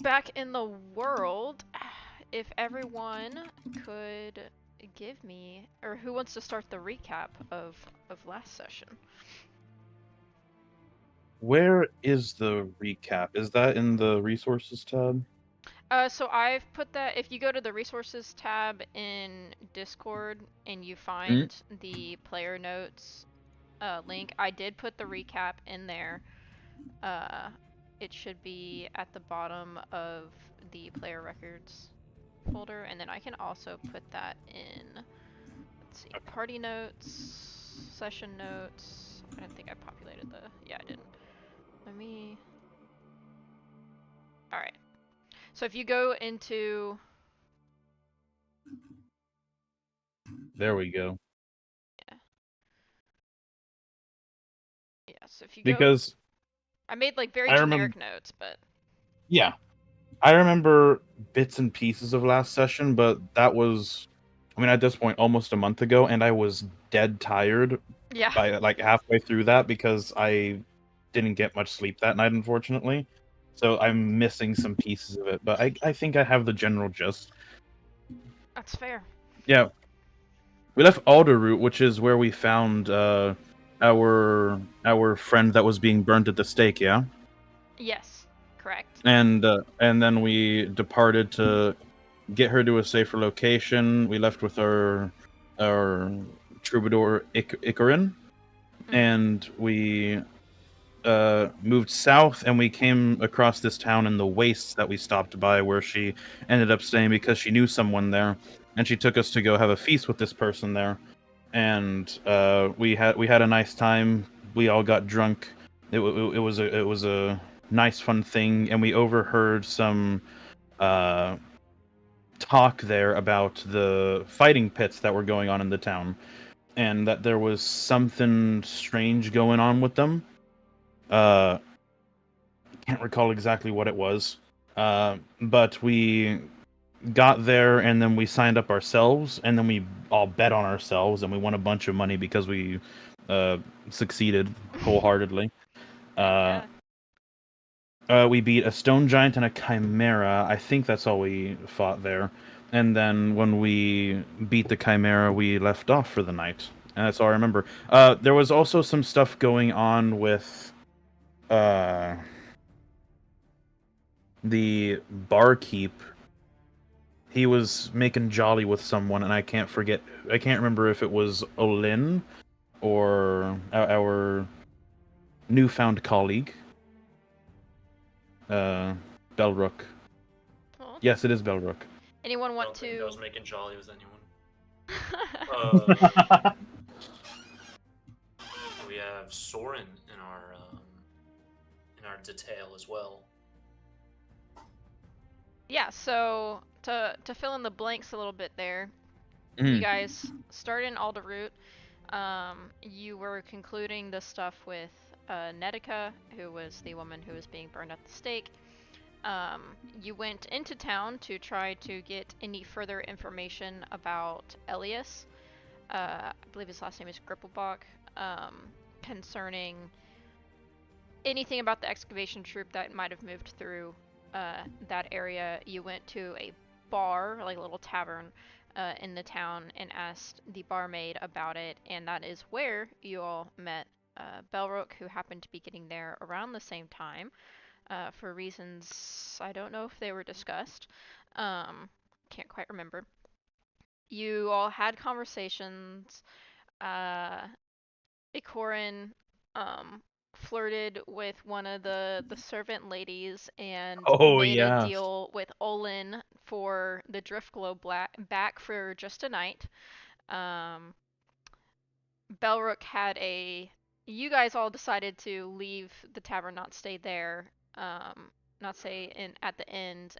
back in the world, if everyone could give me, or who wants to start the recap of last session? Where is the recap? Is that in the resources tab? So I've put that, if you go to the resources tab in Discord and you Mm, find the player notes link, I did put the recap in there. Uh, it should be at the bottom of the player records folder, and then I can also put that in, let's see, okay. party notes, session notes. I don't think I populated the, yeah, I didn't. Let me, alright. So if you go into, There we go. yeah, yeah, so if you go, Because I made like very I remember, generic notes, but yeah, I remember bits and pieces of last session, but that was, I mean, at this point, almost a month ago, and I was dead tired yeah. by like halfway through that because I didn't get much sleep that night, unfortunately. So I'm missing some pieces of it, but I think I have the general gist. That's fair. Yeah, we left Alderroot, which is where we found our friend that was being burnt at the stake. Yeah, Yes, correct. and then we departed to get her to a safer location. We left with our troubadour Icarin, Mm-hmm. and we moved south, and we came across this town in the wastes that we stopped by, where she ended up staying because she knew someone there, and she took us to go have a feast with this person there. And we had a nice time. We all got drunk. It was a nice fun thing, and we overheard some uh, talk there about the fighting pits that were going on in the town, and that there was something strange going on with them. Uh, can't recall exactly what it was, but we got there and then we signed up ourselves, and then we all bet on ourselves, and we won a bunch of money because we uh, succeeded wholeheartedly. Heck Uh, yeah. we beat a stone giant and a chimera. I think that's all we fought there. And then when we beat the chimera, we left off for the night. And that's all I remember. There was also some stuff going on with uh, the barkeep. He was making jolly with someone, and I can't forget. I can't remember if it was Olin or our newfound colleague, uh, Belrook. Well, Yes, it is Belrook. anyone I want don't think I to? was making jolly with anyone. Uh, we have Soren in our detail as well. Yeah, so to fill in the blanks a little bit there, you Mhm. guys started in Alderroot. You were concluding the stuff with Netica, who was the woman who was being burned at the stake. You went into town to try to get any further information about Elias. I believe his last name is Gripplebach. Concerning anything about the excavation troop that might have moved through that area. You went to a bar, like a little tavern, in the town and asked the barmaid about it, and that is where you all met Belrook, who happened to be getting there around the same time, for reasons I don't know if they were discussed. Um, can't quite remember. You all had conversations. Uh, Ikorin flirted with one of the servant ladies and Oh made a yeah. deal with Olin for the Driftglow back for just a night. Um, Belrook had a. You guys all decided to leave the tavern, not stay there, not stay in at the end,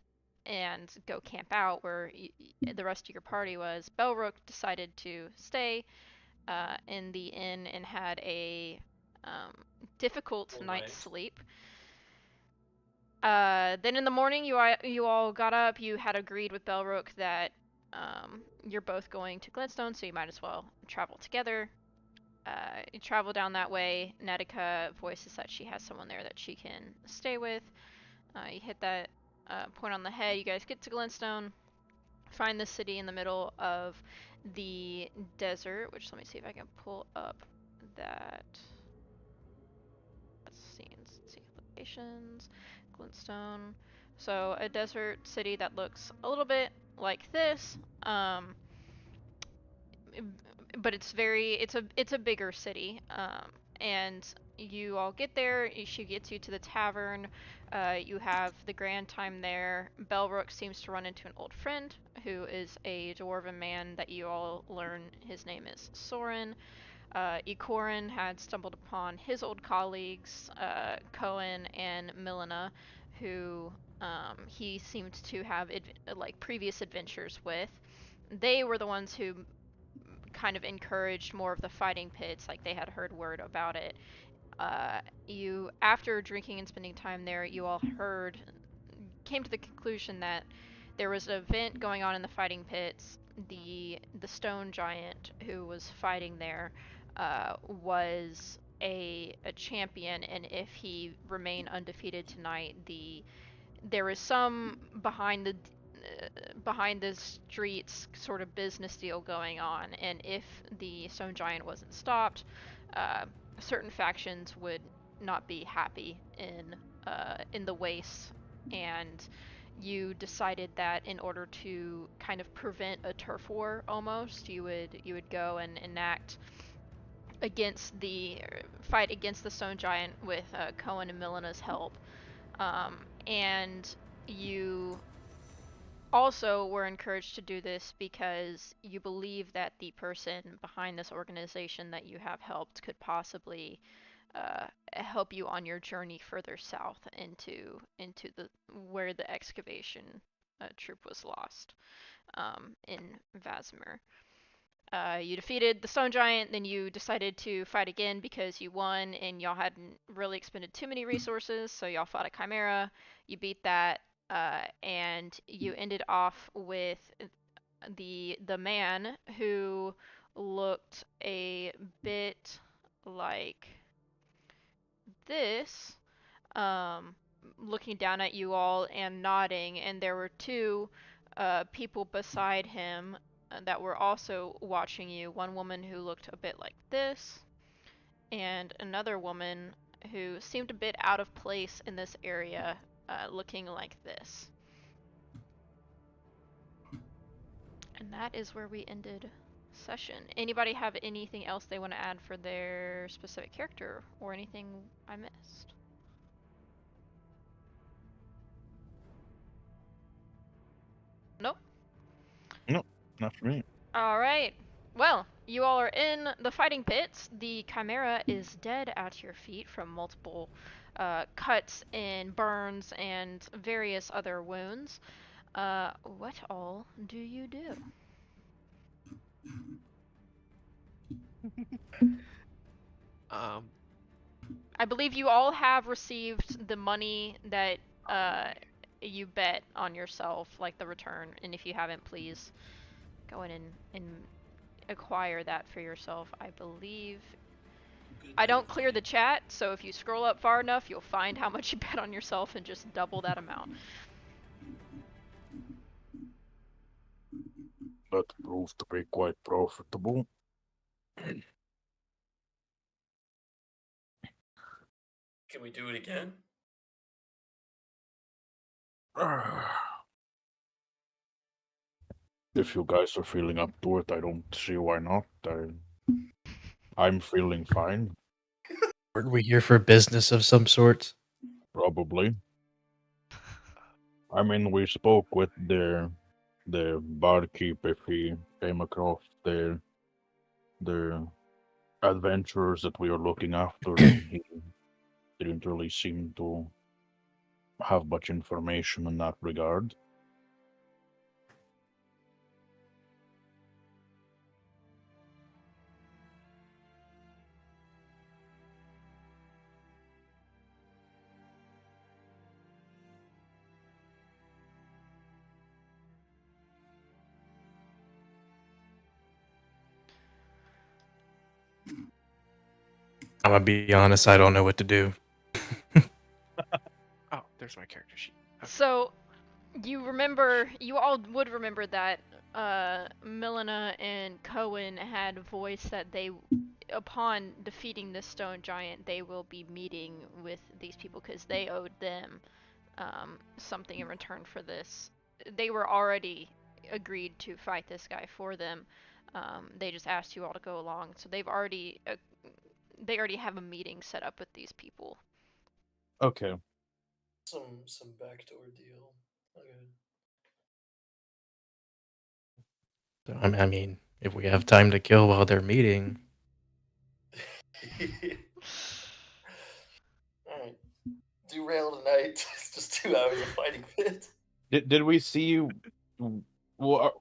and go camp out where the rest of your party was. Belrook decided to stay in the inn and had a um, difficult All night's night. sleep. Then in the morning, you all got up. You had agreed with Belrook that you're both going to Glenstone, so you might as well travel together. You travel down that way. Netica voices that she has someone there that she can stay with. You hit that point on the head. You guys get to Glintstone, find the city in the middle of the desert, which let me see if I can pull up that scenes. Let's see, locations, Glintstone. So a desert city that looks a little bit like this, but it's a bigger city, and you all get there. She gets you to the tavern. You have the grand time there. Belrook seems to run into an old friend who is a dwarven man that you all learn his name is Soren. Ikorin had stumbled upon his old colleagues, Cohen and Milena, who he seemed to have like previous adventures with. They were the ones who kind of encouraged more of the fighting pits, like they had heard word about it. You, after drinking and spending time there, you all came to the conclusion that there was an event going on in the fighting pits. The stone giant who was fighting there was a champion, and if he remained undefeated tonight, there was some behind the streets sort of business deal going on, and if the stone giant wasn't stopped, uh, certain factions would not be happy in the wastes, and you decided that in order to kind of prevent a turf war almost, you would go and enact against the fight against the stone giant with Cohen and Milena's help, and you also were encouraged to do this because you believe that the person behind this organization that you have helped could possibly help you on your journey further south into the where the excavation troop was lost in Vazimir. You defeated the stone giant, then you decided to fight again because you won and y'all hadn't really expended too many resources, so y'all fought a chimera. You beat that, and you ended off with the man who looked a bit like this, um, looking down at you all and nodding, and there were two people beside him that were also watching you. One woman who looked a bit like this, and another woman who seemed a bit out of place in this area, looking like this. And that is where we ended session. Anybody have anything else they want to add for their specific character or anything I missed? Nope. Nope, not for me. Alright. Well, you all are in the fighting pits. The chimera is dead at your feet from multiple cuts and burns and various other wounds. What all do you do? Um, I believe you all have received the money that you bet on yourself, like the return. And if you haven't, please go in and acquire that for yourself. I believe I don't clear the chat, so if you scroll up far enough, you'll find how much you bet on yourself and just double that amount. That proved to be quite profitable. Can we do it again? If you guys are feeling up to it, I don't see why not. I'm feeling fine, Weren't we here for business of some sort? probably. I mean, we spoke with the barkeep if he came across the adventurers that we are looking after, and he didn't really seem to have much information in that regard. I'm gonna be honest, I don't know what to do. oh, there's my character sheet. Okay. So, You all would remember that Milena and Cohen had voiced that upon defeating this stone giant, they will be meeting with these people because they owed them something in return for this. They were already agreed to fight this guy for them. They just asked you all to go along, so they already have a meeting set up with these people. Okay. Some backdoor deal. Okay. So, I mean, if we have time to kill while they're meeting, Alright. Derail tonight. It's just 2 hours of fighting fit. Did we see? Well,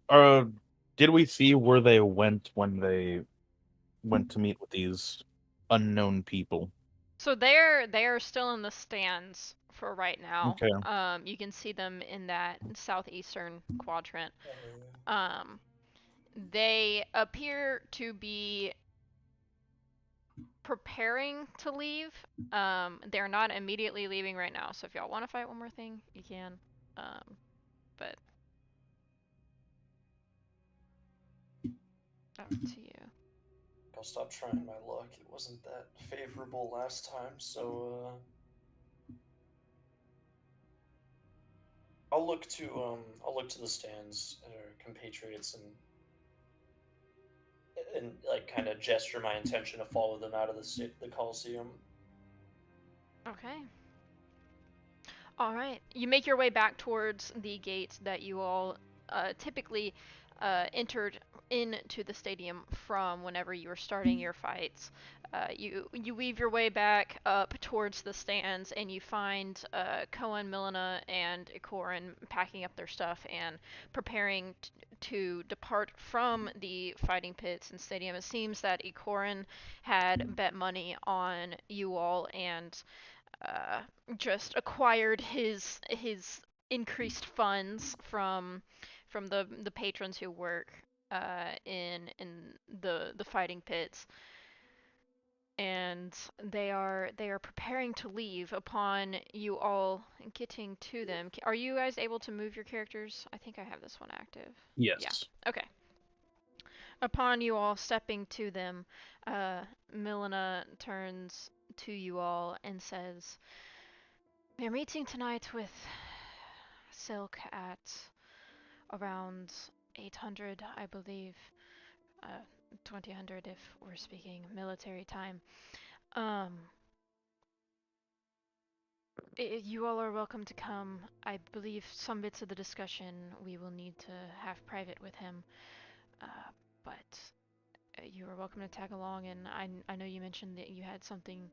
did we see where they went when they went to meet with these unknown people? So they're still in the stands for right now. Okay. You can see them in that southeastern quadrant. Oh, Um, they appear to be preparing to leave. They're not immediately leaving right now. So if y'all want to fight one more thing, you can. But up to you. I'll stop trying my luck. It wasn't that favorable last time, so I'll look to the stands at our compatriots and like kind of gesture my intention to follow them out of the Coliseum. Okay. All right. You make your way back towards the gate that you all typically entered into the stadium from whenever you were starting your fights. You weave your way back up towards the stands, and you find Cohen, Milena, and Ikorin packing up their stuff and preparing to depart from the fighting pits and stadium. It seems that Ikorin had bet money on you all and uh, just acquired his increased funds from the patrons who work in the fighting pits, and they are preparing to leave upon you all getting to them. Are you guys able to move your characters? I think I have this one active. Yeah. Yes. Okay. Upon you all stepping to them, Milena turns to you all and says, "We're meeting tonight with Silk at around 800, I believe. 2000 if we're speaking military time. Um, you all are welcome to come. I believe some bits of the discussion we will need to have private with him. But you are welcome to tag along, and I know you mentioned that you had something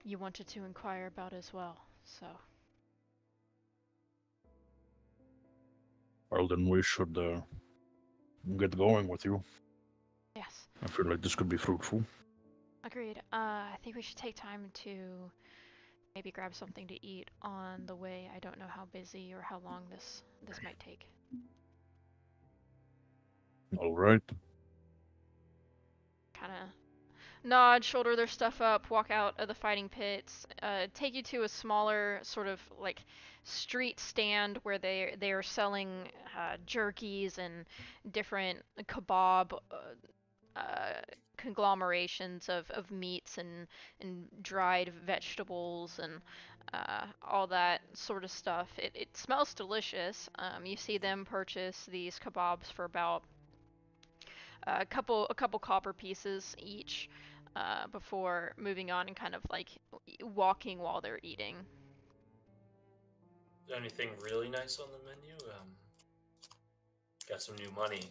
you wanted to inquire about as well, so." Well, then we should get going with you. Yes, I feel like this could be fruitful. agreed. I think we should take time to maybe grab something to eat on the way. I don't know how busy or how long this might take. All right. Kind of nod, shoulder their stuff up, walk out of the fighting pits, take you to a smaller sort of like street stand where they are selling jerkies and different kebab conglomerations of meats and dried vegetables and all that sort of stuff. It smells delicious. You see them purchase these kebabs for about a couple copper pieces each before moving on and kind of like walking while they're eating. Is there anything really nice on the menu? Got some new money.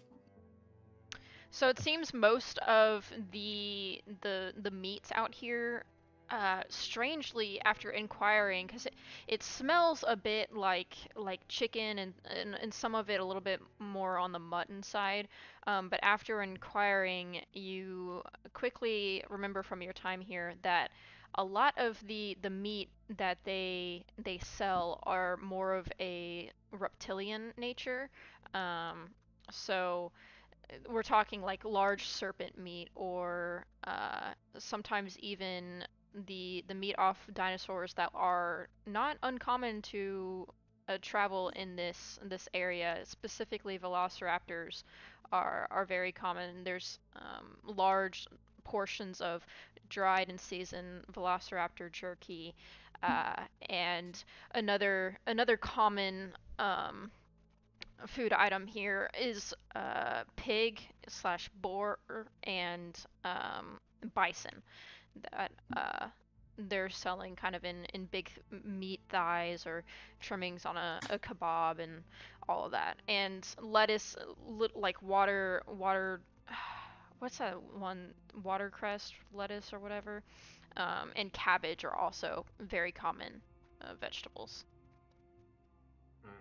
So it seems most of the meats out here, strangely, after inquiring, because it smells a bit like chicken and some of it a little bit more on the mutton side. But after inquiring, you quickly remember from your time here that a lot of the meat that they sell are more of a reptilian nature. So we're talking like large serpent meat or sometimes even the meat off dinosaurs that are not uncommon to travel in this area, specifically velociraptors, are very common. There's large portions of dried and seasoned velociraptor jerky, and another common food item here is pig slash boar and bison that they're selling kind of in big meat thighs or trimmings on a kebab and all of that. And lettuce, like water, what's that one? Watercress lettuce or whatever. And cabbage are also very common vegetables. Hmm.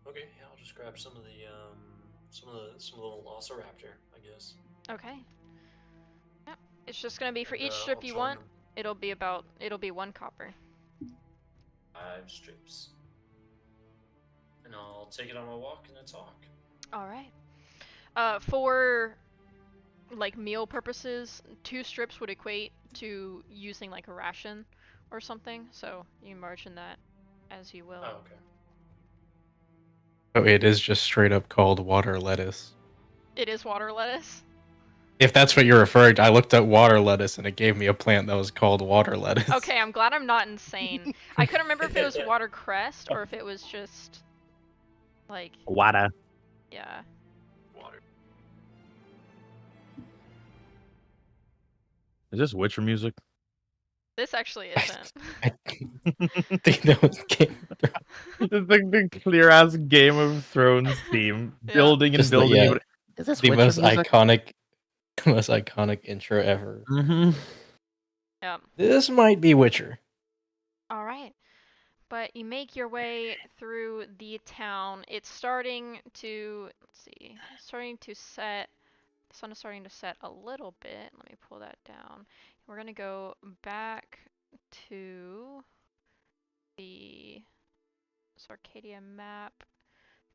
Okay, yeah, I'll just grab some of the Velociraptor, I guess. Okay. Yep. It's just gonna be for And each strip I'll you join want. them. It'll be 1 copper. 5 strips. And I'll take it on my walk and a talk. All right. For like meal purposes, 2 strips would equate to using like a ration or something. So you margin that as you will. Oh, okay. Oh, it is just straight up called water lettuce. It is water lettuce. If that's what you're referring to, I looked at water lettuce and it gave me a plant that was called water lettuce. Okay, I'm glad I'm not insane. I couldn't remember if it was watercress or if it was just like Wada. yeah. Water. Is this Witcher music? This actually isn't. I think that was Game of Thrones. It's like the clear ass Game of Thrones theme, Yeah. building and Just building. yeah, Is this the Witcher most music? iconic intro ever. Mm-hmm. Yeah. This might be Witcher. All right. But you make your way through the town. It's starting to, let's see, starting to set. The sun is starting to set a little bit. Let me pull that down. We're gonna go back to the Arcadia map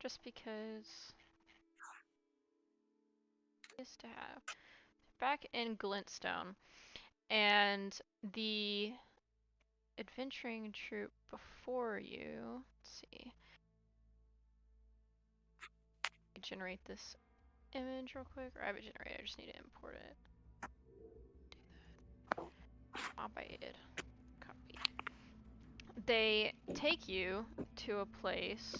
just because it is to have. Back in Glintstone, and the adventuring troop before you. Let's see. Generate this image real quick. Rabbit generator. I just need to import it. Do that. Abide. Copy. They take you to a place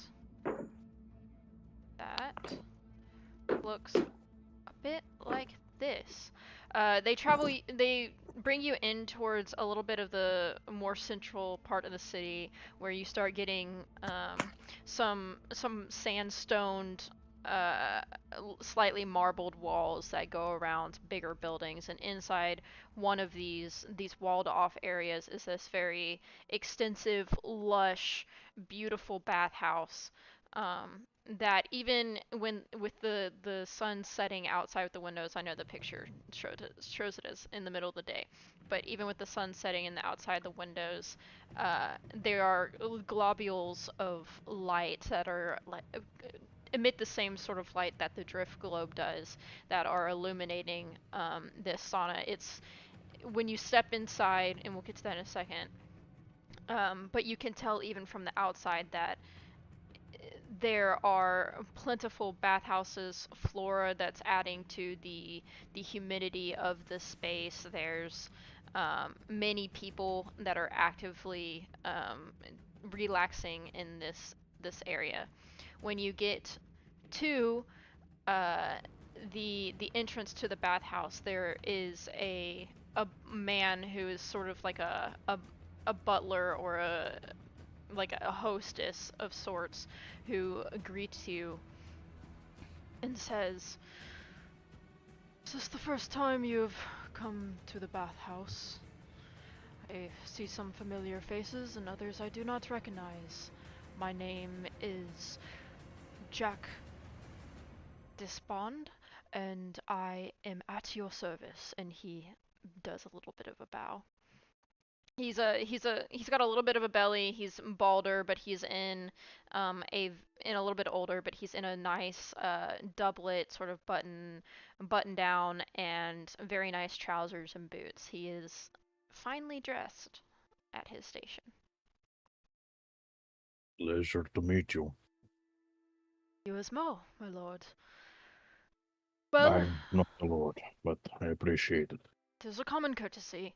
that looks a bit like this. They bring you in towards a little bit of the more central part of the city where you start getting some sandstoned, uh, slightly marbled walls that go around bigger buildings, and inside one of these walled off areas is this very extensive, lush, beautiful bathhouse. That even when with the sun setting outside the windows, I know the picture shows it as in the middle of the day, but even with the sun setting in the outside the windows, there are globules of light that are like emit the same sort of light that the drift globe does that are illuminating this sauna. It's when you step inside, and we'll get to that in a second. But you can tell even from the outside that there are plentiful bathhouses, flora that's adding to the humidity of the space. There's many people that are actively relaxing in this area. When you get to uh, the entrance to the bathhouse, there is a man who is sort of like a butler or a hostess of sorts who greets you and says, "Is this the first time you've come to the bathhouse? I see some familiar faces and others I do not recognize. My name is Jack Despond, and I am at your service." And he does a little bit of a bow. He's got a little bit of a belly. He's balder, but he's in a little bit older, but he's in a nice doublet sort of button down and very nice trousers and boots. He is finely dressed at his station. Pleasure to meet you. You as well, my lord. Well, I'm not the Lord, but I appreciate it. it is a common courtesy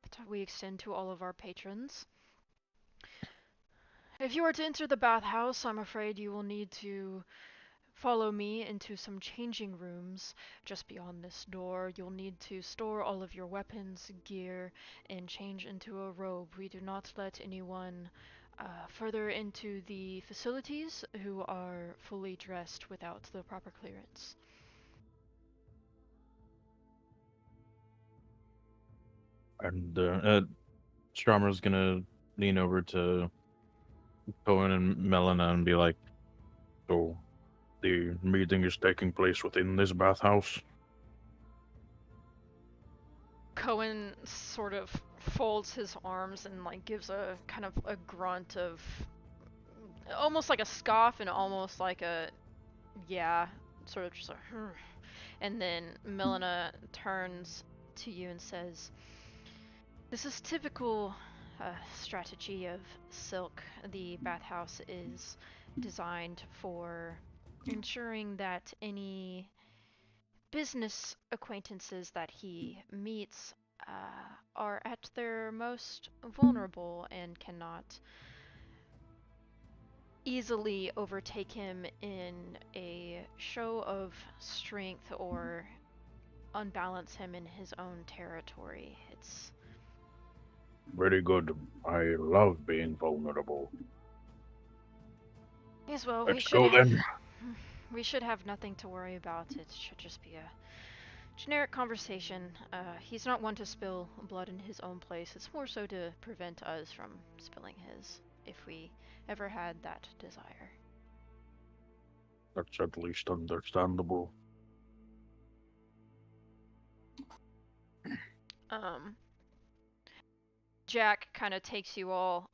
that we extend to all of our patrons. If you are to enter the bathhouse, I'm afraid you will need to follow me into some changing rooms just beyond this door. You'll need to store all of your weapons, gear, and change into a robe. We do not let anyone further into the facilities who are fully dressed without the proper clearance. And Strommer's gonna lean over to Cohen and Melina and be like, so the meeting is taking place within this bathhouse. Cohen sort of folds his arms and like gives a kind of a grunt of almost like a scoff and almost like a yeah, sort of just a and then Melina turns to you and says, "This is typical strategy of Silk. The bathhouse is designed for ensuring that any business acquaintances that he meets are at their most vulnerable and cannot easily overtake him in a show of strength or unbalance him in his own territory. It's Very good. I love being vulnerable. yes, well, Let's go then. we should have nothing to worry about. It should just be a generic conversation. He's not one to spill blood in his own place. It's more so to prevent us from spilling his, if we ever had that desire. That's at least understandable. Jack kind of takes you all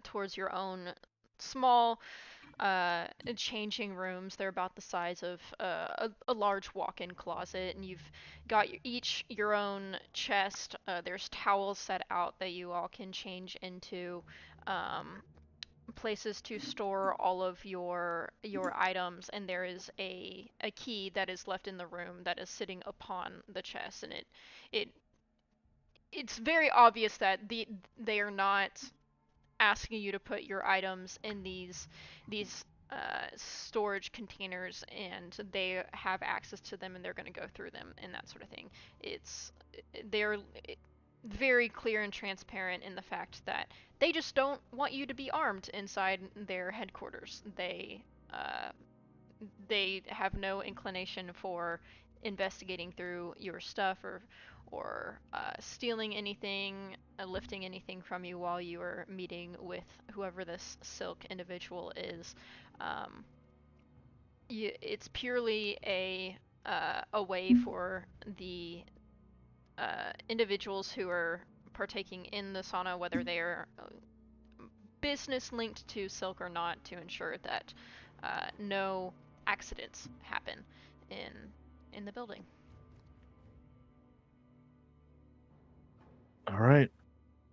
towards your own small changing rooms. They're about the size of a large walk-in closet, and you've got each your own chest. There's towels set out that you all can change into. Places to store all of your items, and there is a key that is left in the room that is sitting upon the chest, and it it's very obvious that they are not asking you to put your items in these storage containers, and they have access to them, and they're going to go through them and that sort of thing. They're very clear and transparent in the fact that they just don't want you to be armed inside their headquarters. They have no inclination for investigating through your stuff or stealing anything, lifting anything from you while you are meeting with whoever this Silk individual is. It's purely a way for the individuals who are partaking in the sauna, whether they are business linked to Silk or not, to ensure that no accidents happen in the building. all right.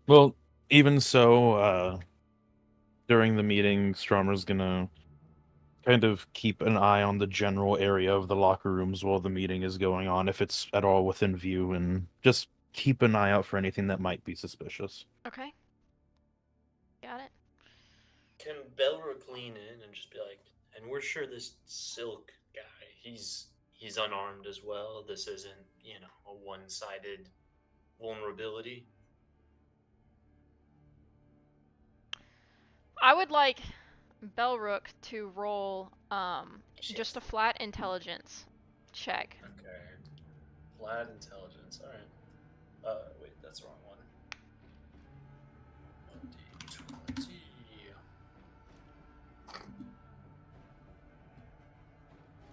Well, even so, during the meeting, Strommer's gonna kind of keep an eye on the general area of the locker rooms while the meeting is going on, if it's at all within view, and just keep an eye out for anything that might be suspicious. Okay. Got it. Can Belrook lean in and just be like, and we're sure this Silk guy, he's unarmed as well. This isn't, a one-sided vulnerability. I would like Belrook to roll Shit. just a flat intelligence check. Okay. Flat intelligence. All right. Wait, that's the wrong one. 1d20.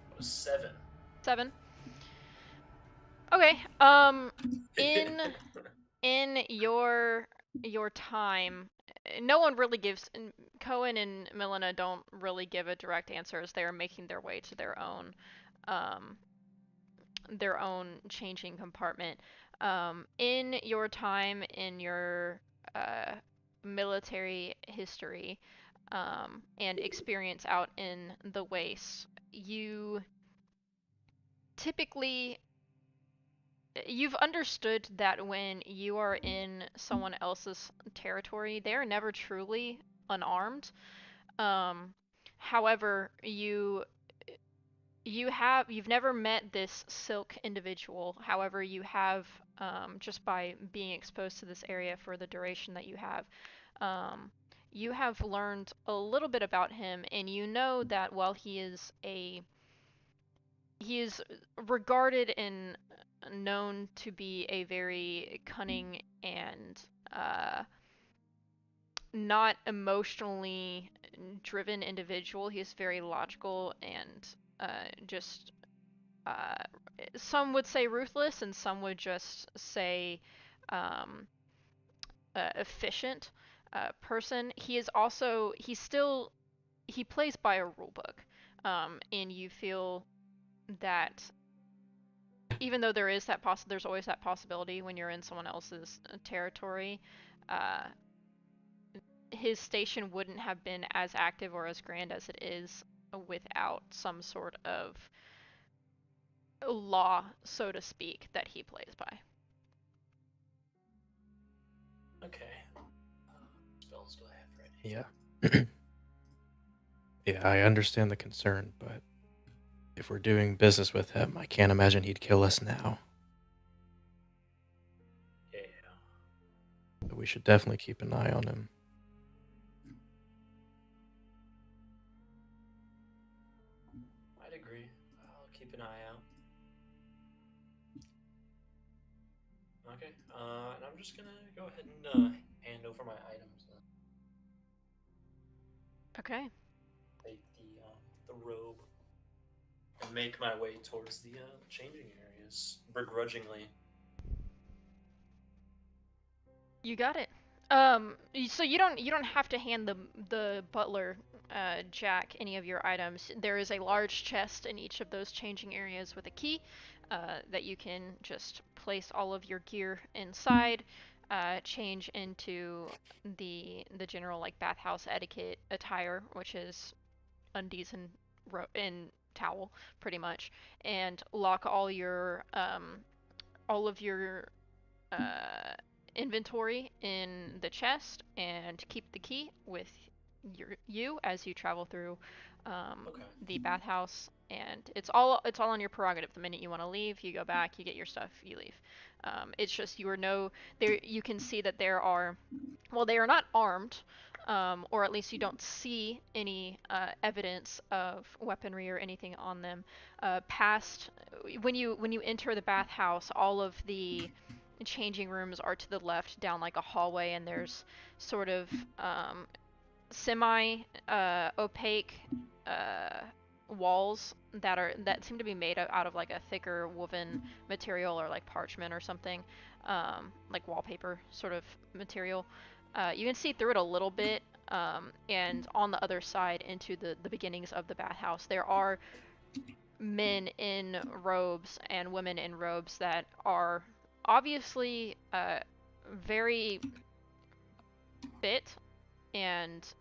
What a 7. 7. Okay. In your your time, no one really gives. Cohen and Milena don't really give a direct answer as they are making their way to um, their own changing compartment. In your time in your uh, military history and experience out in the wastes, typically you've understood that when you are in someone else's territory, they are never truly unarmed. Um, However, you've never met this Silk individual. However, you have just by being exposed to this area for the duration that um, you have learned a little bit about him, and you know that while he is regarded and known to be a very cunning and not emotionally driven individual. He's very logical and just uh, some would say ruthless, and some would just say um, efficient person. He plays by a rule book, and you feel that even though there's always that possibility when you're in someone else's territory, uh, his station wouldn't have been as active or as grand as it is without some sort of law, so to speak, that he plays by. Okay. Spells do I have ready? Yeah. Yeah, I understand the concern, but if we're doing business with him, I can't imagine he'd kill us now. Yeah. But we should definitely keep an eye on him. I'd agree. I'll keep an eye out. Okay. And I'm just gonna go ahead and hand over my items. Okay. Take the robe and make my way towards the changing areas begrudgingly. You got it. So you don't have to hand the butler Jack any of your items. There is a large chest in each of those changing areas with a key that you can just place all of your gear inside, change into the general like bathhouse etiquette attire, which is undies and and towel pretty much, and lock all of your uh, inventory in the chest and keep the key with you as you travel through Okay. the bathhouse. And it's all on your prerogative. The minute you want to leave, you go back, you get your stuff, you leave. It's just you are no there. You can see that there are, well, they are not armed, or at least you don't see any evidence of weaponry or anything on them. Past when you enter the bathhouse, all of the changing rooms are to the left down like a hallway, and there's sort of semi opaque uh, walls that seem to be made out of like a thicker woven material or like parchment or something, like wallpaper sort of material. You can see through it a little bit, and on the other side into the beginnings of the bathhouse, there are men in robes and women in robes that are obviously very fit and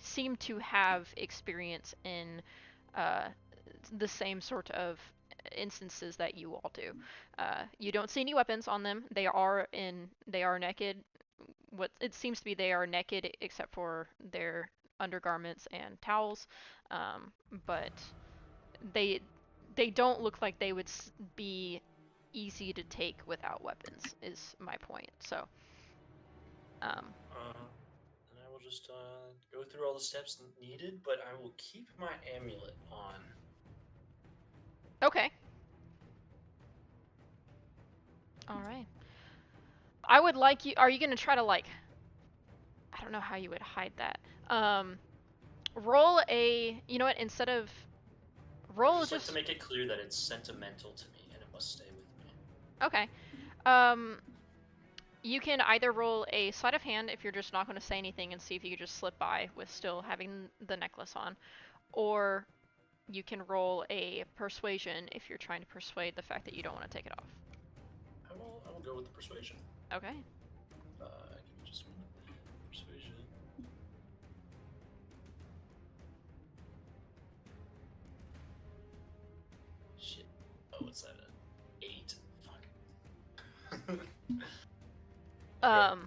seem to have experience in uh, the same sort of instances that you all do. You don't see any weapons on them. They are naked. What it seems to be, they are naked except for their undergarments and towels. But they they don't look like they would be easy to take without weapons. Is my point. So, um, And I will just go through all the steps needed, but I will keep my amulet on. okay. All right. I would like you. Are you gonna try to like? I don't know how you would hide that. Um, roll a. You know what? Instead of I roll, just like to just make it clear that it's sentimental to me and it must stay with me. okay. Um, You can either roll a sleight of hand if you're just not going to say anything and see if you can just slip by with still having the necklace on, or you can roll a persuasion if you're trying to persuade the fact that you don't want to take it off. I will go with the persuasion. Okay. Give me just a minute. Persuasion. Shit. Oh, what's that? 8. Fuck.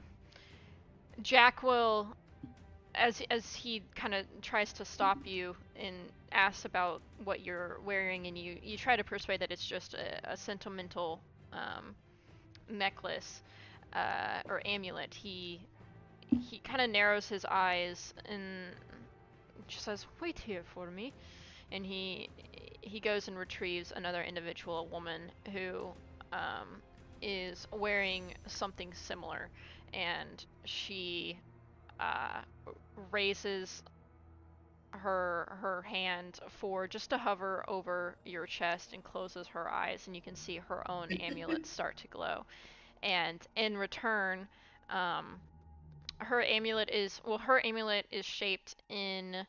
Jack will, as he kind of tries to stop you and asks about what you're wearing, and you try to persuade that it's just a sentimental necklace or amulet. He kind of narrows his eyes and just says, "Wait here for me," and he goes and retrieves another individual, a woman who is wearing something similar, and she raises her hand for just to hover over your chest and closes her eyes, and you can see her own amulet start to glow. And in return, her amulet is shaped in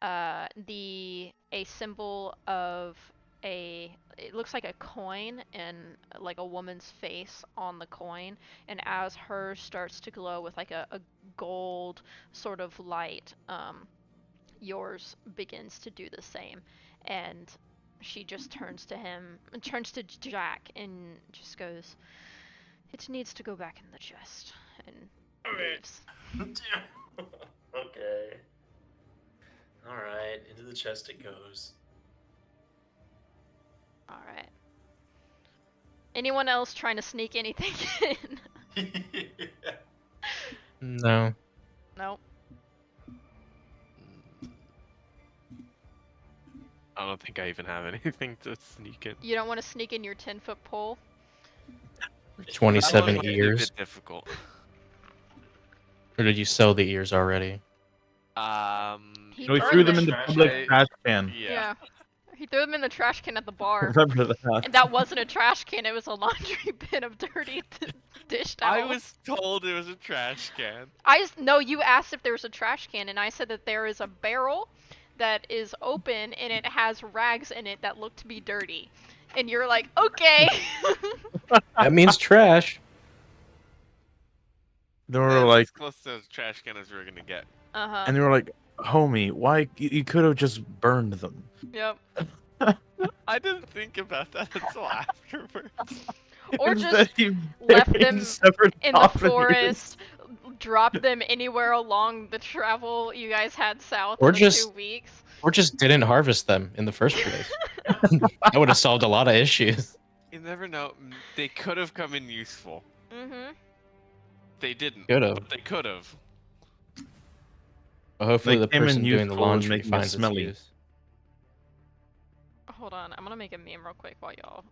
a symbol of it looks like a coin and like a woman's face on the coin, and as hers starts to glow with like a gold sort of light, yours begins to do the same. And she just turns to Jack and just goes, "It needs to go back in the chest," and leaves. Okay. Alright, into the chest it goes. Alright. Anyone else trying to sneak anything in? No. Nope. I don't think I even have anything to sneak in. You don't want to sneak in your 10-foot pole? 27 That would be a ears. bit difficult. Or did you sell the ears already? He We threw threw them them in the trash public can. trash can. Yeah. He threw them in the trash can at the bar. Remember that. And that wasn't a trash can, it was a laundry bin of dirty dish towels. I was told it was a trash can. No, you asked if there was a trash can, and I said that there is a barrel that is open and it has rags in it that look to be dirty. And you're like, okay. That means trash. They That's were like, as close to a trash can as we were gonna get. Uh-huh. and they were like, "Homie, why you could have just burned them." Yep. I didn't think about that until afterwards. Or Instead, just you left buried them separate in the coffin ears. forest, drop them anywhere along the travel you guys had south Or in the just- 2 weeks. Or just didn't harvest them in the first place. That would have solved a lot of issues. You never know. They could have come in useful. Mm-hmm. They didn't. Could have. But they could have. Well, hopefully They the came in person doing the useful and laundry making it finds its smelly. use. Hold on, I'm gonna make a meme real quick while y'all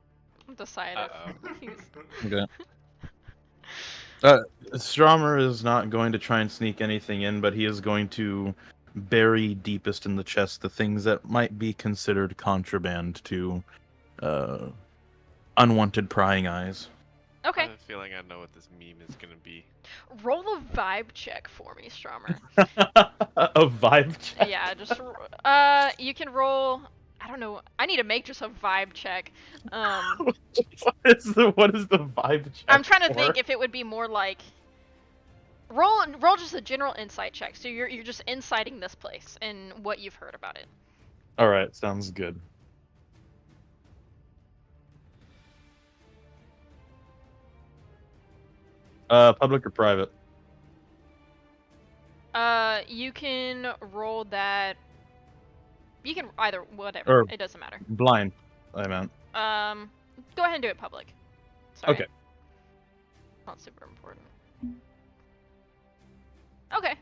decide Uh-oh. if he's... Okay. Stromer is not going to try and sneak anything in, but he is going to bury deepest in the chest the things that might be considered contraband to unwanted prying eyes. I Okay, have a feeling I know what this meme is gonna be. roll a vibe check for me, Stromer. A vibe check. Yeah, just you can roll. I don't know. I need to make just a vibe check. what is the vibe check? I'm trying to for? think if it would be more like roll just a general insight check. So you're just inciting this place and what you've heard about it. All right, sounds good. Public or private? You can roll that. You can either whatever. Or- It doesn't matter. Blind, I meant. Go ahead and do it public. Sorry. Okay. Not super important. Okay.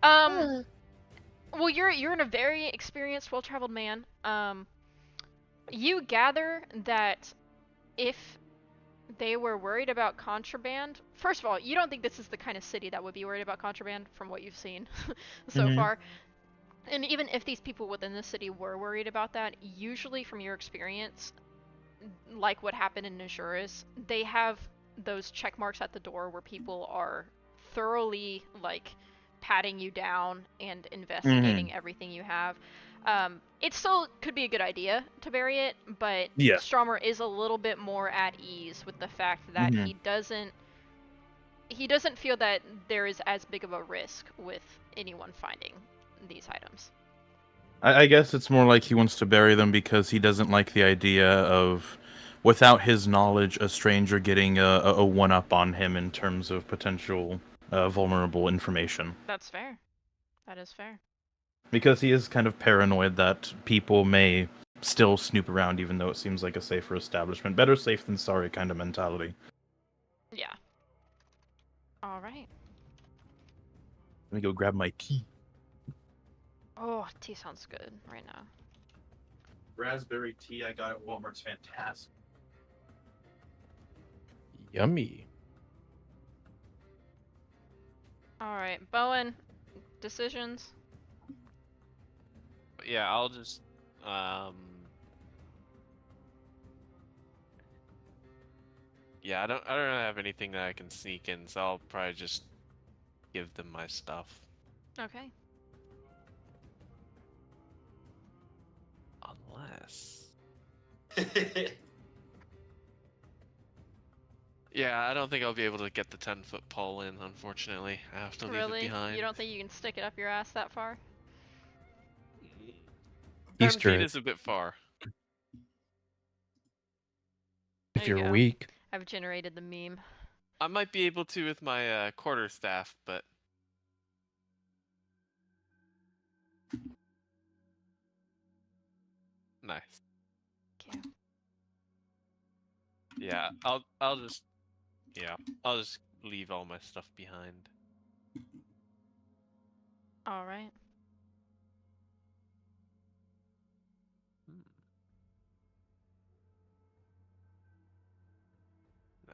Well, you're in a very experienced, well-traveled man. You gather that if they were worried about contraband, first of all, you don't think this is the kind of city that would be worried about contraband from what you've seen so Mhm. far. And even if these people within the city were worried about that, usually from your experience, like what happened in Najuris, they have those check marks at the door where people are thoroughly like patting you down and investigating everything you have. It still could be a good idea to bury it, but Yes. Stromer is a little bit more at ease with the fact that Mhm. he doesn't feel that there is as big of a risk with anyone finding these items. I guess it's more like he wants to bury them because he doesn't like the idea of, without his knowledge, a stranger getting a one-up on him in terms of potential vulnerable information. That's fair. That is fair. Because he is kind of paranoid that people may still snoop around even though it seems like a safer establishment. Better safe than sorry kind of mentality. Yeah. All right. Let me go grab my tea. Oh, tea sounds good right now. Raspberry tea I got at Walmart's fantastic. Yummy. All right, Bowen, decisions. Yeah, I'll just yeah, I don't really have anything that I can sneak in, so I'll probably just give them my stuff. Okay. Unless yeah, I don't think I'll be able to get the 10-foot pole in, unfortunately. I have to leave it Really? behind. You don't think you can stick it up your ass that far? 10 Easter feet egg. is a bit far. If There you you're go. weak, I've generated the meme. I might be able to with my quarterstaff, but nice. Okay. Yeah, I'll just leave all my stuff behind. All right.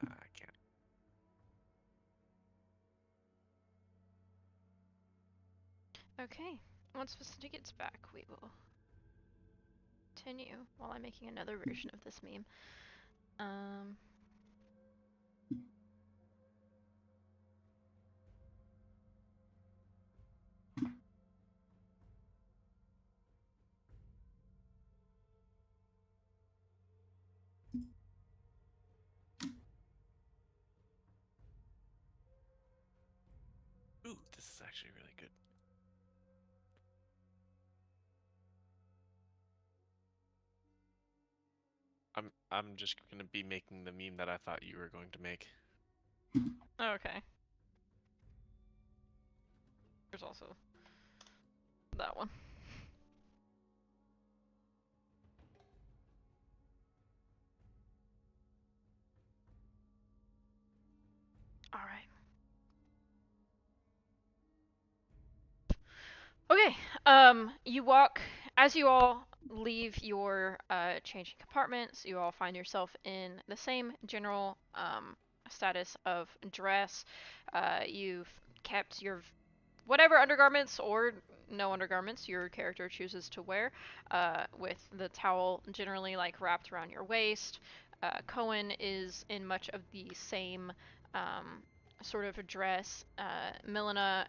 Nah, I can't. Okay. Once Vicinity gets back, we will continue while I'm making another version of this meme. Ooh, this is actually really good. I'm just gonna be making the meme that I thought you were going to make. Okay. There's also that one. All right. Okay. You walk as you all leave your changing compartments. You all find yourself in the same general status of dress. You've kept your whatever undergarments or no undergarments your character chooses to wear, with the towel generally like wrapped around your waist. Cohen is in much of the same um, sort of dress. Milena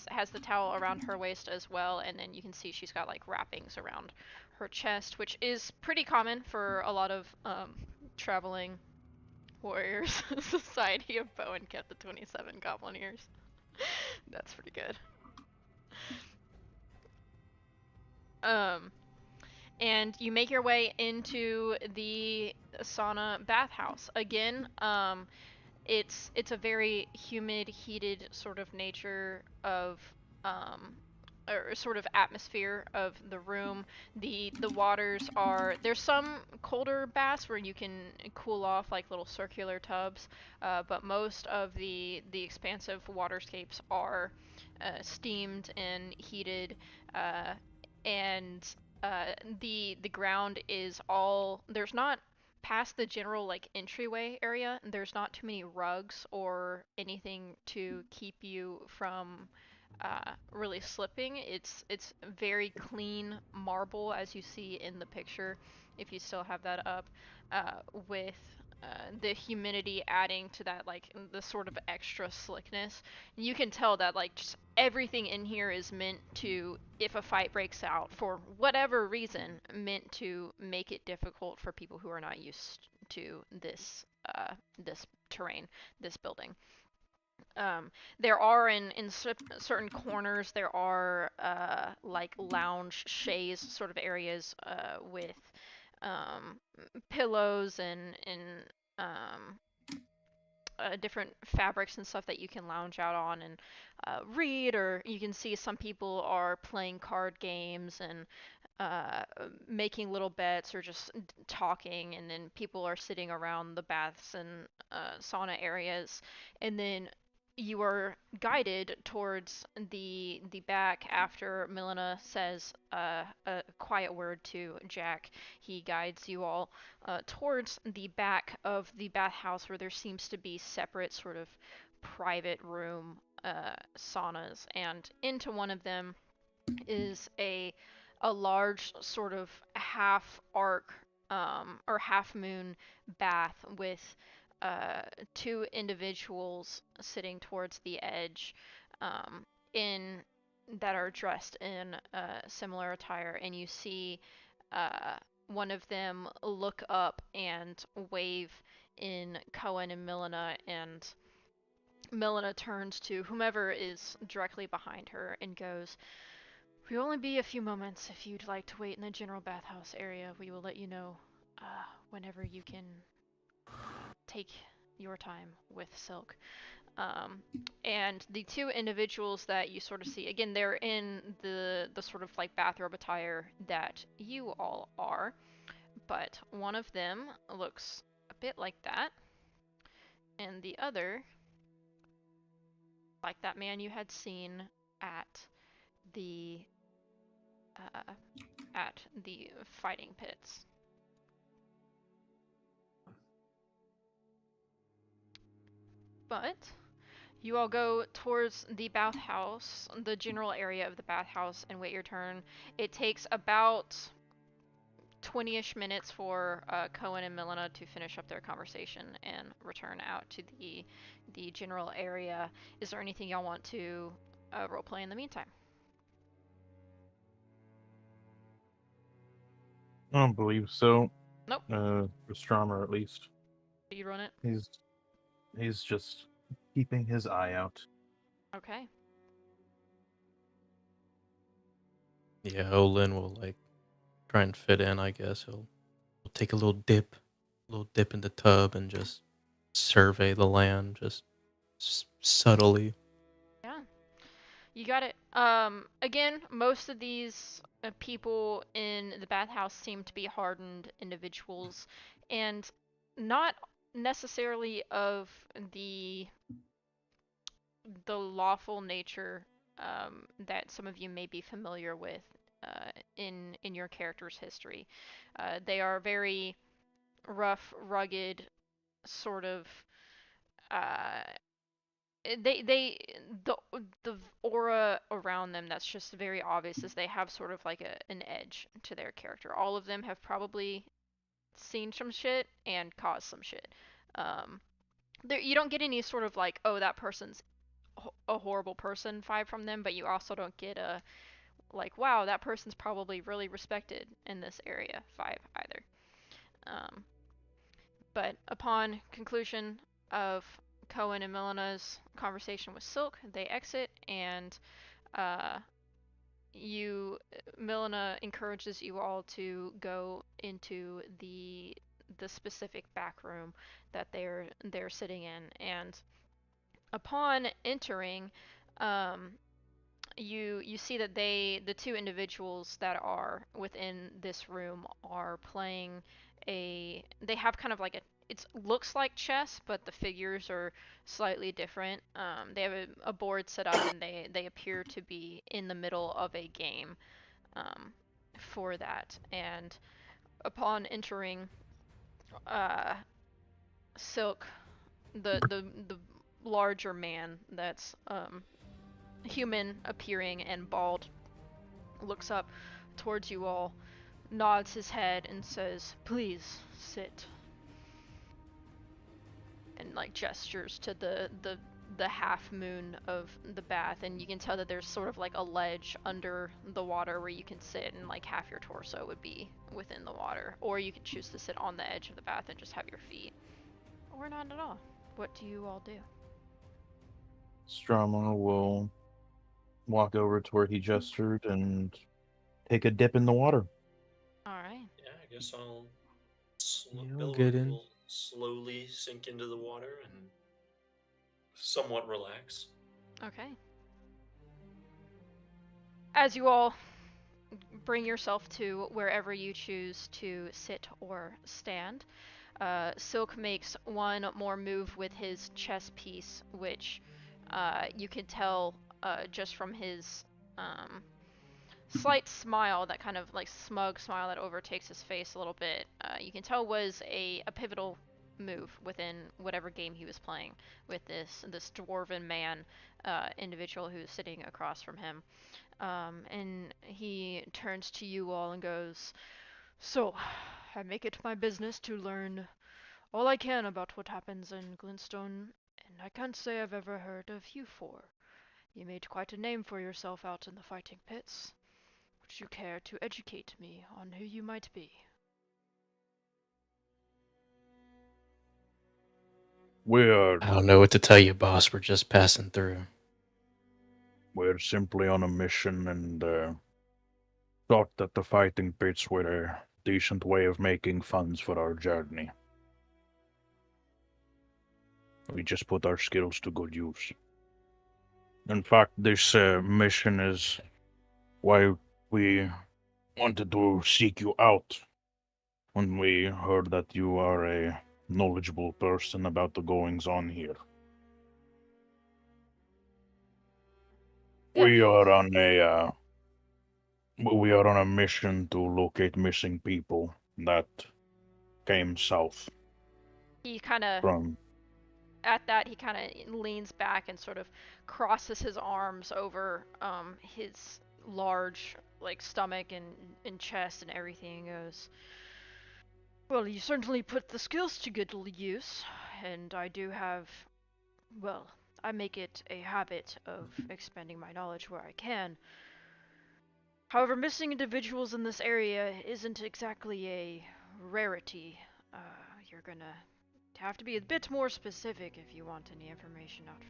has the towel around her waist as well, and then you can see she's got like wrappings around her chest, which is pretty common for a lot of traveling warriors. Society of Bowen kept the 27 goblin ears. That's pretty good. And you make your way into the sauna bathhouse. Again, it's a very humid, heated sort of nature of um, or sort of atmosphere of the room. The waters are there's some colder baths where you can cool off like little circular tubs, but most of the expansive waterscapes are steamed and heated, uh, and the ground is all there's not past the general like entryway area, there's not too many rugs or anything to keep you from really slipping. It's very clean marble as you see in the picture, if you still have that up, with the humidity adding to that, like the sort of extra slickness. And you can tell that like just everything in here is meant to, if a fight breaks out for whatever reason, meant to make it difficult for people who are not used to this terrain, this building. There are in certain corners there are like lounge chaise sort of areas with um, pillows and um, different fabrics and stuff that you can lounge out on and read, or you can see some people are playing card games and making little bets or just talking, and then people are sitting around the baths and sauna areas, and then you are guided towards the back after Milena says a quiet word to Jack. He guides you all towards the back of the bathhouse where there seems to be separate sort of private room saunas, and into one of them is a large sort of half arc or half moon bath with two individuals sitting towards the edge in that are dressed in similar attire, and you see uh, one of them look up and wave in Cohen and Milena, and Milena turns to whomever is directly behind her and goes, "We will only be a few moments. If you'd like to wait in the general bathhouse area, we will let you know whenever you can take your time with Silk." And the two individuals that you sort of see, again, they're in the sort of like bathrobe attire that you all are, but one of them looks a bit like that, and the other like that man you had seen at the uh, at the fighting pits. But you all go towards the bathhouse, the general area of the bathhouse, and wait your turn. It takes about 20-ish minutes for Cohen and Milena to finish up their conversation and return out to the general area. Is there anything y'all want to roleplay in the meantime? I don't believe so. Nope. Astronomer, at least. You run it? He's just keeping his eye out. Okay. Yeah, Olin will like try and fit in. I guess he'll take a little dip in the tub, and just survey the land, just subtly. Yeah. You got it. Again, most of these people in the bathhouse seem to be hardened individuals, and not necessarily of the the lawful nature that some of you may be familiar with in your character's history. They are very rough, rugged, sort of. Uh, they the the aura around them that's just very obvious is they have sort of like an edge to their character. All of them have probably seen some shit and caused some shit. Um, there you don't get any sort of like, oh, that person's a horrible person vibe from them, but you also don't get a like, wow, that person's probably really respected in this area vibe either. Um, but upon conclusion of Cohen and Milena's conversation with Silk, they exit, and uh, Milena encourages you all to go into the specific back room that they're sitting in, and upon entering, um, you see that the two individuals that are within this room are playing they have kind of like it looks like chess, but the figures are slightly different. They have a board set up, and they appear to be in the middle of a game for that. And upon entering, uh, Silk, the larger man that's human appearing and bald, looks up towards you all, nods his head, and says, "Please sit." and like gestures to the half moon of the bath, and you can tell that there's sort of like a ledge under the water where you can sit, and like half your torso would be within the water, or you could choose to sit on the edge of the bath and just have your feet, or not at all. What do you all do? Strama will walk over to where he gestured and take a dip in the water. All right. Yeah, I guess I'll. You'll Bill get in. will slowly sink into the water and somewhat relax. Okay. As you all bring yourself to wherever you choose to sit or stand, Silk makes one more move with his chess piece, which you can tell just from his slight smile, that kind of like smug smile that overtakes his face a little bit. You can tell was a pivotal move within whatever game he was playing with this dwarven man individual who's sitting across from him. And he turns to you all and goes, "So, I make it my business to learn all I can about what happens in Glintstone, and I can't say I've ever heard of you four. You made quite a name for yourself out in the fighting pits. Would you care to educate me on who you might be?" We're I don't know what to tell you, boss. We're just passing through. we're simply on a mission and thought that the fighting pits were a decent way of making funds for our journey. We just put our skills to good use. In fact, this mission is why we wanted to seek you out when we heard that you are a knowledgeable person about the goings on here. Yeah. We are on a mission to locate missing people that came south He kind of, from. at that, he kind of leans back and sort of crosses his arms over his large, like, stomach and chest and everything, and goes, "Well, you certainly put the skills to good use, and I do have, well, I make it a habit of expanding my knowledge where I can. However, missing individuals in this area isn't exactly a rarity. Uh, you're gonna have to be a bit more specific if you want any information out."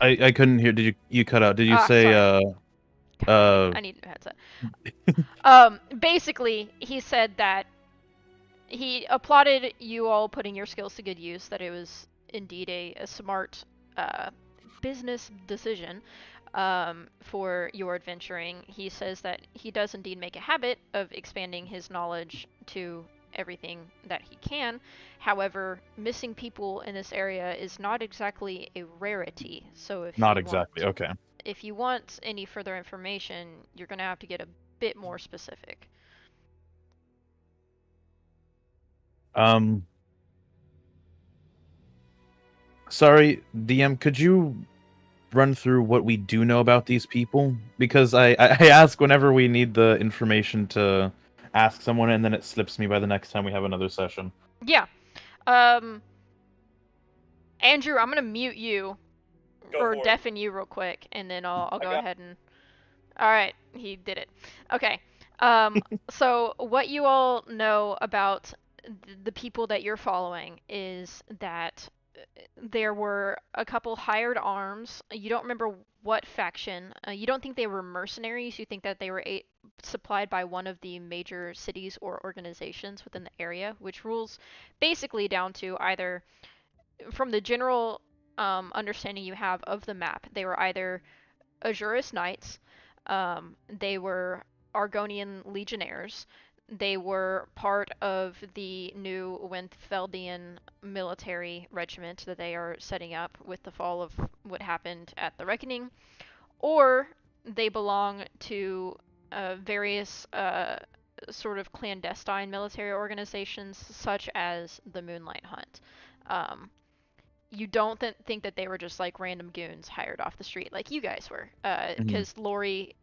I couldn't hear. Did you cut out? Did you say Sorry. uh I need a new headset. Basically, he said that he applauded you all putting your skills to good use, that it was indeed a smart uh, business decision for your adventuring. He says that he does indeed make a habit of expanding his knowledge to everything that he can. However, missing people in this area is not exactly a rarity. So not exactly. Okay. if you want any further information, you're going to have to get a bit more specific. Sorry, DM, could you run through what we do know about these people? Because I ask whenever we need the information to ask someone, and then it slips me by the next time we have another session. Yeah. Um, Andrew, I'm going to mute you Go or for it. deafen you real quick, and then I'll I go got ahead and. All right, he did it. Okay. So what you all know about the people that you're following is that there were a couple hired arms. You don't remember what faction. You don't think they were mercenaries. You think that they were supplied by one of the major cities or organizations within the area, which rules basically down to either, from the general understanding you have of the map, they were either Azuris Knights, they were Argonian Legionnaires, they were part of the new Wentfeldian military regiment that they are setting up with the fall of what happened at the Reckoning, or they belong to various sort of clandestine military organizations, such as the Moonlight Hunt. Um, you don't think that they were just like random goons hired off the street like you guys were, Mhm. because Lori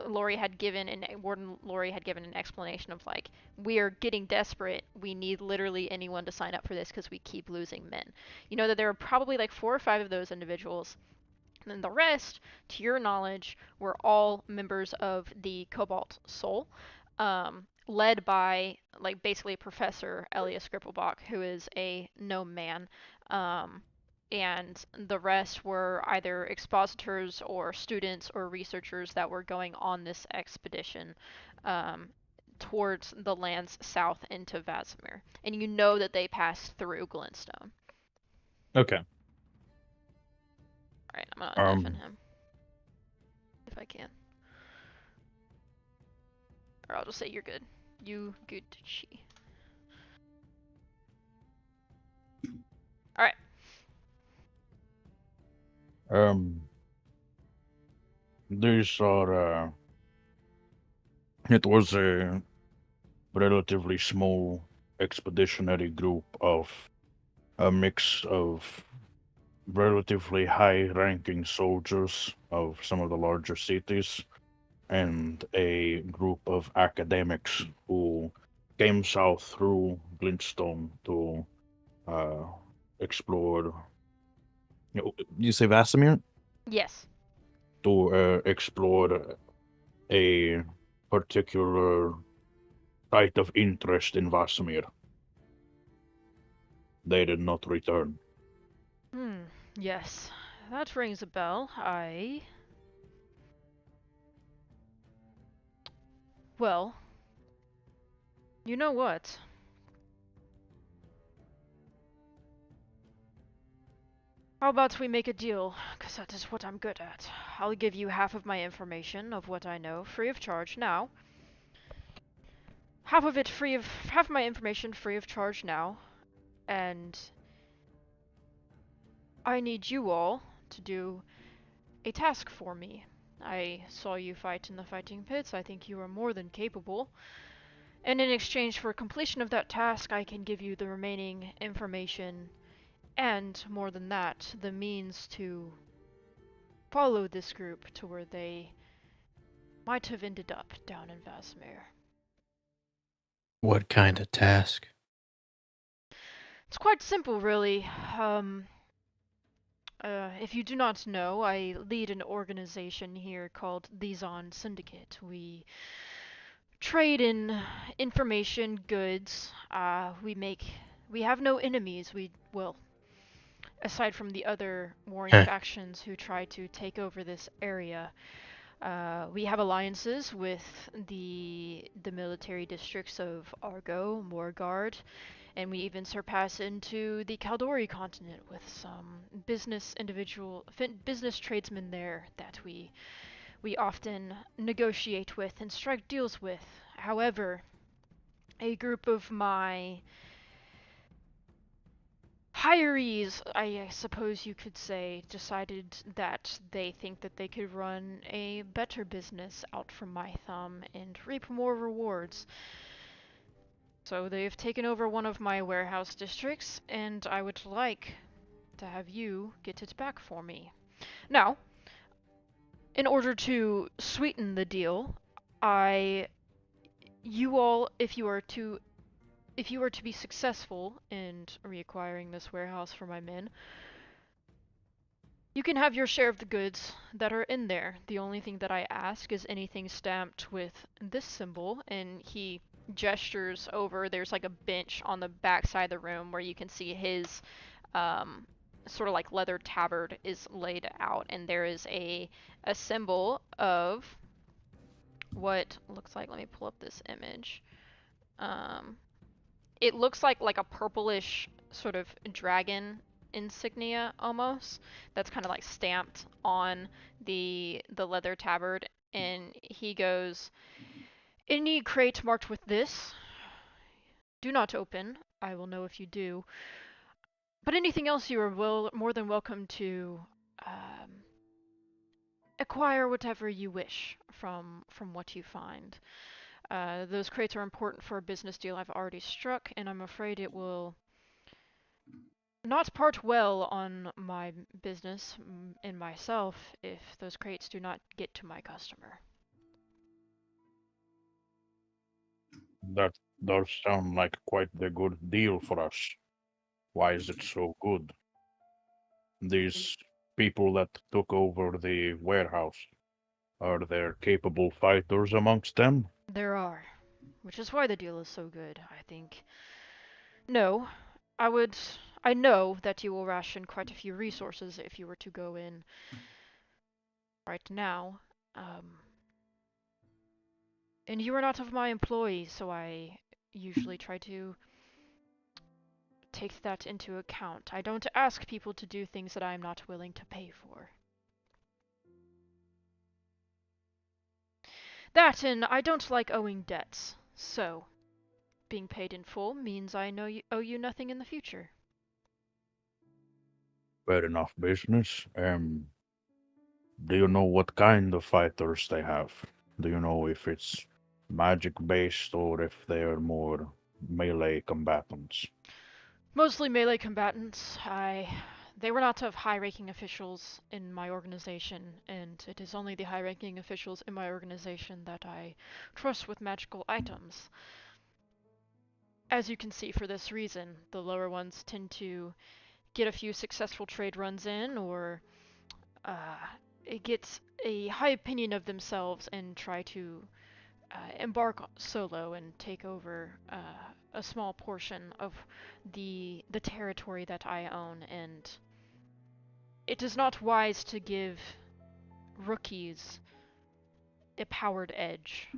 Warden Lori had given an explanation of like, we are getting desperate. We need literally anyone to sign up for this because we keep losing men. You know that there are probably like 4 or 5 of those individuals. And then the rest, to your knowledge, were all members of the Cobalt Soul, led by like basically Professor Elias Gripplebach, who is a gnome man. And the rest were either expositors or students or researchers that were going on this expedition um, towards the lands south into Vazimir. And you know that they passed through Glintstone. Okay. Alright, I'm gonna deafen Um, him. If I can. Or I'll just say you're good. You good chi. Alright. These are, it was a relatively small expeditionary group of a mix of relatively high-ranking soldiers of some of the larger cities and a group of academics who came south through Glintstone to explore. You say Vasimir? Yes. To explore a particular site of interest in Vasimir. They did not return. Yes. That rings a bell. Well, you know what? How about we make a deal? 'Cause that is what I'm good at. I'll give you half of my information of what I know, free of charge now. Half of my information free of charge now, and I need you all to do a task for me. I saw you fight in the fighting pits. I think you are more than capable. And in exchange for completion of that task, I can give you the remaining information and, more than that, the means to follow this group to where they might have ended up down in Vazimir. What kind of task? It's quite simple, really. If you do not know, I lead an organization here called the Zon Syndicate. We trade in information, goods. We have no enemies. Well, aside from the other warring factions who try to take over this area. We have alliances with the military districts of Argo, Morgard, and we even surpass into the Kaldori continent with some business tradesmen there that we often negotiate with and strike deals with. However, a group of my hirees, I suppose you could say, decided that they think that they could run a better business out from my thumb and reap more rewards. So they've taken over one of my warehouse districts, and I would like to have you get it back for me. Now, in order to sweeten the deal, you all, if you are to be successful in reacquiring this warehouse for my men, you can have your share of the goods that are in there. The only thing that I ask is anything stamped with this symbol, and he gestures over. There's like a bench on the back side of the room where you can see his sort of like leather tabard is laid out, and there is a symbol of what looks like. Let me pull up this image. It looks like a purplish sort of dragon insignia almost that's kind of like stamped on the leather tabard, and he goes, any crate marked with this, do not open. I will know if you do. But anything else, you are more than welcome to acquire whatever you wish from what you find. Those crates are important for a business deal I've already struck, and I'm afraid it will not part well on my business and myself if those crates do not get to my customer. That does sound like quite the good deal for us. Why is it so good? These people that took over the warehouse, are there capable fighters amongst them? There are, which is why the deal is so good, I think. No, I would. I know that you will ration quite a few resources if you were to go in right now. Um, and you are not of my employees, so I usually try to take that into account. I don't ask people to do things that I am not willing to pay for. That and I don't like owing debts, so being paid in full means I know you owe you nothing in the future. Fair enough business. Do you know what kind of fighters they have? Do you know if it's magic based or if they're more melee combatants? Mostly melee combatants. They were not of high-ranking officials in my organization, and it is only the high-ranking officials in my organization that I trust with magical items. As you can see, for this reason, the lower ones tend to get a few successful trade runs in, or uh, get a high opinion of themselves and try to embark solo and take over a small portion of the territory that I own. And it is not wise to give rookies a powered edge.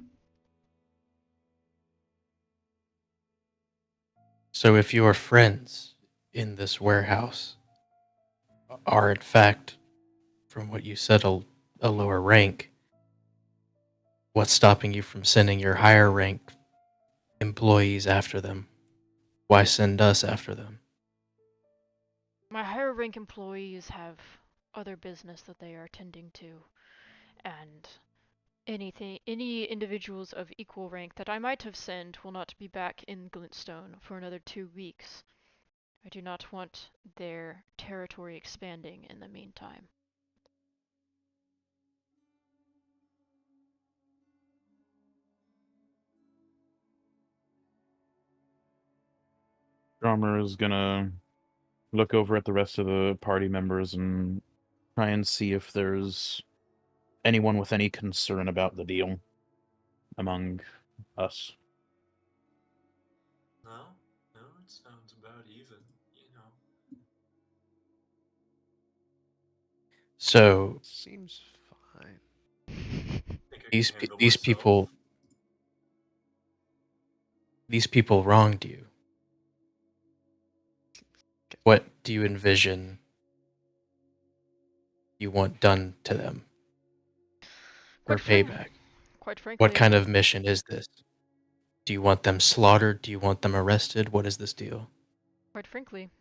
So if your friends in this warehouse are in fact, from what you said, a lower rank, what's stopping you from sending your higher rank employees after them? Why send us after them? My higher rank employees have other business that they are attending to, and any individuals of equal rank that I might have sent will not be back in Glintstone for another 2 weeks. I do not want their territory expanding in the meantime. Drummer is gonna look over at the rest of the party members and try and see if there's anyone with any concern about the deal among us. No, no, it sounds about even. You know. So Seems fine. Think I can handle these myself. people wronged you. What do you envision you want done to them for Quite frank, payback? quite What frankly, kind of mission is this? Do you want them slaughtered? Do you want them arrested? What is this deal?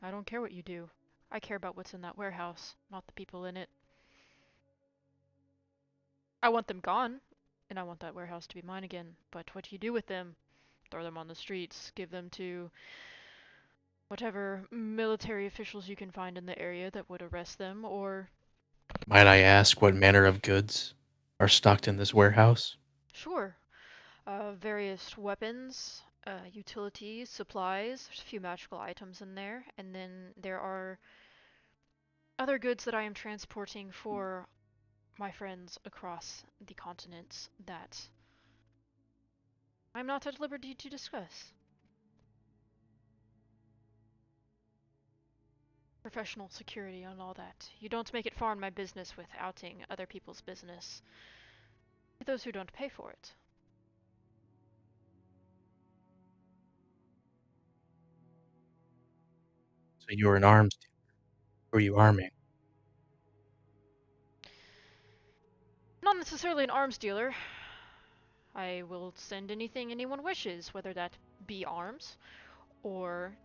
I don't care what you do. I care about what's in that warehouse, not the people in it. I want them gone, and I want that warehouse to be mine again. But what do you do with them? Throw them on the streets, give them to whatever military officials you can find in the area that would arrest them, or Might I ask what manner of goods are stocked in this warehouse? sure, various weapons, utilities, supplies. There's a few magical items in there, and then there are other goods that I am transporting for my friends across the continents that I'm not at liberty to discuss. Professional security and all that. You don't make it far in my business with outing other people's business to those who don't pay for it. So you're an arms dealer. Who are you arming? Not necessarily an arms dealer. I will send anything anyone wishes, whether that be arms or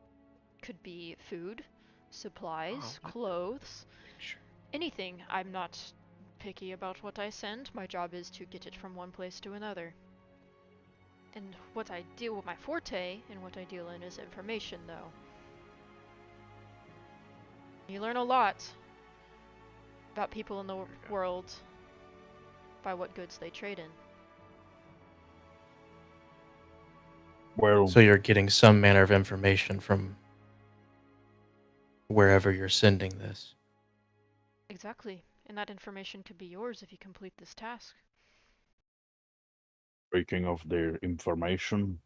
could be food, Oh, supplies, what? clothes, Make sure. anything. I'm not picky about what I send. My job is to get it from one place to another. And what I deal with, my forte and what I deal in, is information, though. You learn a lot about people in the Yeah. world by what goods they trade in. Well, So you're getting some manner of information from wherever you're sending this. Exactly. And that information could be yours if you complete this task. speaking of the information,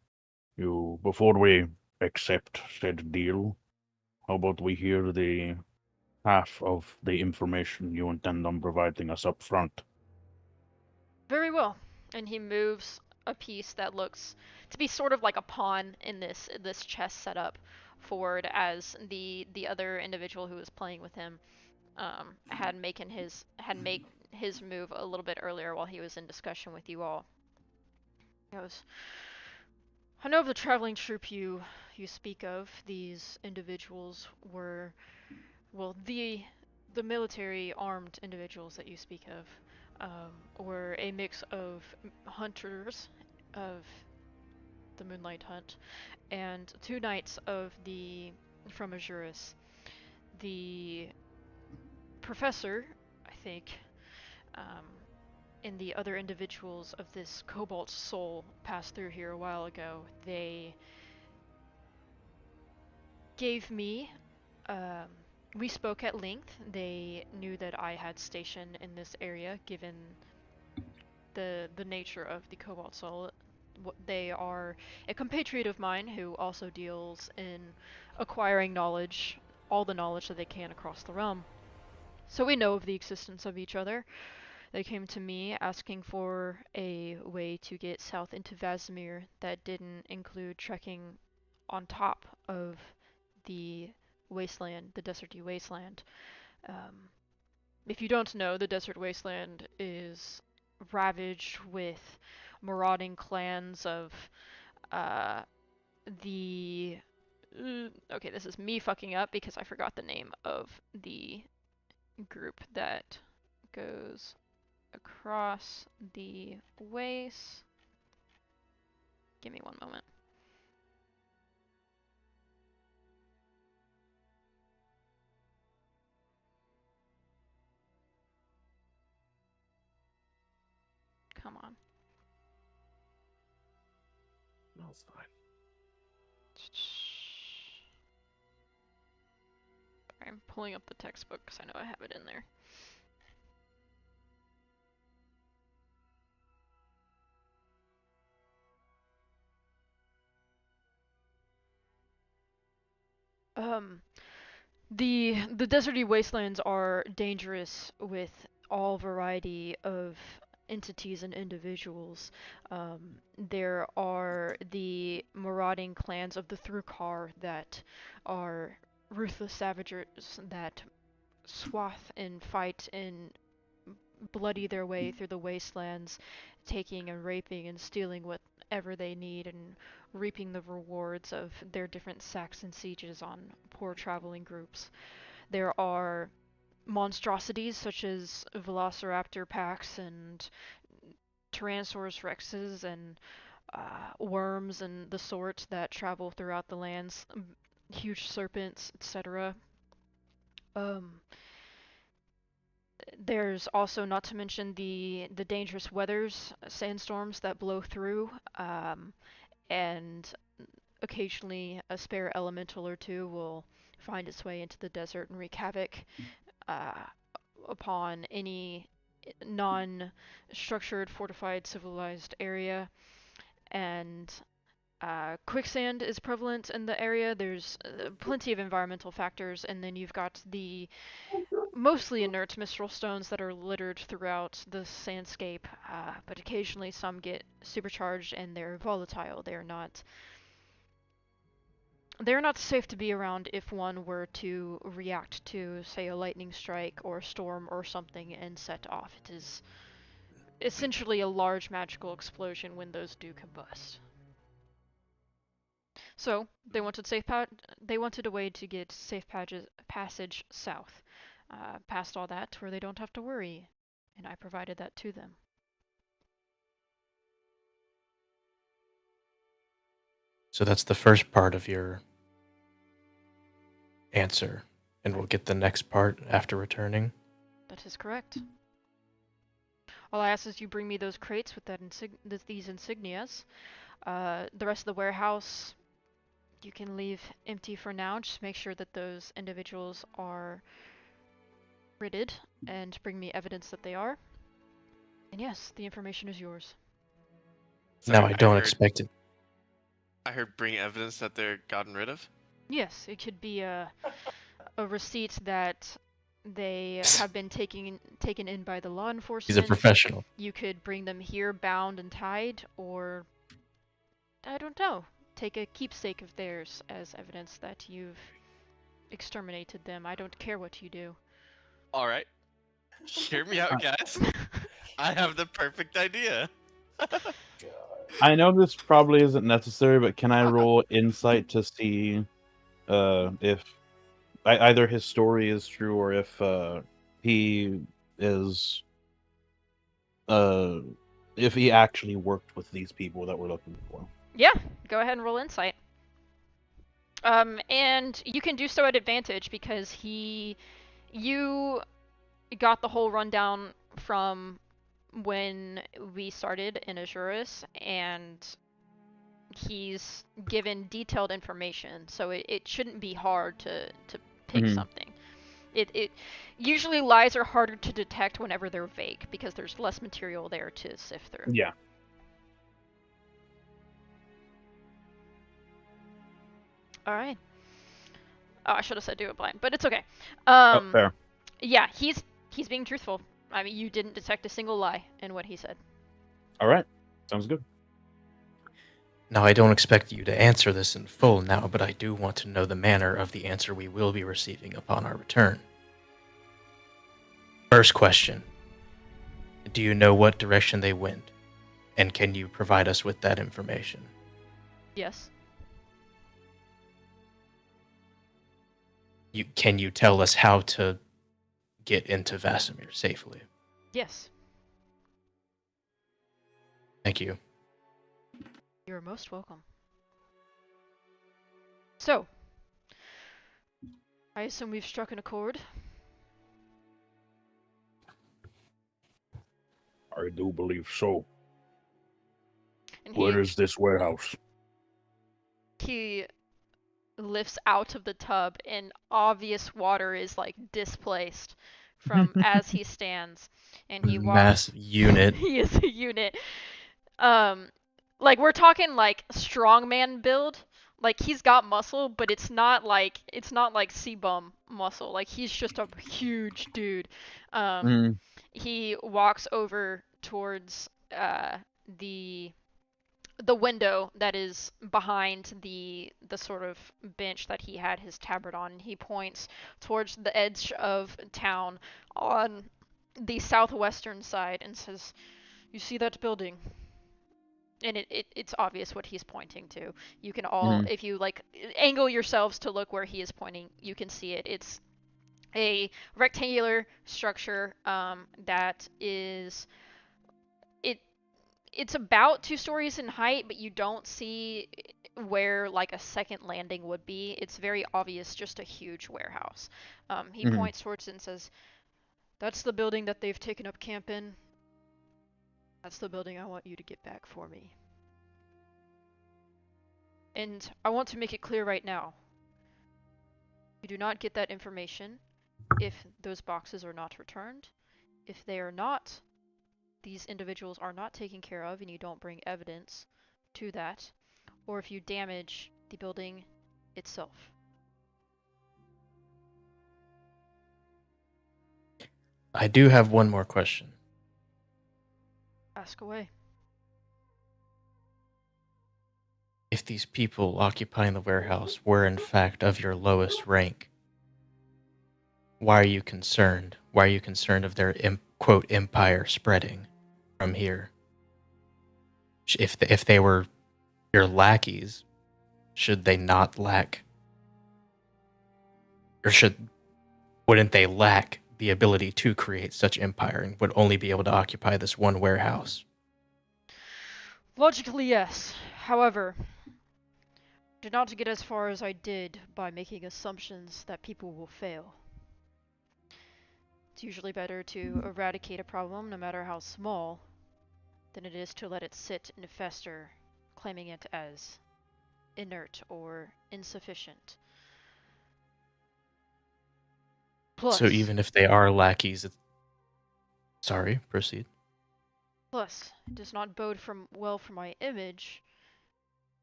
before we accept said deal, how about we hear the half of the information you intend on providing us up front? Very well. And he moves a piece that looks to be sort of like a pawn in this chess setup forward as the other individual who was playing with him had made his move a little bit earlier while he was in discussion with you all. He goes, I know of the traveling troupe you speak of. These individuals were, well, the military armed individuals that you speak of were a mix of hunters of the Moonlight Hunt and two knights of the from Azuris. The professor, I think, um, and the other individuals of this Cobalt Soul passed through here a while ago. They gave me um, we spoke at length. They knew that I had station in this area, given the nature of the Cobalt Soul. They are a compatriot of mine who also deals in acquiring knowledge, all the knowledge that they can across the realm. So we know of the existence of each other. They came to me asking for a way to get south into Vazimir that didn't include trekking on top of the wasteland, the deserty wasteland. Um, if you don't know, the desert wasteland is ravaged with marauding clans of uh, the. Okay, this is me fucking up because I forgot the name of the group that goes across the waste. Give me one moment. Come on. No, it's fine. I'm pulling up the textbook because I know I have it in there. The deserty wastelands are dangerous with all variety of entities and individuals. There are the marauding clans of the Thrukar that are ruthless savages that swath and fight and bloody their way through the wastelands, taking and raping and stealing whatever they need and reaping the rewards of their different sacks and sieges on poor traveling groups. There are monstrosities such as Velociraptor packs and Tyrannosaurus rexes and worms and the sort that travel throughout the lands, huge serpents, etc. Um, There's also, not to mention, the dangerous weathers, sandstorms that blow through, and occasionally a spare elemental or two will find its way into the desert and wreak havoc uh, upon any non-structured, fortified, civilized area. And quicksand is prevalent in the area. There's plenty of environmental factors, and then you've got the mostly inert mistral stones that are littered throughout the sandscape, but occasionally some get supercharged and they're volatile. They're not safe to be around if one were to react to, say, a lightning strike or a storm or something and set off. It is essentially a large magical explosion when those do combust. So they wanted a way to get safe passage south, past all that, where they don't have to worry, and I provided that to them. So that's the first part of your answer, and we'll get the next part after returning. That is correct. All I ask is you bring me those crates with these insignias. The rest of the warehouse, you can leave empty for now. Just make sure that those individuals are ridded and bring me evidence that they are. And yes, the information is yours. No, Sorry, I don't expect it. I heard bring evidence that they're gotten rid of. Yes, it could be a receipt that they have been taken in by the law He's a enforcement. professional. You could bring them here bound and tied, or I don't know, take a keepsake of theirs as evidence that you've exterminated them. I don't care what you do. All right, hear me out, guys. I have the perfect idea. I know this probably isn't necessary, but can I roll insight to see if either his story is true or if he is if he actually worked with these people that we're looking for? Yeah, go ahead and roll insight. And you can do so at advantage because you got the whole rundown from when we started in Azurus, and he's given detailed information, so it shouldn't be hard to pick Mhm. something. It usually lies are harder to detect whenever they're vague because there's less material there to sift through. Yeah. All right. Oh, I should have said do it blind, but it's okay. Oh, fair. Yeah, he's being truthful. I mean, you didn't detect a single lie in what he said. All right. Sounds good. Now, I don't expect you to answer this in full now, but I do want to know the manner of the answer we will be receiving upon our return. First question. Do you know what direction they went? And can you provide us with that information? Yes. Can you tell us how to get into Vasimir safely? Yes. Thank you. You're most welcome. So, I assume we've struck an accord. I do believe so. And Where is this warehouse? he lifts out of the tub, and obvious water is like displaced from as he stands, and he walks. Massive unit. He is a unit. Like we're talking like strongman build. Like he's got muscle, but it's not like C-bum muscle. Like he's just a huge dude. Mhm. He walks over towards the window that is behind the sort of bench that he had his tabard on, and he points towards the edge of town on the southwestern side and says, "You see that building?" And it's obvious what he's pointing to. You can all, if you like angle yourselves to look where he is pointing, you can see it. It's a rectangular structure that is it's about 2 stories in height, but you don't see where like a second landing would be. It's very obvious, just a huge warehouse. He points towards it and says, "That's the building that they've taken up camp in. That's the building I want you to get back for me. And I want to make it clear right now. You do not get that information if those boxes are not returned. If they are not, these individuals are not taken care of and you don't bring evidence to that, or if you damage the building itself." I do have one more question. Ask away. If these people occupying the warehouse were in fact of your lowest rank, why are you concerned? Why are you concerned of their quote empire spreading from here? If they were your lackeys, should they not lack, or wouldn't they lack the ability to create such empire and would only be able to occupy this one warehouse? Logically, yes. However, did not get as far as I did by making assumptions that people will fail. It's usually better to eradicate a problem, no matter how small, than it is to let it sit and fester, claiming it as inert or insufficient. Plus, So even if they are lackeys, sorry, proceed. plus, it does not bode well for my image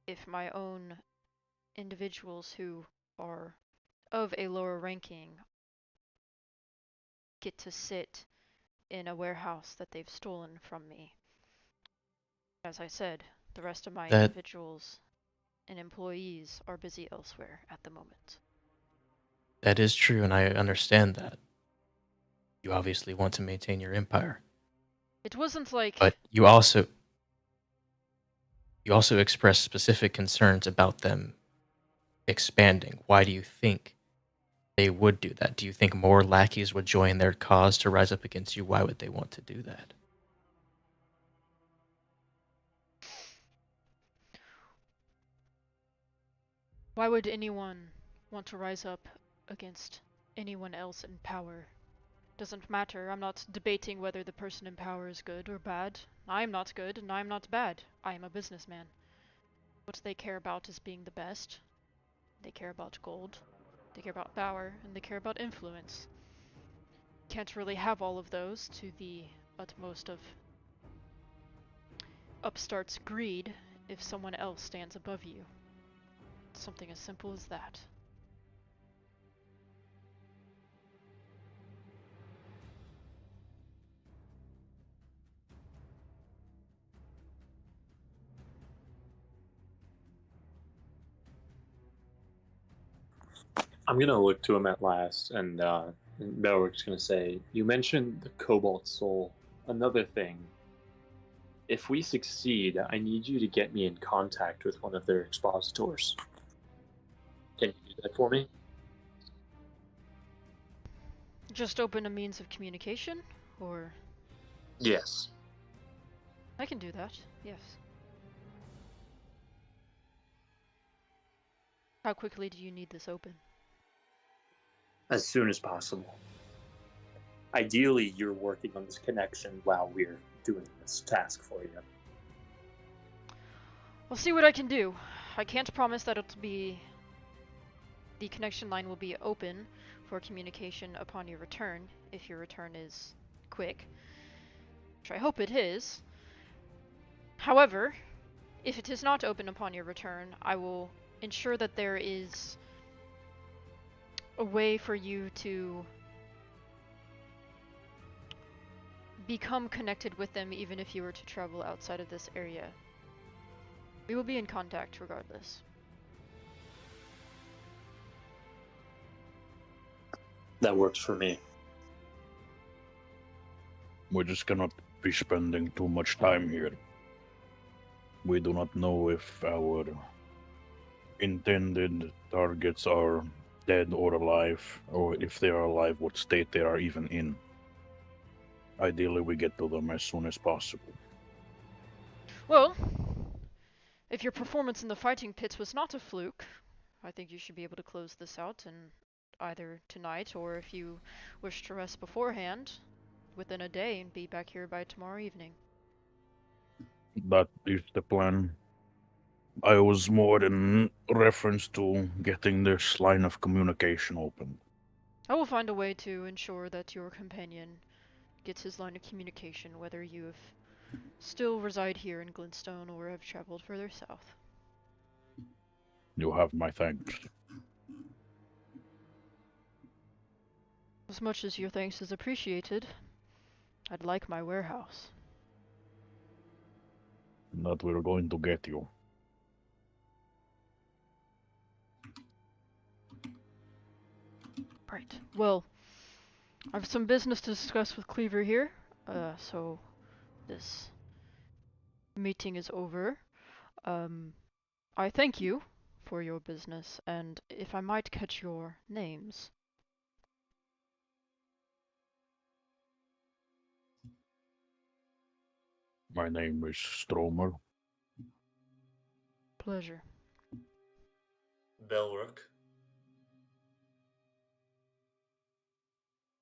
if my own individuals who are of a lower ranking get to sit in a warehouse that they've stolen from me. As I said, the rest of my individuals and employees are busy elsewhere at the moment. That is true, and I understand that. You obviously want to maintain your empire. It wasn't like... But you also expressed specific concerns about them expanding. Why do you think they would do that? Do you think more lackeys would join their cause to rise up against you? Why would they want to do that? Why would anyone want to rise up against anyone else in power? Doesn't matter. I'm not debating whether the person in power is good or bad. I'm not good and I'm not bad. I am a businessman. What they care about is being the best. They care about gold. They care about power, and they care about influence. Can't really have all of those to the utmost of upstart's greed if someone else stands above you. Something as simple as that. I'm gonna look to him at last, and Belrick's gonna say, "You mentioned the Cobalt Soul. Another thing. If we succeed, I need you to get me in contact with one of their expositors. Can you do that for me?" Just open a means of communication, or... Yes. I can do that, yes. How quickly do you need this open? As soon as possible. Ideally, you're working on this connection while we're doing this task for you. I'll see what I can do. I can't promise that it'll be... The connection line will be open for communication upon your return, if your return is quick. Which I hope it is. However, if it is not open upon your return, I will ensure that there is a way for you to become connected with them even if you were to travel outside of this area. We will be in contact regardless. That works for me. We just cannot be spending too much time here. We do not know if our intended targets are dead or alive, or if they are alive, what state they are even in. Ideally, we get to them as soon as possible. Well, if your performance in the fighting pits was not a fluke, I think you should be able to close this out in either tonight, or if you wish to rest beforehand, within a day and be back here by tomorrow evening. That is the plan. I was more in reference to getting this line of communication open. I will find a way to ensure that your companion gets his line of communication, whether you still reside here in Glintstone or have traveled further south. You have my thanks. As much as your thanks is appreciated, I'd like my warehouse. That we're going to get you. Right. Well, I have some business to discuss with Cleaver here, so this meeting is over. I thank you for your business, and if I might catch your names. My name is Stromer. Pleasure. Belrook.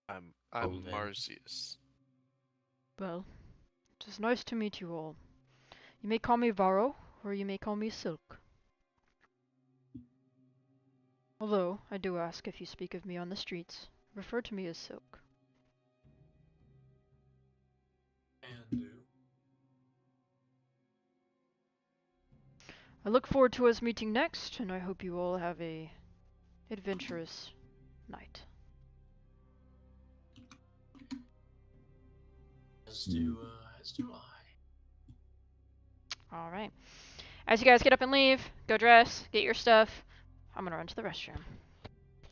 I'm Olin. Marzius. Well, it is nice to meet you all. You may call me Varro, or you may call me Silk. Although, I do ask if you speak of me on the streets, refer to me as Silk. And do. I look forward to us meeting next, and I hope you all have a adventurous night. As do I. Alright. As you guys get up and leave, go dress, get your stuff. I'm gonna run to the restroom.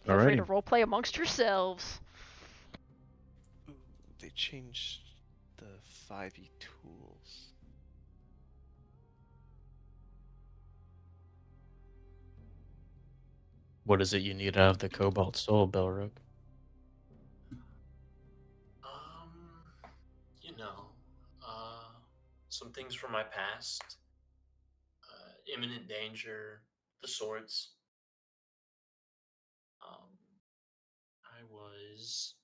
Feel free to Alrighty. roleplay amongst yourselves. Ooh, they changed the 5e tools. What is it you need out of the Cobalt Soul, Belrook? You know, some things from my past. Imminent danger, the swords. I was.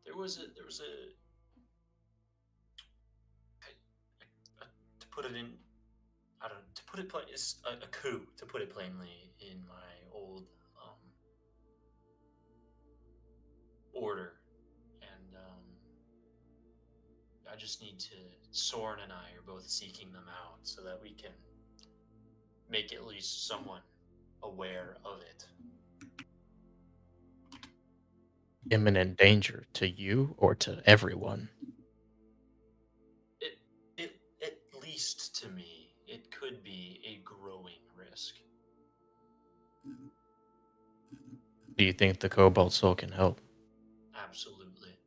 There was a to put it in. I don't know, to put it plain, it's a coup. To put it plainly, in my old order, and I just need to. Soren and I are both seeking them out so that we can make at least someone aware of it. Imminent danger to you or to everyone? It at least to me, it could be a growing risk. Do you think the Cobalt Soul can help? Absolutely.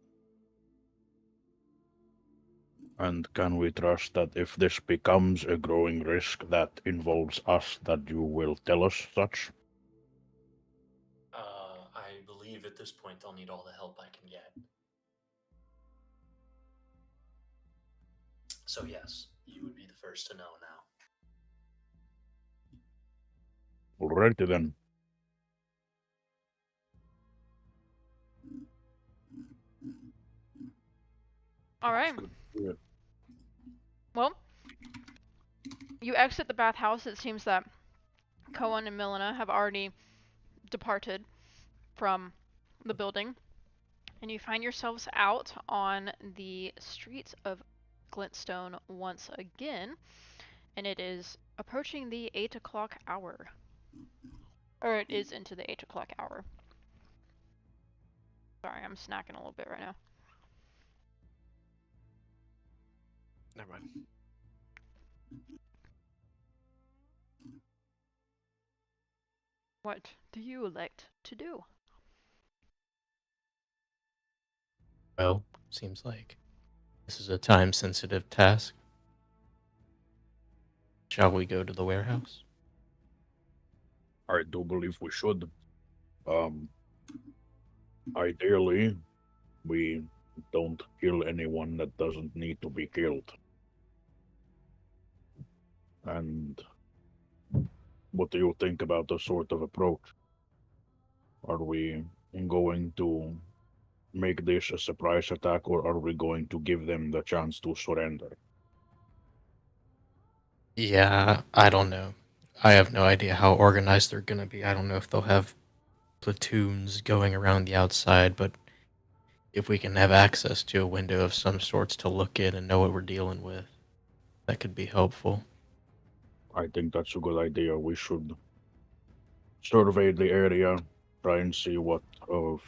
And can we trust that if this becomes a growing risk that involves us, that you will tell us such? I believe at this point I'll need all the help I can get. So yes, you would be the first to know now. Alrighty then. Alright. Yeah. Well, you exit the bathhouse. It seems that Cohen and Milena have already departed from the building, and you find yourselves out on the streets of Glintstone once again, and it is approaching the 8 o'clock hour. Or it is into the 8 o'clock hour. Sorry, I'm snacking a little bit right now. Never mind. What do you elect to do? Well, seems like this is a time-sensitive task. Shall we go to the warehouse? I do believe we should. Ideally, we don't kill anyone that doesn't need to be killed. And what do you think about this sort of approach? Are we going to make this a surprise attack, or are we going to give them the chance to surrender? Yeah, I don't know. I have no idea how organized they're gonna be. I don't know if they'll have platoons going around the outside, but if we can have access to a window of some sorts to look in and know what we're dealing with, that could be helpful. I think that's a good idea. We should survey the area, try and see what of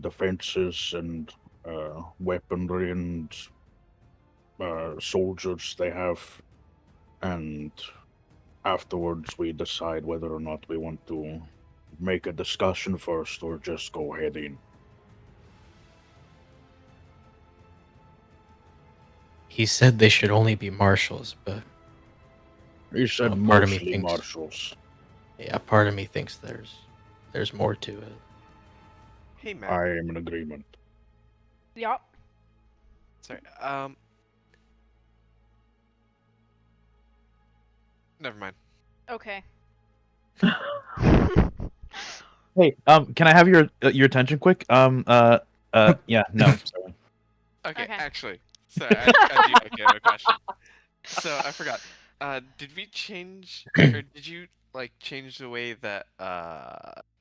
defenses and weaponry and soldiers they have, and afterwards we decide whether or not we want to make a discussion first or just go head in. He said they should only be marshals, but He said part of me mostly thinks- marshals. yeah, part of me thinks there's more to it. Hey, Matt. I am in agreement. Yup. Sorry. Never mind. Okay. Hey, can I have your attention quick? Yeah, no, sorry. Okay, Okay. actually, Sorry, I do actually have a question. So I forgot. Did we change, or did you like change the way that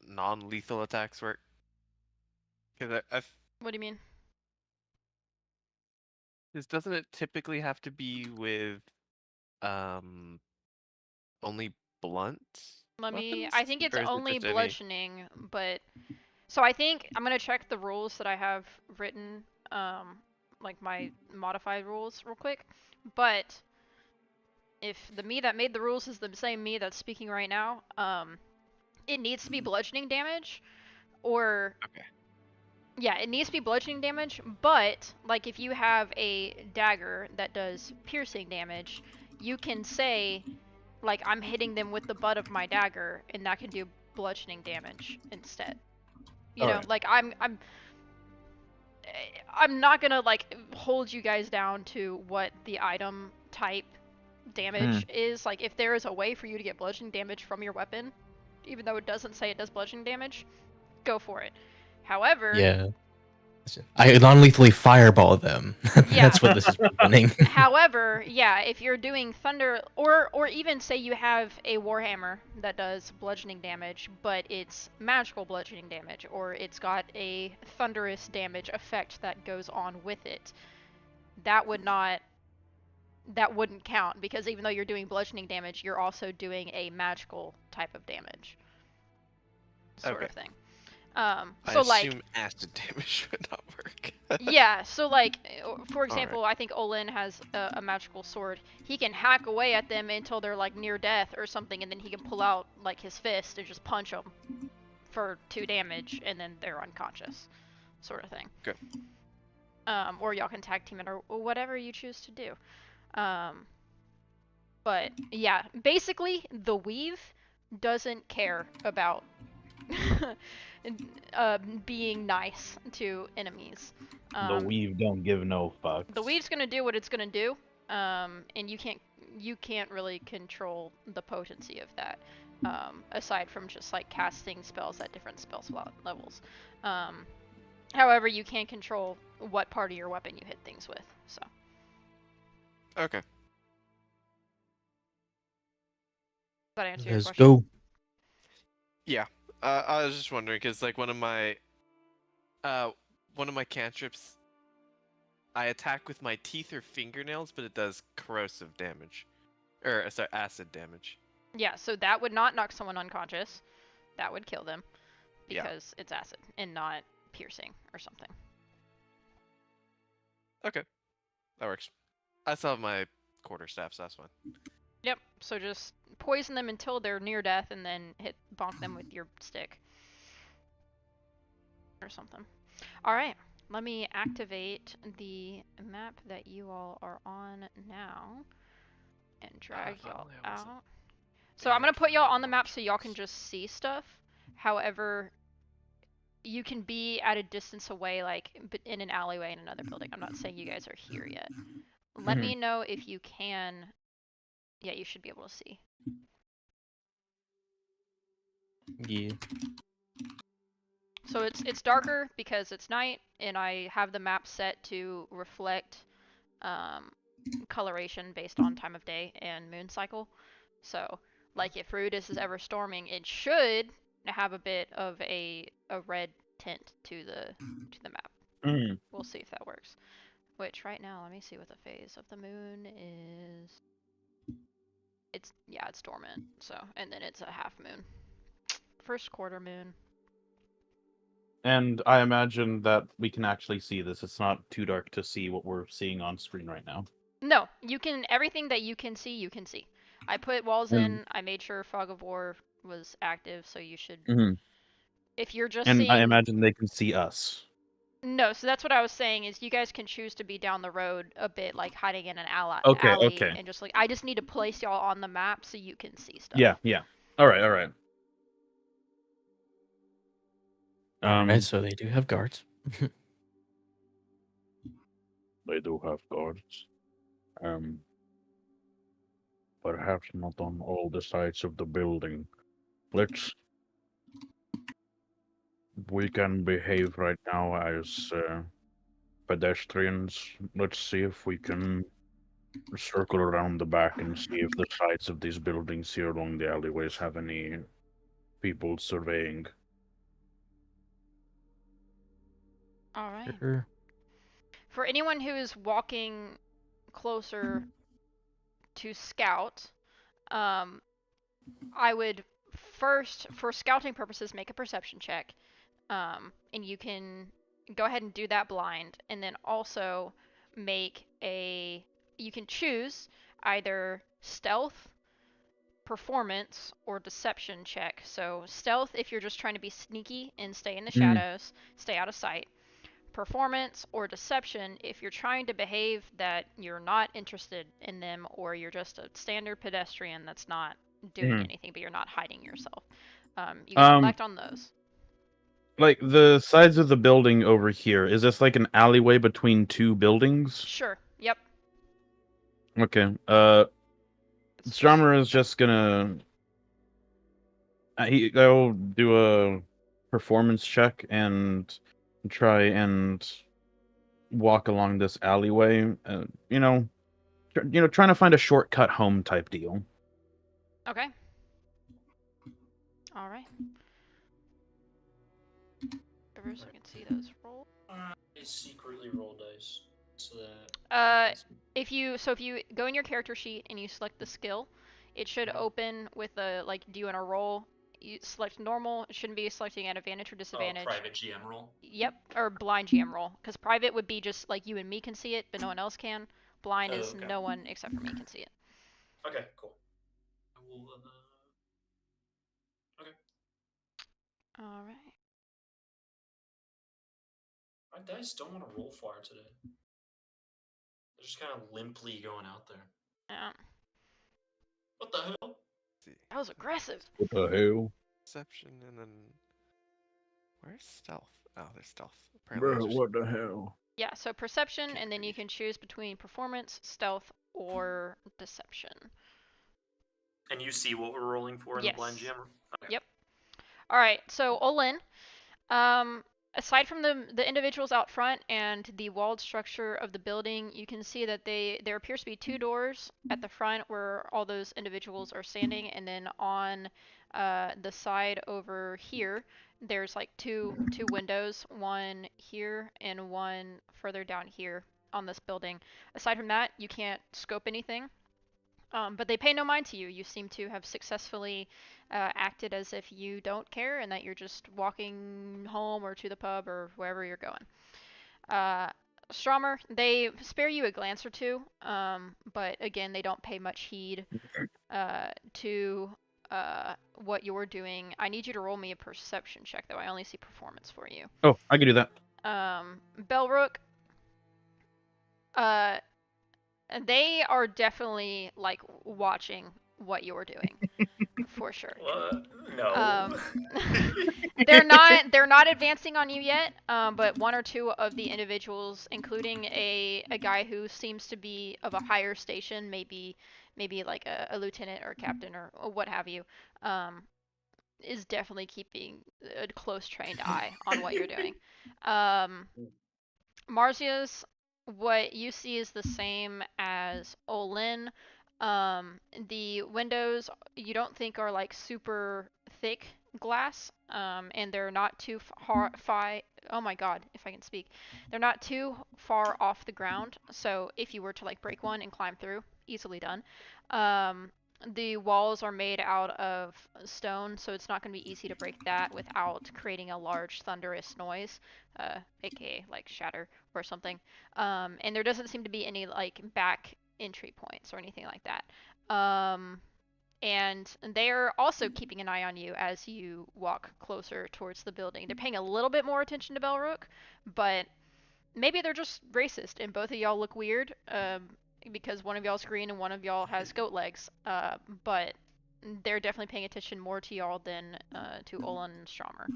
non-lethal attacks work? Because What do you mean? this doesn't it typically have to be with um only blunt weapons, I think it's or is it only just any? bludgeoning, but so I think I'm gonna check the rules that I have written, like my modified rules real quick. But if the me that made the rules is the same me that's speaking right now, it needs to be bludgeoning damage, or Okay. yeah, it needs to be bludgeoning damage. But like if you have a dagger that does piercing damage, you can say like I'm hitting them with the butt of my dagger, and that can do bludgeoning damage instead. You know, Alright. like I'm not gonna like hold you guys down to what the item type damage is. Like if there is a way for you to get bludgeoning damage from your weapon, even though it doesn't say it does bludgeoning damage, go for it. However, Yeah. I non-lethally fireball them. Yeah. That's what this is preventing. however, yeah, if you're doing thunder, or even say you have a warhammer that does bludgeoning damage, but it's magical bludgeoning damage, or it's got a thunderous damage effect that goes on with it, that wouldn't count, because even though you're doing bludgeoning damage, you're also doing a magical type of damage, sort of Okay. thing. I So like, assume acid damage would not work. yeah, so like, for example, I think Olin has a magical sword. He can hack away at them until they're like near death or something, and then he can pull out like his fist and just punch them for 2 damage, and then they're unconscious, sort of thing. Good. Or y'all can tag team it, or whatever you choose to do. But yeah, basically the weave doesn't care about being nice to enemies. The weave don't give no fucks. The weave's gonna do what it's gonna do, and you can't really control the potency of that, aside from just like casting spells at different spell slot levels. However, you can control what part of your weapon you hit things with. So Okay. does that answer your Let's question? go. Yeah. I was just wondering because like one of my cantrips, I attack with my teeth or fingernails, but it does corrosive damage, or sorry, acid damage. Yeah, so that would not knock someone unconscious. That would kill them Yeah. because it's acid and not piercing or something. Okay, that works. I still have my quarterstaff, so that's fine. Yep. So just poison them until they're near death, and then bonk them with your stick or something. All right. Let me activate the map that you all are on now and drag if y'all only I wasn't out. So I'm gonna banned put from y'all the on the map so y'all can monsters. just see stuff. However, you can be at a distance away, like in an alleyway in another building. I'm not saying you guys are here yet. Let me know if you can. Yeah, you should be able to see. Yeah. So it's darker because it's night, and I have the map set to reflect coloration based on time of day and moon cycle. So, like if Rudis is ever storming, it should have a bit of a red tint to the map. We'll see if that works. Which right now, let me see what the phase of the moon is. It's dormant. So, and then it's a half moon. First quarter moon. And I imagine that we can actually see this. It's not too dark to see what we're seeing on screen right now. No, you can, everything that you can see, you can see. I put walls in, I made sure Fog of War was active, so you should, if you're just And seeing... I imagine they can see us. No, so that's what I was saying, is you guys can choose to be down the road a bit, like hiding in an alley, Okay. and just like, I just need to place y'all on the map so you can see stuff. Yeah. Alright. Alright, so they do have guards. They do have guards. Perhaps not on all the sides of the building. We can behave right now as pedestrians. Let's see if we can circle around the back and see if the sides of these buildings here along the alleyways have any people surveying. All right. Sure. For anyone who is walking closer to scout, I would first, for scouting purposes, make a perception check. And you can go ahead and do that blind, and then also you can choose either stealth, performance, or deception check. So stealth if you're just trying to be sneaky and stay in the shadows, stay out of sight. Performance or deception if you're trying to behave that you're not interested in them, or you're just a standard pedestrian that's not doing anything, but you're not hiding yourself. You can select on those. Like the sides of the building over here, is this like an alleyway between two buildings? Sure. Yep. Okay. Strummer is just gonna. I'll do a performance check and try and walk along this alleyway. Trying to find a shortcut home type deal. Okay. All right. So I can see those roll. I secretly roll dice so that. If you go in your character sheet and you select the skill, it should open with a do you want to roll? You select normal. It shouldn't be selecting at advantage or disadvantage. Private GM roll. Yep, or blind GM roll, because private would be just like you and me can see it, but no one else can. Blind is okay. no one except for me can see it. Okay, cool. I will. Okay. All right. My dice don't want to roll far today. They're just kind of limply going out there. Yeah. What the hell? That was aggressive. What the hell? Perception and then where's stealth? Oh, there's stealth. Apparently, Bro, what the hell? Yeah, so perception, and then you can choose between performance, stealth, or deception. And you see what we're rolling for in the blind GM? Okay. Yep. All right, so Olin, aside from the individuals out front and the walled structure of the building, you can see that there appears to be two doors at the front where all those individuals are standing, and then on the side over here, there's like two windows, one here and one further down here on this building. Aside from that, you can't scope anything. But they pay no mind to you. You seem to have successfully acted as if you don't care and that you're just walking home or to the pub or wherever you're going. Stromer, they spare you a glance or two, but again, they don't pay much heed to what you're doing. I need you to roll me a perception check, though. I only see performance for you. Oh, I can do that. Belrook, they are definitely like watching what you're doing, for sure. No. They're not advancing on you yet, but one or two of the individuals, including a guy who seems to be of a higher station, maybe like a lieutenant or a captain or what have you, is definitely keeping a close trained eye on what you're doing. Marzia's, what you see is the same as Olin. The windows you don't think are like super thick glass, and they're not too far. Oh my god, if I can speak, they're not too far off the ground. So if you were to like break one and climb through, easily done. The walls are made out of stone, so it's not going to be easy to break that without creating a large thunderous noise, aka like shatter or something. And there doesn't seem to be any like back entry points or anything like that. And they're also keeping an eye on you as you walk closer towards the building. They're paying a little bit more attention to Belrook, but maybe they're just racist and both of y'all look weird because one of y'all's green and one of y'all has goat legs. But they're definitely paying attention more to y'all than to Olin and Stromer.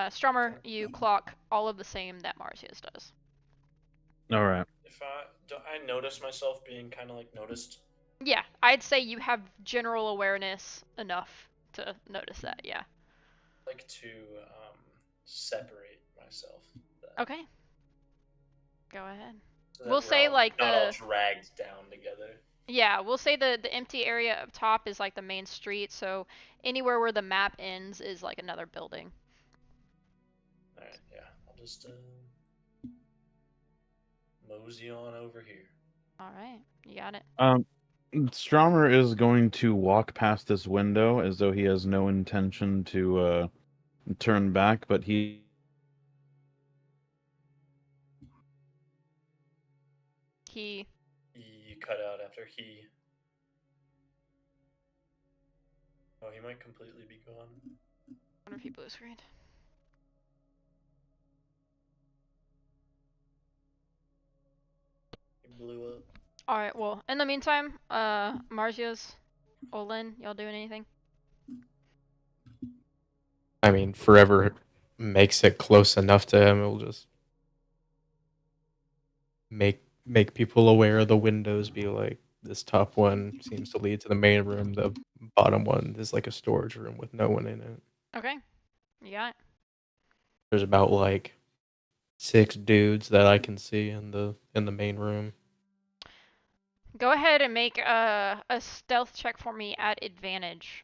Stromer, you clock all of the same that Marzia's does. All right. If I notice myself being kind of like noticed. Yeah, I'd say you have general awareness enough to notice that. Yeah. Like to separate myself. Okay. Go ahead. So that We'll we're say all like not all the dragged down together. yeah, we'll say the empty area up top is like the main street. So anywhere where the map ends is like another building. All right, yeah. I'll just mosey on over here. All right, you got it. Stromer is going to walk past this window as though he has no intention to turn back, but he He. You cut out after he. Oh, he might completely be gone. I wonder if he blue screened. He blew up. All right. Well, in the meantime, Marzios, Olin, y'all doing anything? I mean, forever makes it close enough to him. It'll just make people aware of the windows. Be like, this top one seems to lead to the main room. The bottom one is like a storage room with no one in it. Okay, you got it. There's about like 6 dudes that I can see in the main room. Go ahead and make a stealth check for me at advantage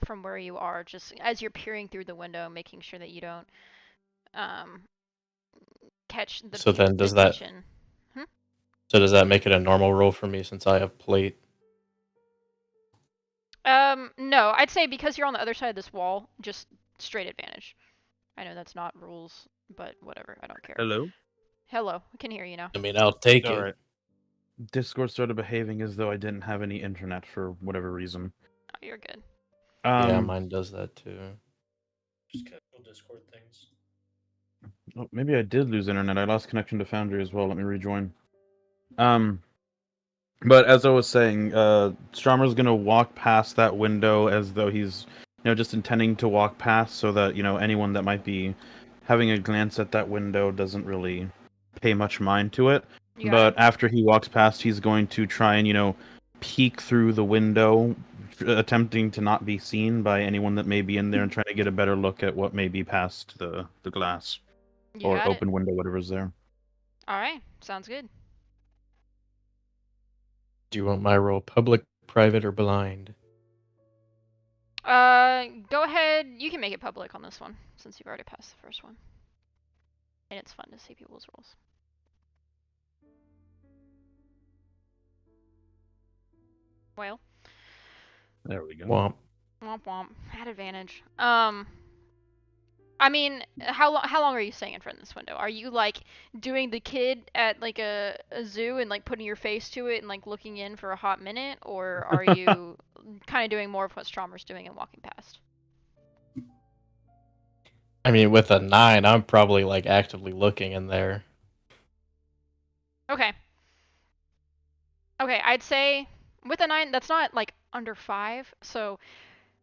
from where you are, just as you're peering through the window, making sure that you don't um, catch the So then does that attention. so does that make it a normal roll for me since I have plate? No, I'd say because you're on the other side of this wall, just straight advantage. I know that's not rules, but whatever, I don't care. Hello? Hello, I can hear you now. I mean, I'll take it. Alright. Discord started behaving as though I didn't have any internet for whatever reason. Oh, you're good. Yeah, mine does that too. Just casual Discord things. Oh, maybe I did lose internet. I lost connection to Foundry as well. Let me rejoin. But as I was saying, Stromer's gonna walk past that window as though he's, just intending to walk past, so that anyone that might be having a glance at that window doesn't really pay much mind to it. You got But it. after he walks past, he's going to try and peek through the window, attempting to not be seen by anyone that may be in there, and trying to get a better look at what may be past the glass You or got open window, whatever's there. it. All right, sounds good. Do you want my roll public, private, or blind? Go ahead. You can make it public on this one since you've already passed the first one, and it's fun to see people's rolls. Well, There we go. Womp. womp womp. At advantage. I mean, how long are you staying in front of this window? Are you like doing the kid at like a zoo and like putting your face to it and like looking in for a hot minute, or are you kind of doing more of what Stromer's doing and walking past? I mean, with a 9, I'm probably like actively looking in there. Okay. Okay, I'd say with a 9, that's not like under 5. So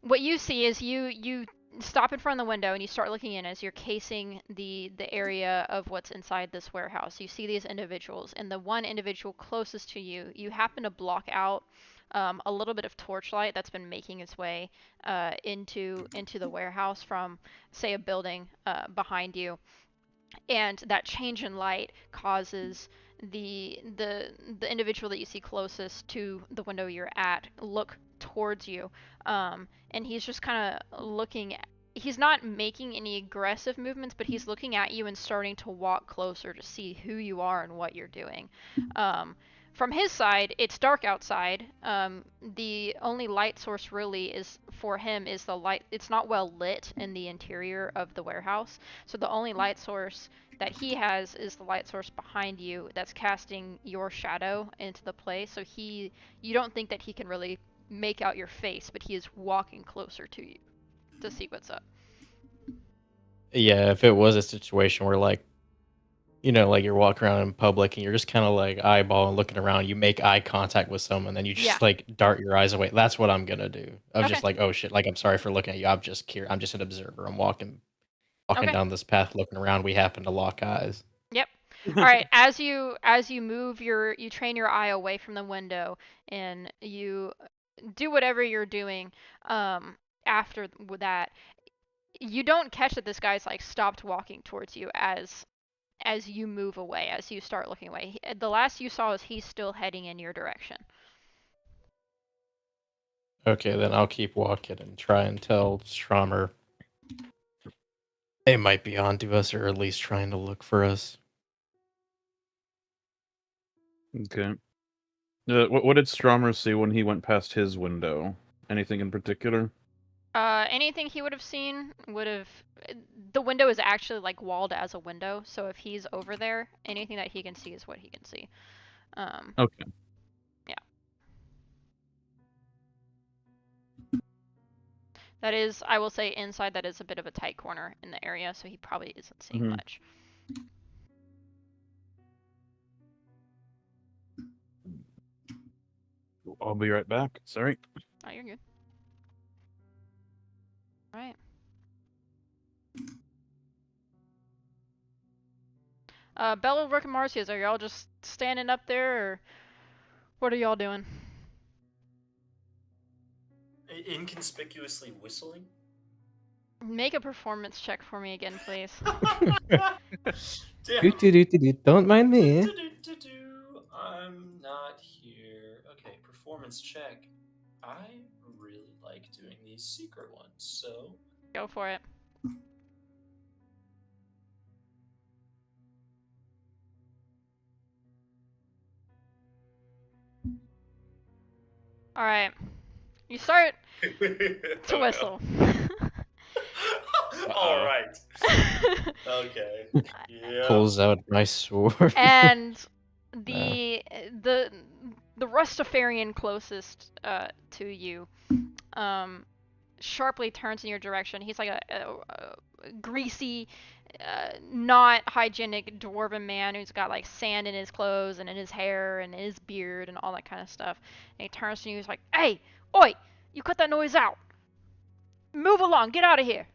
what you see is you stop in front of the window and you start looking in as you're casing the area of what's inside this warehouse. You see these individuals, and the one individual closest to you, you happen to block out a little bit of torchlight that's been making its way into the warehouse from, say, a building behind you, and that change in light causes the individual that you see closest to the window you're at look towards you, and he's just kind of looking. He's not making any aggressive movements, but he's looking at you and starting to walk closer to see who you are and what you're doing. From his side, it's dark outside. The only light source really is for him is the light. It's not well lit in the interior of the warehouse, so the only light source that he has is the light source behind you that's casting your shadow into the play. So you don't think that he can really make out your face, but he is walking closer to you to see what's up. Yeah, if it was a situation where like, like you're walking around in public and you're just kind of like eyeballing, looking around, you make eye contact with someone, then you just Yeah. like dart your eyes away. That's what I'm gonna do. I'm just Okay. like, oh shit, like I'm sorry for looking at you. I'm just I'm just an observer. I'm walking Okay. down this path, looking around. We happen to lock eyes. Yep. All right. As you move you train your eye away from the window, and you do whatever you're doing. After that, you don't catch that this guy's like stopped walking towards you as as you move away, as you start looking away. The last you saw is he's still heading in your direction. Okay, then I'll keep walking and try and tell Stromer they might be onto us, or at least trying to look for us. Okay. What did Stromer see when he went past his window? Anything in particular? Anything he would have seen would have. The window is actually like walled as a window, so if he's over there, anything that he can see is what he can see. Okay. Yeah. That is, I will say, inside that is a bit of a tight corner in the area, so he probably isn't seeing Mhm. much. I'll be right back. Sorry. Oh, you're good. All right. Bella, Rook, and Marcius, are y'all just standing up there, or what are y'all doing? Inconspicuously whistling? Make a performance check for me again, please. Damn. Don't mind me. I'm not here. Okay, performance check. I really like doing these secret ones, so Go for it. All right. You start to whistle. All right. Okay. Yeah. Pulls out my sword. And the Rustafarian closest to you sharply turns in your direction. He's like a greasy, not hygienic dwarven man who's got like sand in his clothes and in his hair and in his beard and all that kind of stuff. And he turns to you. He's like, "Hey, oi! You cut that noise out. Move along. Get out of here."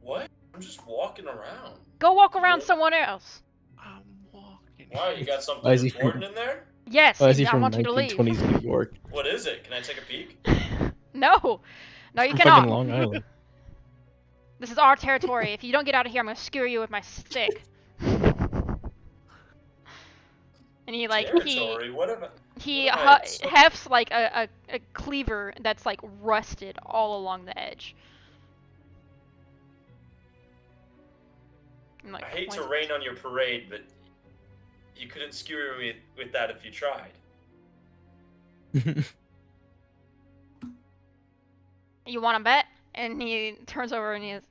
What? I'm just walking around. Go walk around What? somewhere else. I'm walking. Why? You got Why something is he important from- in there? Yes, Why is he I from want you to leave. 1920s New York? What is it? Can I take a peek? No, you From cannot. fucking Long Island. This is our territory. If you don't get out of here, I'm gonna skewer you with my stick. And he Territory? What am I? he what am I- hefts like a cleaver that's like rusted all along the edge. And, like, I hate to points- rain on your parade, but you couldn't skewer me with that if you tried. You want to bet? And he turns over and he's,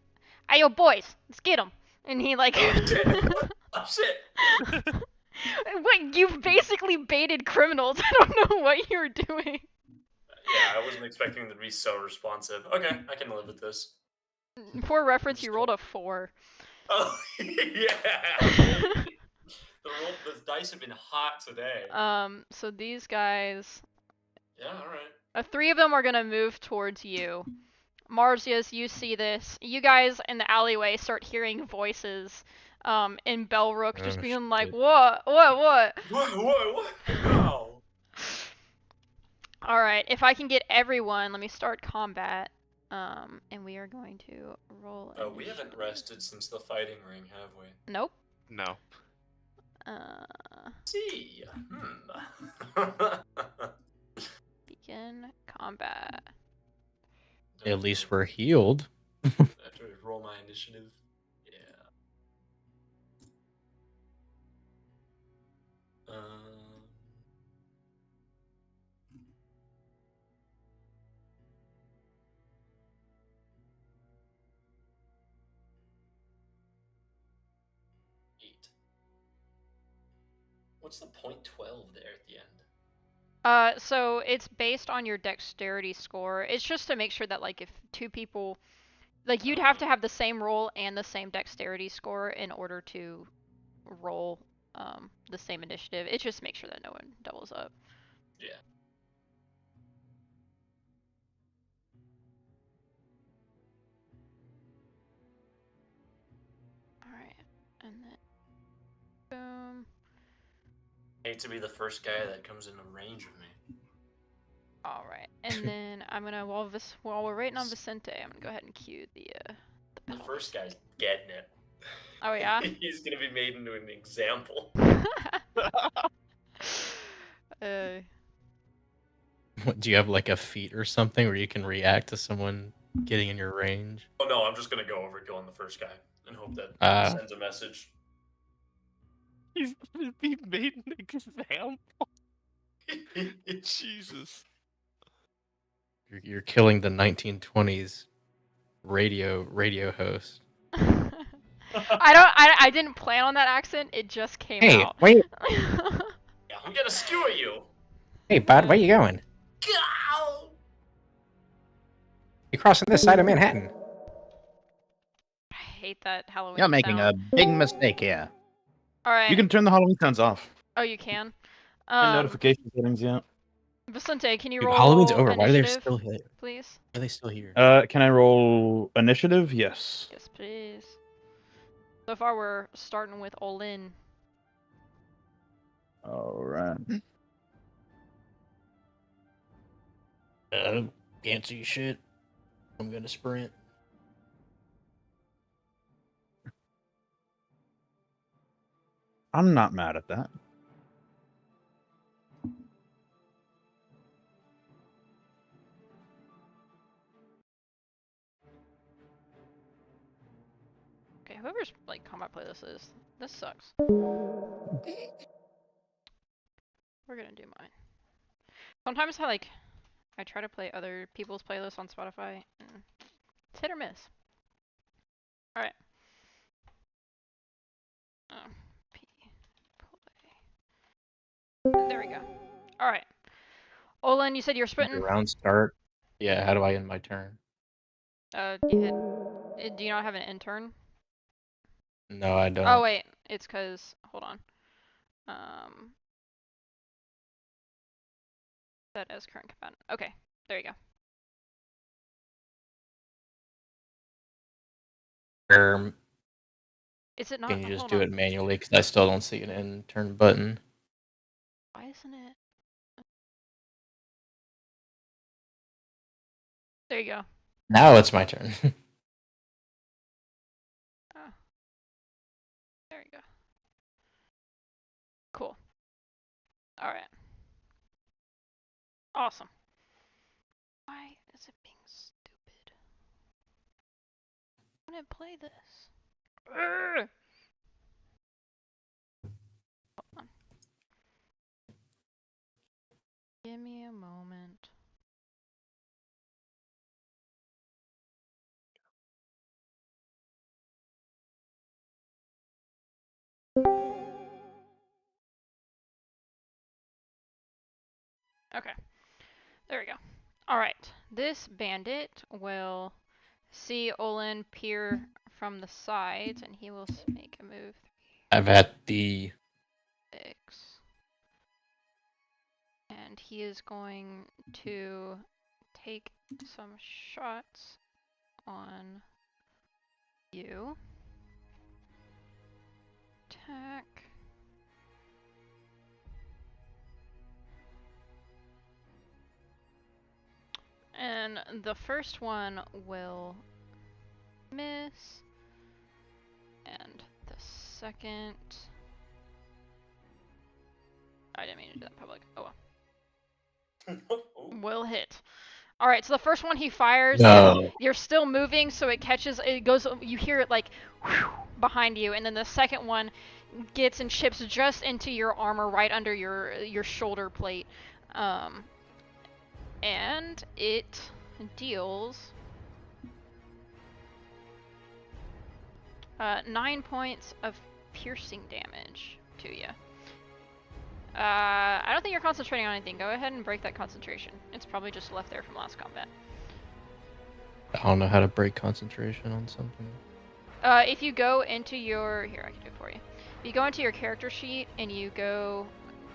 "Hey, yo, boys, let's get him." And he like, Oh shit! what? You've basically baited criminals. I don't know what you're doing. Yeah, I wasn't expecting them to be so responsive. Okay, I can live with this. For reference, you rolled a 4. Oh yeah. The dice have been hot today. So these guys, Yeah, all right. 3 of them are gonna move towards you. Marzius, you see this. You guys in the alleyway start hearing voices. In Belrook just Oh, being like, shit. what? What? Wow. Alright, if I can get everyone, let me start combat. And we are going to roll. Oh, we haven't rested since the fighting ring, have we? Nope. No. See. Begin combat. At least we're healed. I have to roll my initiative. Yeah. 8. What's the point 12 there at the end? So it's based on your dexterity score. It's just to make sure that like if 2 people, like you'd have to have the same roll and the same dexterity score in order to roll the same initiative. It just makes sure that no one doubles up. Yeah. Alright, and then boom. I hate to be the first guy that comes into range of me. All right, and then I'm gonna while we're waiting on Vicente, I'm gonna go ahead and cue the The penalties. first guy's getting it. Oh yeah. He's gonna be made into an example. What, do you have like a feat or something where you can react to someone getting in your range? Oh no, I'm just gonna go over killing the first guy and hope that sends a message. He's gonna be made an example. Jesus. You're killing the 1920s radio host. I didn't plan on that accent. It just came out. Wait. Yeah, I'm gonna skewer you. Hey, bud, where you going? Go! You're crossing this side of Manhattan. I hate that Halloween You're making sound. a big mistake here. All right. You can turn the Halloween sounds off. Oh, you can. And notification settings, yeah. Vicente, can you Dude, roll Halloween's over. initiative, Why are they still here? please? Why are they still here? Can I roll initiative? Yes. Yes, please. So far, we're starting with Olin. All right. Can't see shit. I'm gonna sprint. I'm not mad at that. Okay, whoever's like combat playlist is, this sucks. We're gonna do mine. Sometimes I try to play other people's playlists on Spotify, and it's hit or miss. All right. There we go. All right. Olin, you said you were sprinting. Round start. Yeah. How do I end my turn? You hit. Do you not have an intern? No, I don't. Oh wait, it's cause hold on. Set as current combatant. Okay, there you go. Is it not? Can you just Hold do on. it manually? Because I still don't see an end turn button. Why isn't it? There you go. Now it's my turn. Oh. There you go. Cool. Alright. Awesome. Why is it being stupid? I want to play this. Urgh! Hold on. Give me a moment. Okay. There we go. Alright. This bandit will see Olin peer from the sides, and he will make a move. I've had the 6. And he is going to take some shots on you. Attack. And the first one will miss. And the second... I didn't mean to do that in public. Oh well. Will hit. Alright, so the first one he fires, No. you're still moving, so it catches, it goes, you hear it like, whew, behind you, and then the second one gets and chips just into your armor right under your shoulder plate. And it deals 9 points of piercing damage to you. I don't think you're concentrating on anything. Go ahead and break that concentration. It's probably just left there from last combat. I don't know how to break concentration on something. If you go into your... Here, I can do it for you. If you go into your character sheet and you go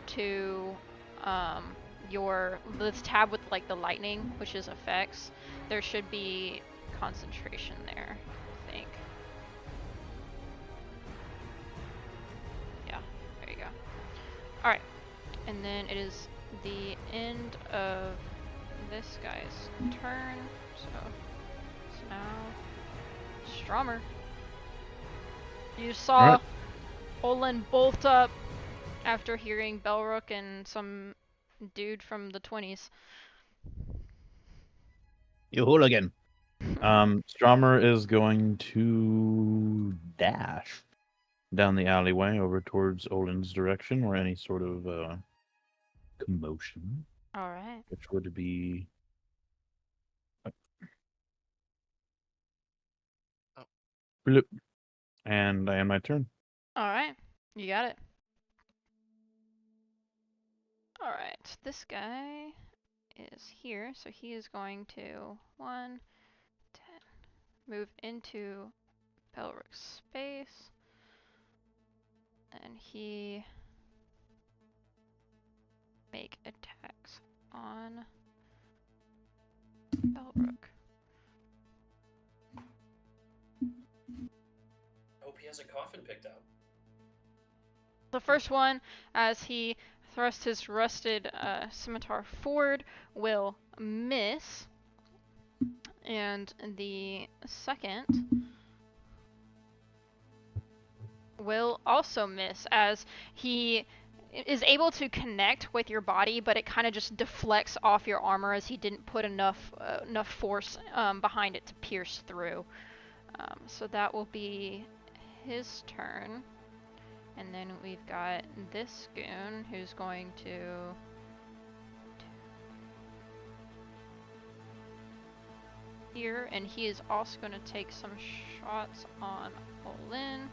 to this tab with like the lightning, which is effects, there should be concentration there, I think. Yeah, there you go. Alright. And then it is the end of this guy's turn. So it's now Strummer. You saw Alright. Olin bolt up after hearing Belrook and some dude from the 20s. You hooligan. Stromer is going to dash down the alleyway over towards Olin's direction, or any sort of commotion, Alright. which would be. Bloop. And I end my turn. Alright. You got it. Alright. This guy is here, so he is going to 1, 10, move into Belrook's space. And he make attacks on Belrook. Hope he has a coffin picked out. The first one, as he thrusts his rusted scimitar forward, will miss. And the second will also miss, as he is able to connect with your body, but it kind of just deflects off your armor as he didn't put enough force behind it to pierce through. So that will be his turn. And then we've got this goon who's going to here, and he is also going to take some shots on Olin.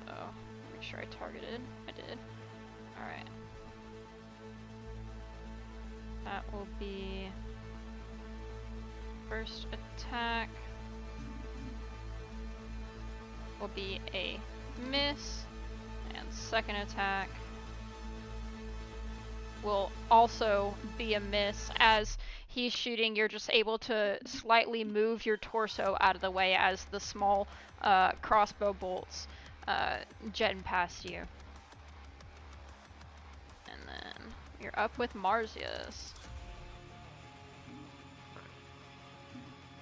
So, make sure I targeted. I did. Alright. That will be first attack will be a miss, and second attack will also be a miss. As he's shooting, you're just able to slightly move your torso out of the way as the small crossbow bolts jetting past you. And then you're up with Marzius.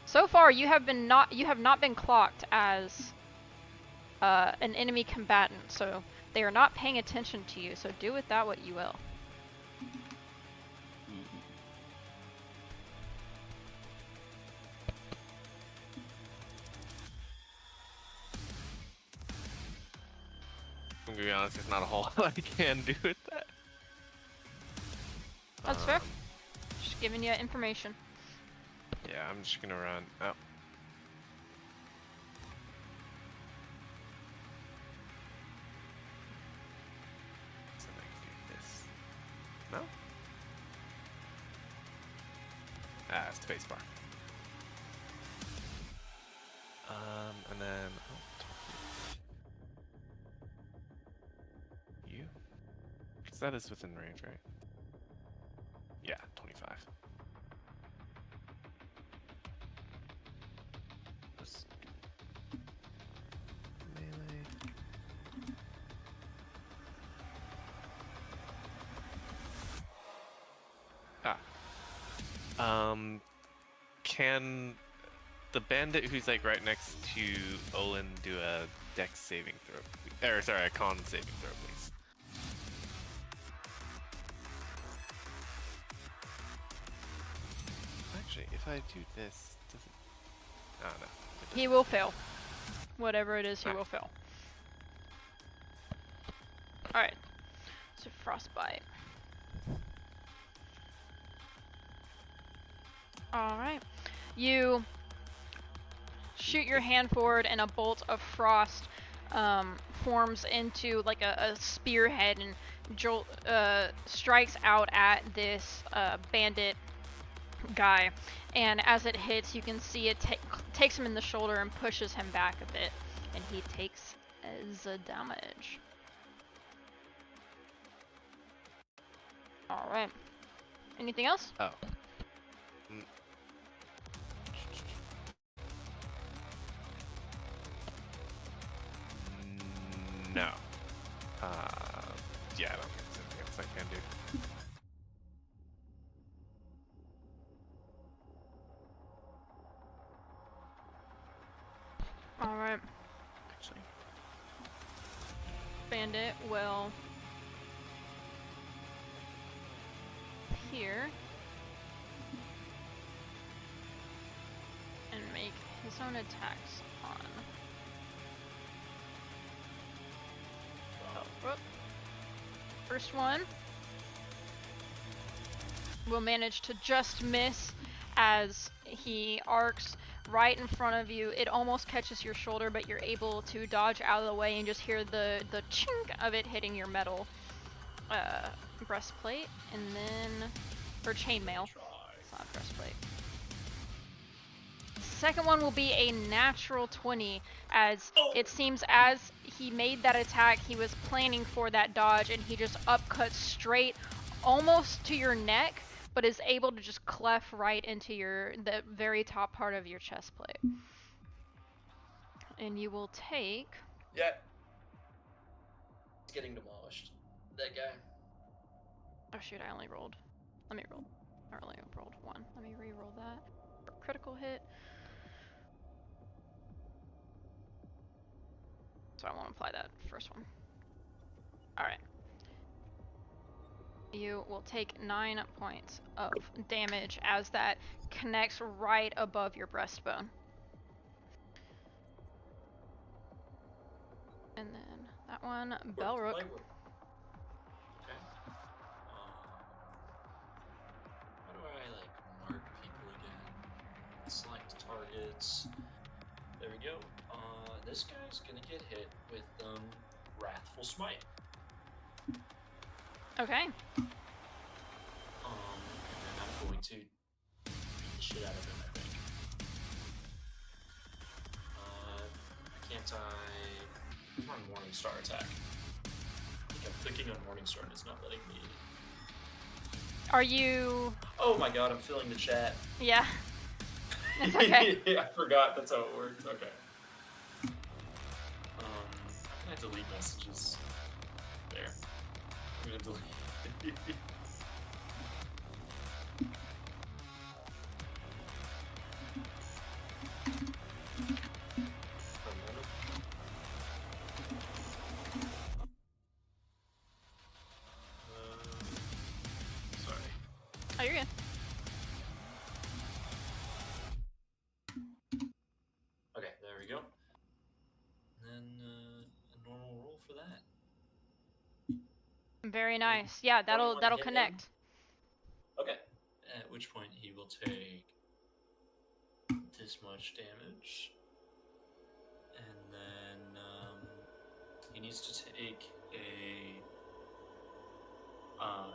So far, you have not been clocked as an enemy combatant, so they are not paying attention to you. So do with that what you will. I'm gonna be honest, there's not a whole lot I can do with that. That's fair. Just giving you information. Yeah, I'm just gonna run. Oh. So I can do this. No? Ah, it's spacebar. And then you? Because that is within range, right? Yeah, 25. Just melee. Can the bandit who's like right next to Olin do a dex saving throw? Or sorry, a con saving throw, please. Actually, if I do this, does it? Oh no. It He will fail. Whatever it is, he will fail. Alright. So frostbite. Alright. You shoot your hand forward and a bolt of frost forms into like a spearhead and strikes out at this bandit guy. And as it hits, you can see it takes him in the shoulder and pushes him back a bit. And he takes the damage. Alright. Anything else? Oh. No. Yeah, I don't think there's anything else I can do. Alright. Bandit will appear and make his own attacks on. Oh, whoop. First one will manage to just miss as he arcs right in front of you. It almost catches your shoulder, but you're able to dodge out of the way and just hear the chink of it hitting your metal breastplate, and then or chainmail. It's not breastplate. Second one will be a natural 20, as it seems as he made that attack, he was planning for that dodge, and he just upcuts straight, almost to your neck, but is able to just cleft right into the very top part of your chest plate. And you will take. Yeah. It's getting demolished. That guy. Oh shoot! I only rolled. Let me roll. I only rolled one. Let me re-roll that for critical hit. So I won't apply that first one. All right. You will take 9 points of damage as that connects right above your breastbone. And then that one, Belrook. Okay. How do I mark people again? Select targets. There we go. This guy's gonna get hit with Wrathful Smite. Okay. And then I'm going to beat the shit out of him, I think. Can't I? Where's my Morningstar attack? I think I'm clicking on Morningstar and it's not letting me. Are you? Oh my god, I'm filling the chat. Yeah. It's okay. I forgot that's how it works. Okay. How can I delete messages? There. I'm gonna delete. Sorry. Oh, you're good. Okay, there we go. And then a normal roll for that. Very nice. Yeah, that'll hit him. connect. Okay. At which point he will take this much damage. And then he needs to take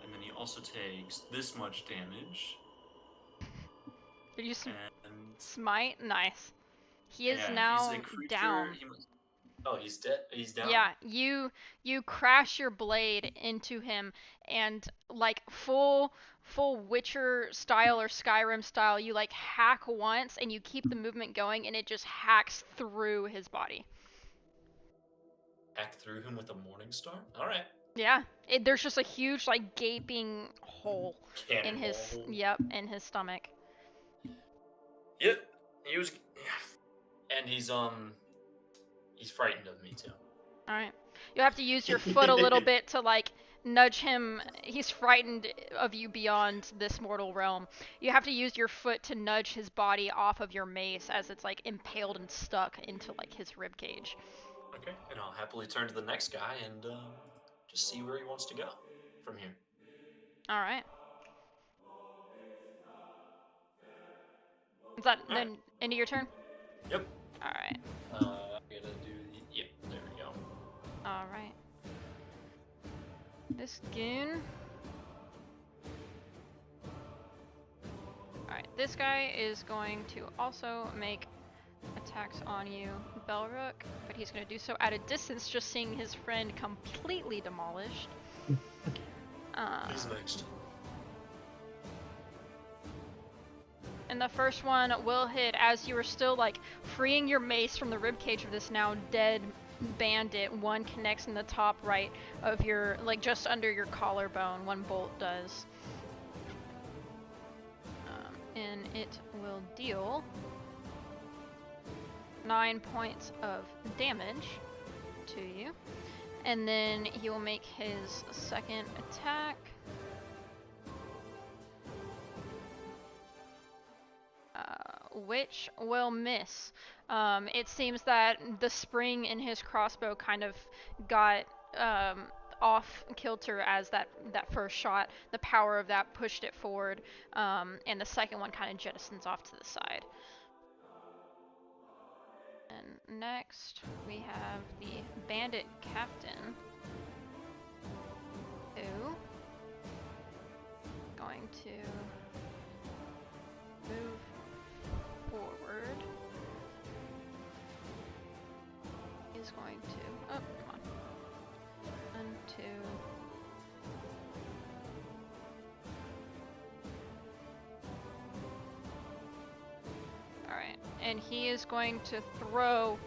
and then he also takes this much damage. Did you And smite? Nice. He is yeah, now he's a creature, down. Oh, he's dead? He's down? Yeah, you crash your blade into him, and like full Witcher style or Skyrim style, you like hack once and you keep the movement going, and it just hacks through his body. Hack through him with a Morningstar? Alright. Yeah, there's just a huge like gaping hole in his in his stomach. Yep. He was and he's frightened of me too. All right. You'll have to use your foot a little bit to like nudge him. He's frightened of you beyond this mortal realm. You have to use your foot to nudge his body off of your mace as it's like impaled and stuck into like his rib cage. Okay. And I'll happily turn to the next guy and just see where he wants to go from here. All right. Is that then end of your turn? Yep. All right. I'm gonna do the... Yep, there we go. All right. This goon. All right. This guy is going to also make attacks on you, Belrook, but he's going to do so at a distance, just seeing his friend completely demolished. He's next. And the first one will hit as you are still like freeing your mace from the ribcage of this now dead bandit. One connects in the top right of your, like just under your collarbone. One bolt does. And it will deal 9 points of damage to you. And then he will make his second attack. Which will miss. It seems that the spring in his crossbow kind of got off kilter as that first shot. The power of that pushed it forward, and the second one kind of jettisons off to the side. And next, we have the bandit captain, who is going to move forward. He's going to, oh, come on. 1, 2. Alright, and he is going to throw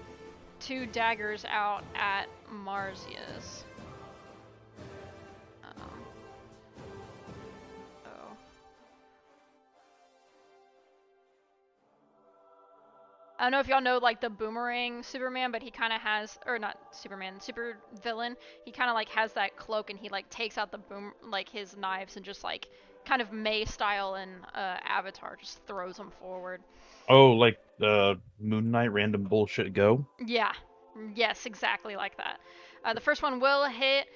2 daggers out at Marzius. I don't know if y'all know like the boomerang Superman, but he kind of has, or not Superman, super villain. He kind of like has that cloak, and he like takes out the like his knives and just like kind of May style in Avatar, just throws them forward. Oh, like the Moon Knight random bullshit go? Yeah. Yes, exactly like that. The first one will hit,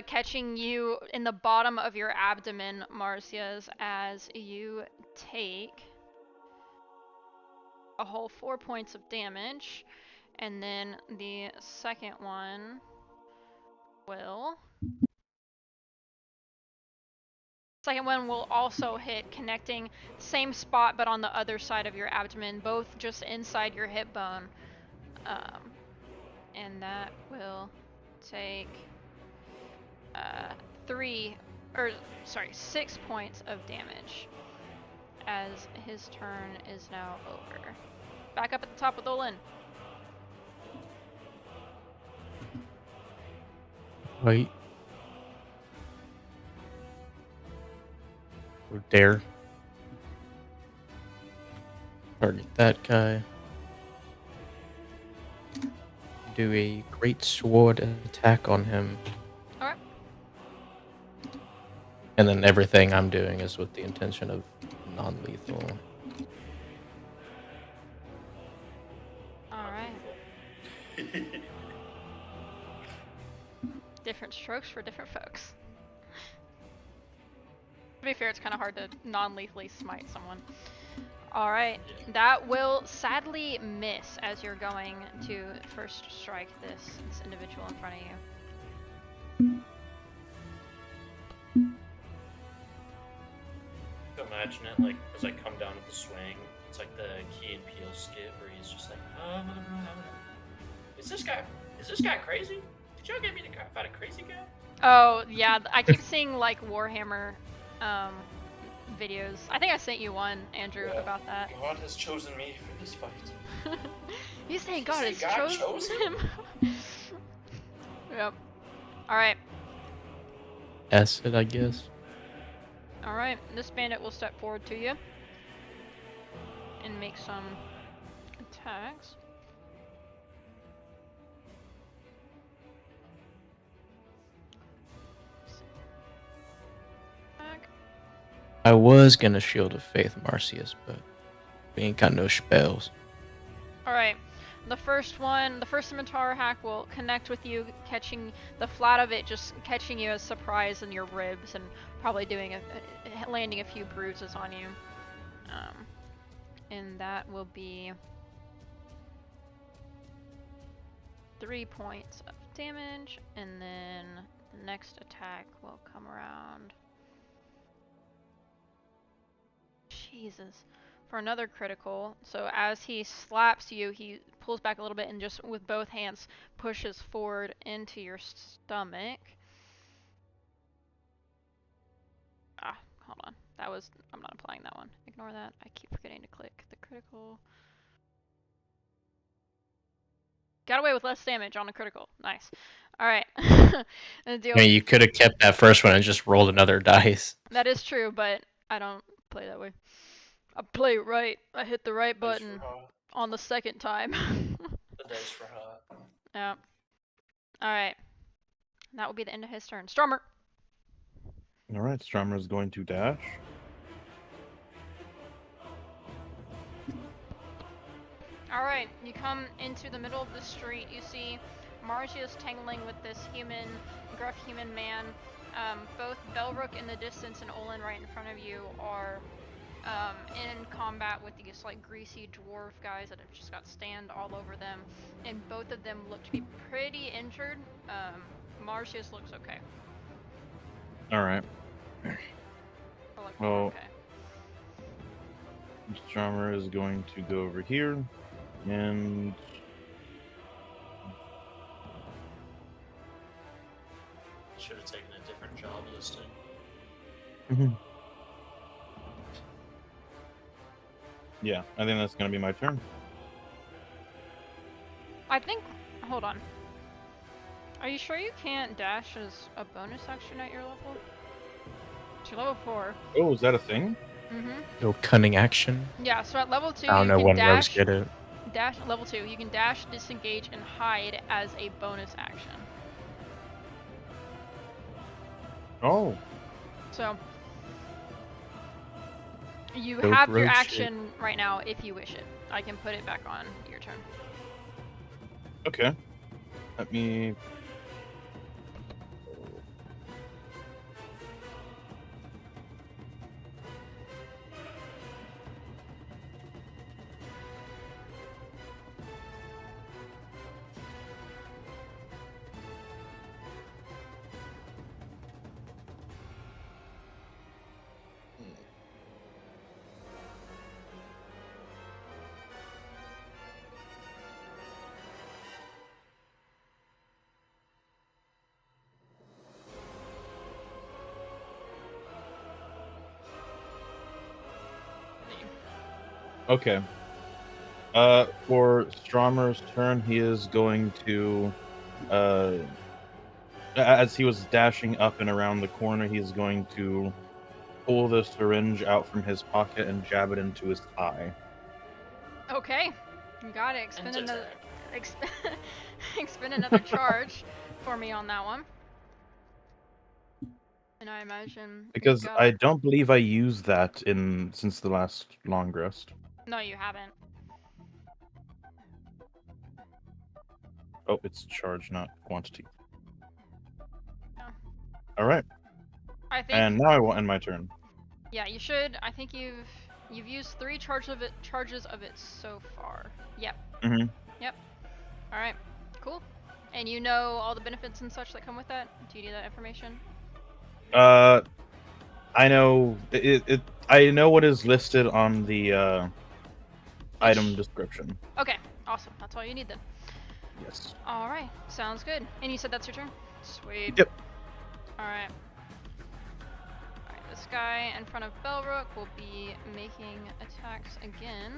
catching you in the bottom of your abdomen, Marcias, as you take a whole 4 points of damage, and then the second one will also hit, connecting same spot but on the other side of your abdomen, both just inside your hip bone, and that will take 6 points of damage as his turn is now over. Back up at the top with Olin. Right. We're there. Target that guy. Do a great sword attack on him. Alright. And then everything I'm doing is with the intention of non-lethal. Different strokes for different folks. To be fair, it's kind of hard to non-lethally smite someone. Alright, that will sadly miss as you're going to first strike this individual in front of you. Imagine it like as I come down with the swing, it's like the Key and Peele skit where he's just like, is this guy crazy? Did y'all get me to fight a crazy guy? Oh yeah, I keep seeing like Warhammer videos. I think I sent you one, Andrew, about that. God has chosen me for this fight. You saying God has chosen him? Yep. Alright. Acid, I guess. Alright, this bandit will step forward to you and make some attacks. I was gonna Shield of Faith Marcius, but we ain't got no spells. Alright, the first scimitar hack will connect with you, catching the flat of it, just catching you as surprise in your ribs and probably doing landing a few bruises on you. And that will be 3 points of damage, and then the next attack will come around. Jesus. For another critical. So as he slaps you, he pulls back a little bit and just with both hands pushes forward into your stomach. Hold on. I'm not applying that one. Ignore that. I keep forgetting to click the critical. Got away with less damage on a critical. Nice. Alright. You could have kept that first one and just rolled another dice. That is true, but I don't play that way. I play it right. I hit the right button. On the second time. The dice were hot. Yeah. Alright. That will be the end of his turn. Stormer! All right, Strummer is going to dash. Alright, you come into the middle of the street. You see Margia's tangling with this gruff human man. Both Belrook in the distance and Olin right in front of you are in combat with these like greasy dwarf guys that have just got stand all over them, and both of them look to be pretty injured. Marcius looks okay. All right. Well, Okay. Strummer is going to go over here, and Should have taken a different job listing. yeah, I think that's going to be my turn. Hold on. Are you sure you can't dash as a bonus action at your level? You're level 4. Oh, is that a thing? Mm-hmm. No cunning action. Yeah, so at level 2 I don't you know can when rogues dash. get it. Dash at level 2, you can dash, disengage, and hide as a bonus action. Oh, So you Dope have your rogue action right now if you wish it. I can put it back on your turn. okay. Let me. Okay. For Strommer's turn, he is going to, as he was dashing up and around the corner, he's going to pull the syringe out from his pocket and jab it into his eye. Okay, you got it. Expend And another, attack. expend another charge for me on that one. And I imagine you've Because got I don't believe I used that since the last long rest. No, you haven't. Oh, it's charge, not quantity. No. All right, I think. and now I will end my turn. Yeah, you should. I think you've used 3 charges of it so far. Yep. Mm-hmm. Yep. All right. Cool. And you know all the benefits and such that come with that? Do you need that information? I know it. I know what is listed on the item description. Okay. Awesome. That's all you need then. Yes. All right. Sounds good. And you said that's your turn? Sweet. Yep. All right. This guy in front of Belrook will be making attacks again.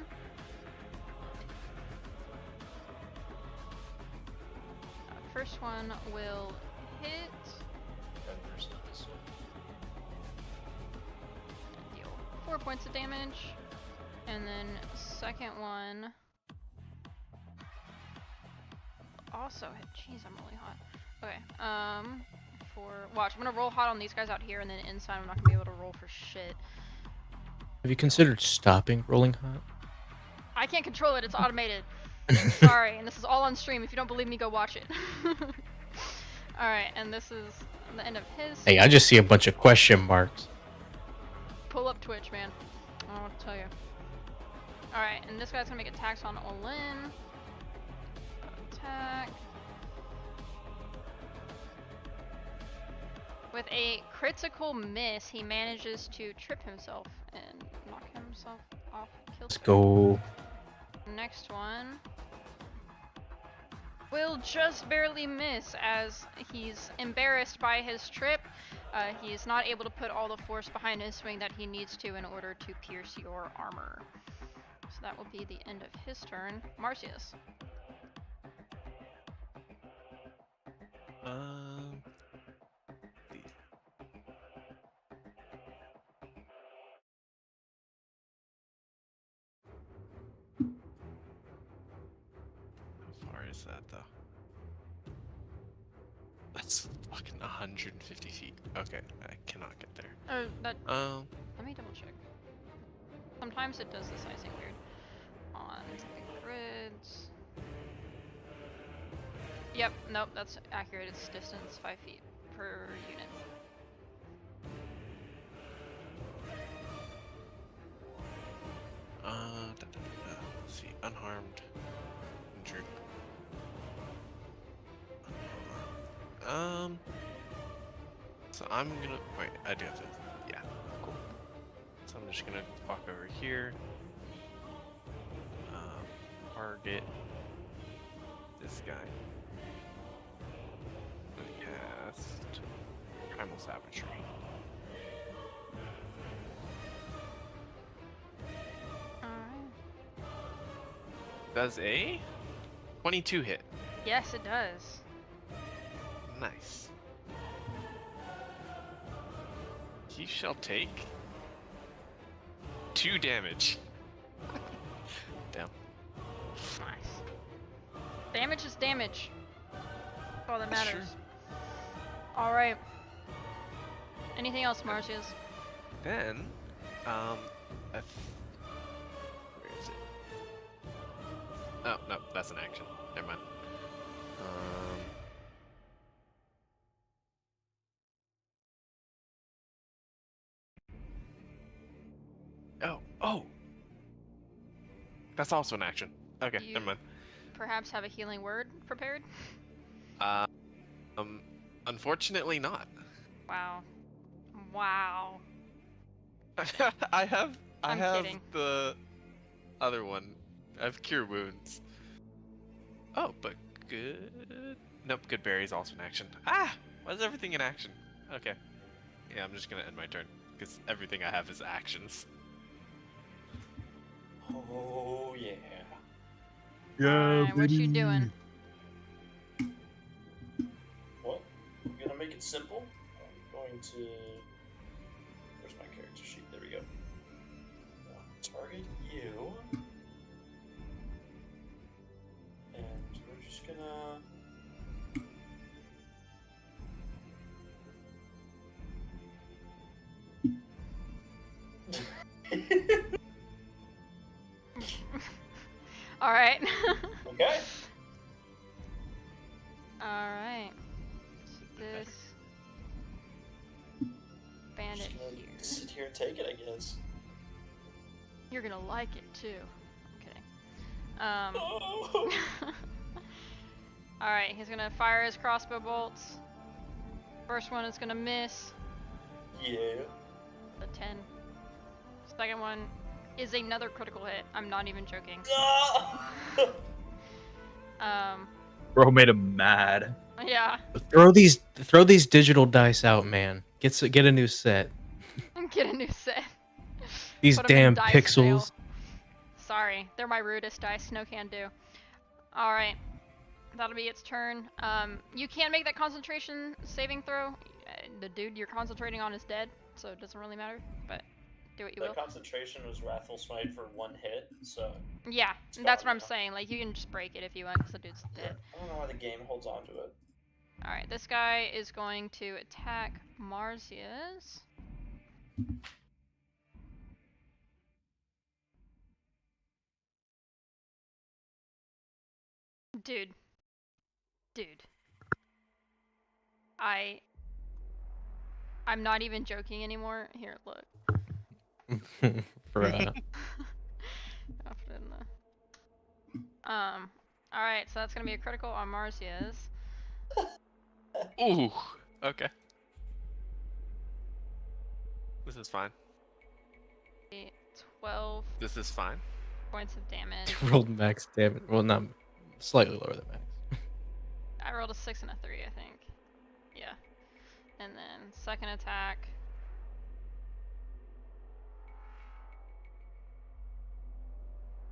First one will hit. Deal 4 points of damage. And then second one also hit. Jeez, I'm really hot. Okay, watch, I'm gonna roll hot on these guys out here, and then inside I'm not gonna be able to roll for shit. Have you considered stopping rolling hot? I can't control it, it's automated. Sorry, and this is all on stream. If you don't believe me, go watch it. Alright, and this is the end of his. Hey, I just see a bunch of question marks. Pull up Twitch, man. I don't know what to tell you. Alright, and this guy's gonna make attacks on Olin. Attack. With a critical miss, he manages to trip himself and knock himself off. Let's go. Next one will just barely miss as he's embarrassed by his trip. He's not able to put all the force behind his swing that he needs to in order to pierce your armor. So that will be the end of his turn. Marcius. is that though? That's fucking 150 feet. Okay, I cannot get there. Let me double check. Sometimes it does the sizing weird. On the grids. Yep, nope, that's accurate. It's distance 5 feet per unit. Let's see, unharmed, injured. So I'm gonna wait. I do have to. Yeah, cool. So I'm just gonna walk over here. Target this guy. And cast Primal Savagery. Does a 22 hit? Yes, it does. Nice. He shall take 2 damage. Damn. Nice. Damage is damage. That's all that That's true. matters. Alright. Anything else, Marcius? Then, where is it? Oh, no, that's an action. Never mind. Oh! That's also an action. Okay, You never mind. perhaps have a healing word prepared? Unfortunately not. Wow. Wow. I have I'm kidding. the other one. I have Cure Wounds. Oh, but good. Nope, Good Berry is also an action. Ah! Why is everything in action? Okay. Yeah, I'm just gonna end my turn because everything I have is actions. Oh yeah. Alright, what you doing? Well, I'm gonna make it simple. I'm going to. Where's my character sheet? There we go. Target you. And we're just gonna. Alright. Okay. Alright. This bandit Just gonna here. sit here and take it, I guess. You're gonna like it too. I'm kidding. Oh. Alright, he's gonna fire his crossbow bolts. First one is gonna miss. Yeah. The 10. Second one is another critical hit. I'm not even joking. Bro made him mad. Yeah. Throw these digital dice out, man. Get a new set. Get a new set. These Put 'em in damn dice pixels. jail. Sorry, they're my rudest dice. No can do. Alright. That'll be its turn. You can't make that concentration saving throw. The dude you're concentrating on is dead, so it doesn't really matter, but do what you The will. concentration was Wrathful Smite for 1 hit, so. Yeah, it's that's gone what I'm now. saying. Like, you can just break it if you want, because the dude's dead. I don't know why the game holds on to it. Alright, this guy is going to attack Marzias. Dude. I'm not even joking anymore. Here, look. Bruh. I'll put it in the... Alright, so that's gonna be a critical on Marzias. Ooh. Okay. This is fine. 12 This is fine. points of damage. Rolled max damage. Well, not slightly lower than max. I rolled a 6 and a 3, I think. Yeah. And then second attack.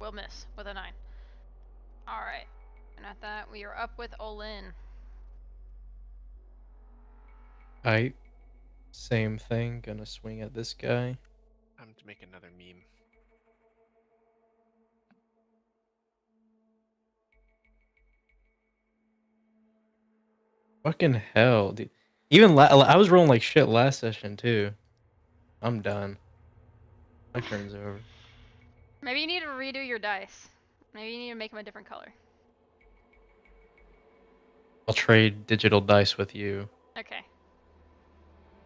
Will miss with a 9. Alright. And at that, we are up with Olin. Alright. Same thing. Gonna swing at this guy. I'm to make another meme. Fucking hell, dude. Even I was rolling like shit last session too. I'm done. My turn's over. Maybe you need to redo your dice. Maybe you need to make them a different color. I'll trade digital dice with you. Okay.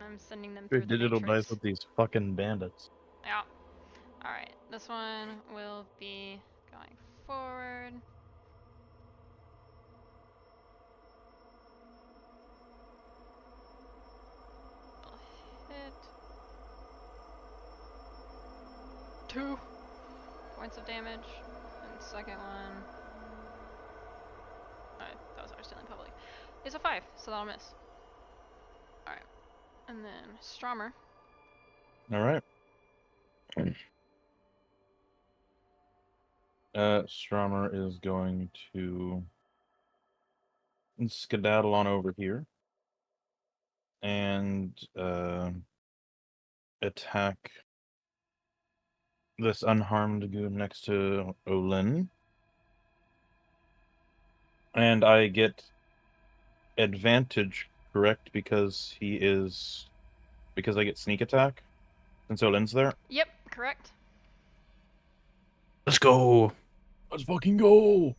I'm sending them through Your the digital matrix. dice with these fucking bandits. Yeah. Alright, this one will be going forward. Will hit. 2 points of damage. And the second one. That was actually in public. It's a 5, so that'll miss. Alright. And then Stromer. All right. Stromer is going to skedaddle on over here and attack this unharmed goon next to Olin. And I get advantage, correct? Because I get sneak attack since Olin's there. Yep, correct. Let's go. Let's fucking go.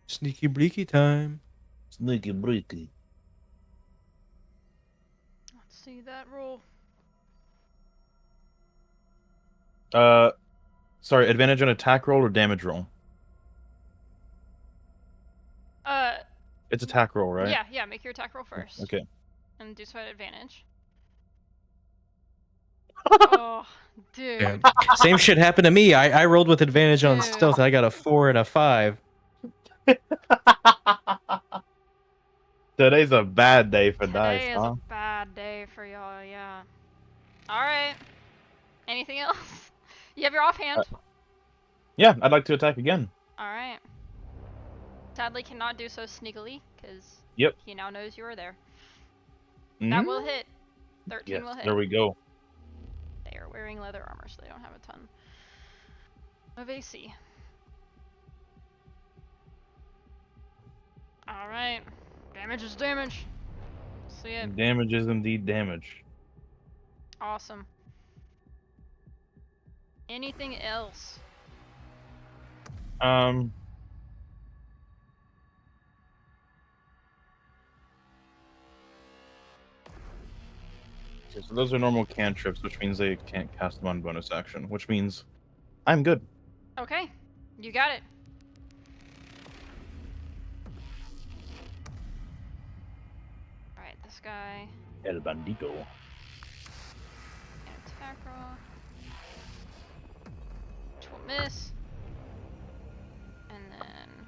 Sneaky breaky time. Sneaky breaky. Let's see that roll. Sorry, advantage on attack roll or damage roll? It's attack roll, right? Yeah, make your attack roll first. Okay. And do so at advantage. Oh, dude. Yeah. Same shit happened to me. I rolled with advantage on Dude. stealth. I got a 4 and a 5. Today's a bad day for dice, Today is huh? a bad day for y'all, yeah. Alright. Anything else? You have your offhand? Yeah, I'd like to attack again. Alright. Sadly cannot do so sneakily, because Yep. he now knows you are there. That will hit. 13 Yes, will hit. there we go. They are wearing leather armor, so they don't have a ton of AC. Alright. Damage is damage. See it. Damage is indeed damage. Awesome. Anything else? Okay, so those are normal cantrips, which means they can't cast them on bonus action, which means I'm good. Okay. You got it. Alright, this guy. El Bandito. Attack roll. Which will miss. And then.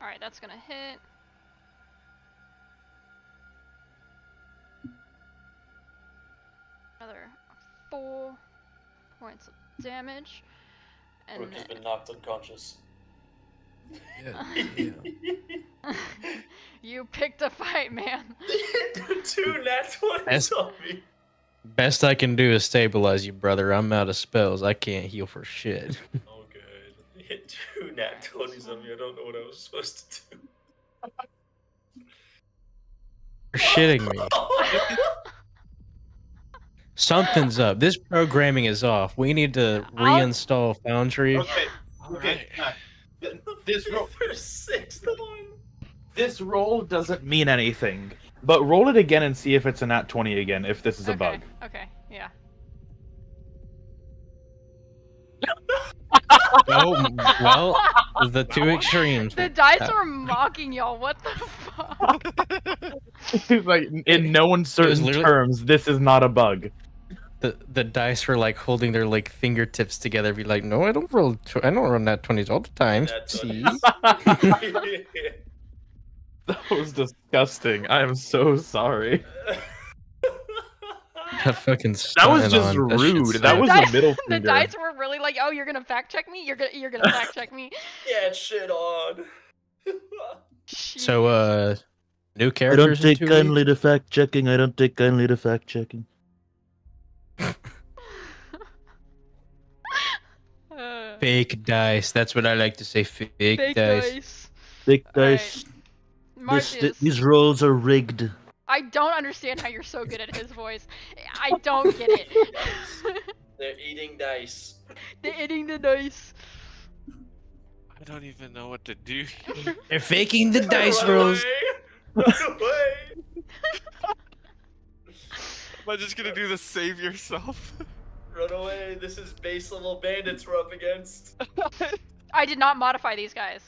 Alright, that's gonna hit. Another 4 points of damage. And Rook has then... been knocked unconscious. You picked a fight, man. 2 nat 20s on me. Best I can do is stabilize you, brother. I'm out of spells. I can't heal for shit. Oh, good. He hit 2 nat 20s on me. I don't know what I was supposed to do. You're shitting me. Something's up. This programming is off. We need to reinstall Foundry. Okay. This roll, For 6th one. this roll doesn't mean anything, but roll it again and see if it's a nat 20 again. If this is a bug. Okay, yeah. Oh, well, the two extremes. The dice were mocking y'all. What the fuck? Like in no uncertain literally- terms, this is not a bug. The dice were like holding their like fingertips together, be like, no, I don't roll nat 20s all the time. Nat See? 20s. That was disgusting. I am so sorry. That fucking That was stunning just on. That shit rude. That sucked. was Dice- a middle The finger. dice were really like, oh, you're gonna fact check me? You're gonna fact check me? Yeah, shit on. So, new characters in 2 weeks? to fact checking. I don't take kindly to fact checking. Fake dice. That's what I like to say. Fake dice. Big Alright. dice. Marcius, These rolls are rigged. I don't understand how you're so good at his voice. I don't get it. They're eating dice. They're eating the dice. I don't even know what to do. They're faking the dice Run rolls. away! Run away! Am I just gonna do the save yourself? Run away! This is base level bandits we're up against. I did not modify these guys.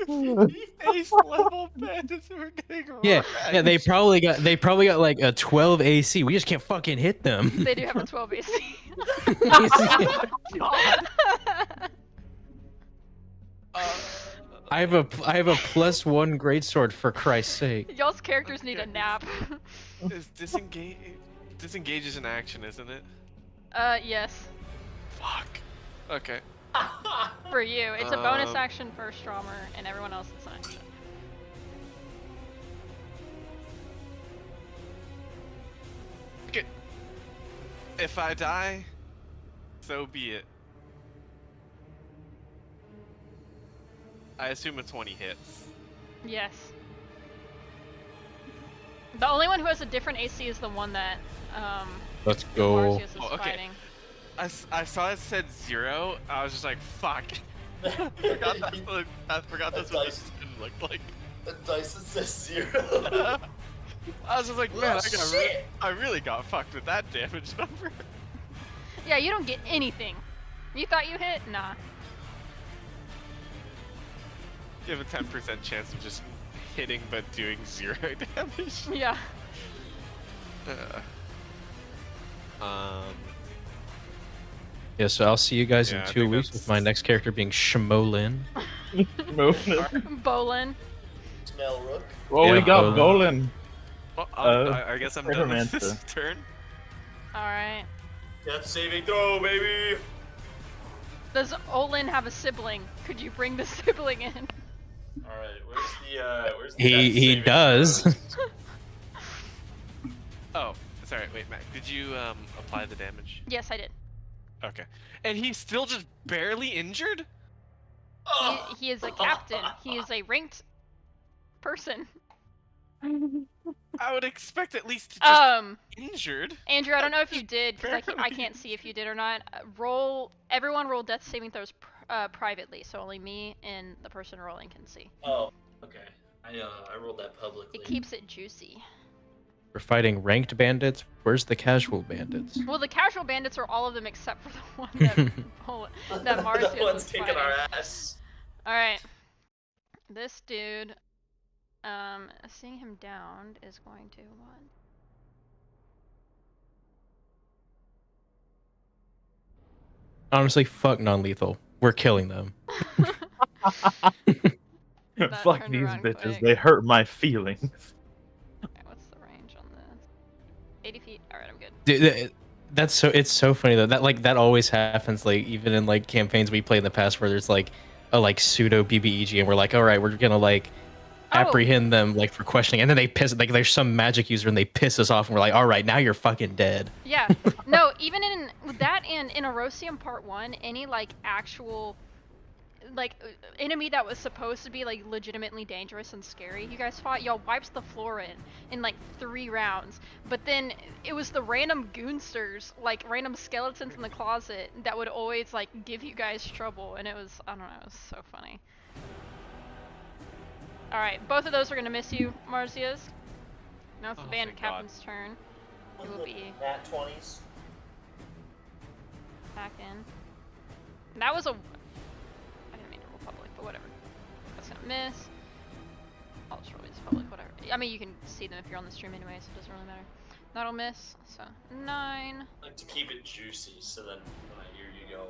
Base level bandits are getting Yeah, wrecked. they probably got like a 12 AC. We just can't fucking hit them. They do have a 12 AC. I have a +1 greatsword for Christ's sake. Y'all's characters need a nap. Is disengage? Disengage is an action, isn't it? Yes. Fuck. Okay. For you. It's a bonus Um, action for Stromer, and everyone else is an action. Okay. If I die, so be it. I assume a 20 hits. Yes. The only one who has a different AC is the one that, Let's go. Marcius is Oh, okay. fighting. I saw it said 0. I was just like, fuck. I forgot that's what this skin looked like. The dice that says 0. I was just like, man, Oh, shit. I really got fucked with that damage number. Yeah, you don't get anything. You thought you hit? Nah. You have a 10% chance of just hitting but doing 0 damage. Yeah. Yeah, so I'll see you guys Yeah, in I 2 think weeks that's- with my next character being Shmolin. Bolin. Smell rook. Oh, we Yeah, got Bolin. Bolin. Well, I guess I'm done with Necromancer. this turn. Alright. Death saving throw, baby. Does Olin have a sibling? Could you bring the sibling in? All right, where's the He death saving does. throws? Oh, sorry. Wait, Mac. Did you apply the damage? Yes, I did. Okay. And he's still just barely injured? Oh. He is a captain. He is a ranked person. I would expect at least to just injured. Andrew, I don't know if you did, because I can't see if you did or not. Everyone roll death saving throws privately, so only me and the person rolling can see. Oh, okay. I rolled that publicly. It keeps it juicy. We're fighting ranked bandits. Where's the casual bandits? Well, the casual bandits are all of them except for the one that Marcius The one's is kicking fighting. our ass. Alright. This dude, seeing him down is going to what? Honestly, fuck non-lethal. We're killing them. That Fuck turned these around bitches. quick. They hurt my feelings. Okay, what's the range on this? 80 feet? Alright, I'm good. Dude, it's so funny though. That always happens. Like even in like campaigns we play in the past where there's like a like pseudo BBEG and we're like, all right, we're gonna like apprehend them like for questioning, and then they piss like there's some magic user and they piss us off and we're like, all right, now you're fucking dead. Yeah. No, even in that and in Erosium Part 1, any like actual like enemy that was supposed to be like legitimately dangerous and scary you guys fought, y'all wiped the floor in like 3 rounds. But then it was the random goonsters, like random skeletons in the closet that would always like give you guys trouble, and it was, I don't know, it was so funny. Alright, both of those are gonna miss you, Marcius. Now it's the Oh, bandit thank God. captain's turn. It will be Nat 20s. back in. That was a... I didn't mean to roll public, but whatever. That's gonna miss. I'll just roll these public, whatever. I mean, you can see them if you're on the stream anyway, so it doesn't really matter. That'll miss, so 9. I like to keep it juicy, so then when I hear you go,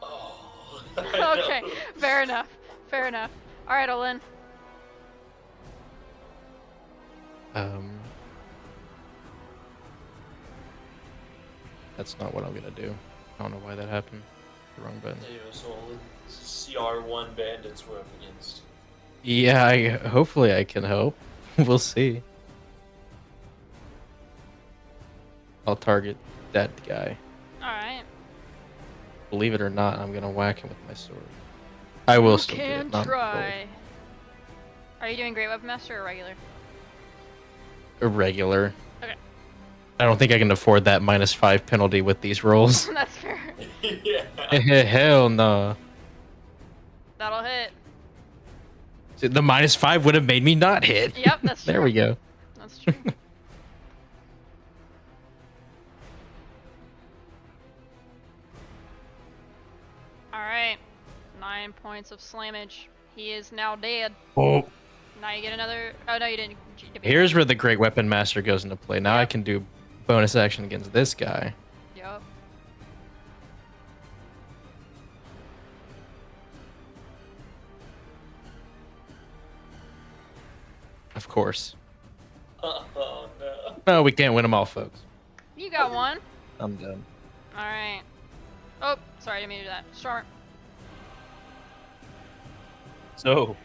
oh. I Okay, know. fair enough. Fair enough. Alright, Olin. That's not what I'm gonna do. I don't know why that happened. The wrong button. Yeah, so this is CR1 bandits we're up against. Yeah, hopefully I can help. We'll see. I'll target that guy. Alright. believe it or not, I'm gonna whack him with my sword. I will You still do can it. Not try. Are you doing Great Weapon Master or regular? irregular. Okay. I don't think I can afford that -5 penalty with these rolls. That's fair. Yeah. Hell no. That'll hit. The -5 would have made me not hit. Yep, that's true. There we go. That's true. Alright. 9 points of slammage. He is now dead. Oh, Now you get another. Oh, no, you didn't. Here's where the Great Weapon Master goes into play. Now I Yep. can do bonus action against this guy. Yup. Of course. Oh no. No, we can't win them all, folks. You got one. I'm done. Alright. Oh, sorry, I didn't mean to do that. Storm. So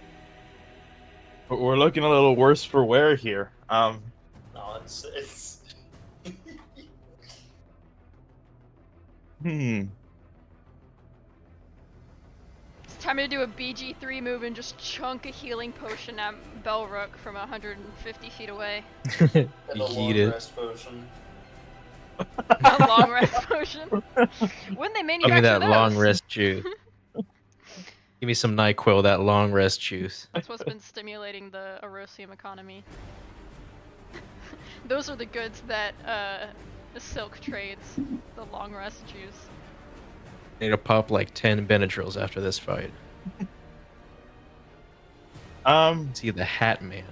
we're looking a little worse for wear here. No, it's Hmm. It's time to do a BG3 move and just chunk a healing potion at Belrook from 150 feet away. and a long Yeet it. rest potion. A long rest potion. Wouldn't they Give me manufacture that those? long rest juice. Give me some NyQuil, that long rest juice. That's what's been stimulating the Erosium economy. Those are the goods that the Silk trades. The long rest juice. Need to pop like 10 Benadryls after this fight. See the Hat Man.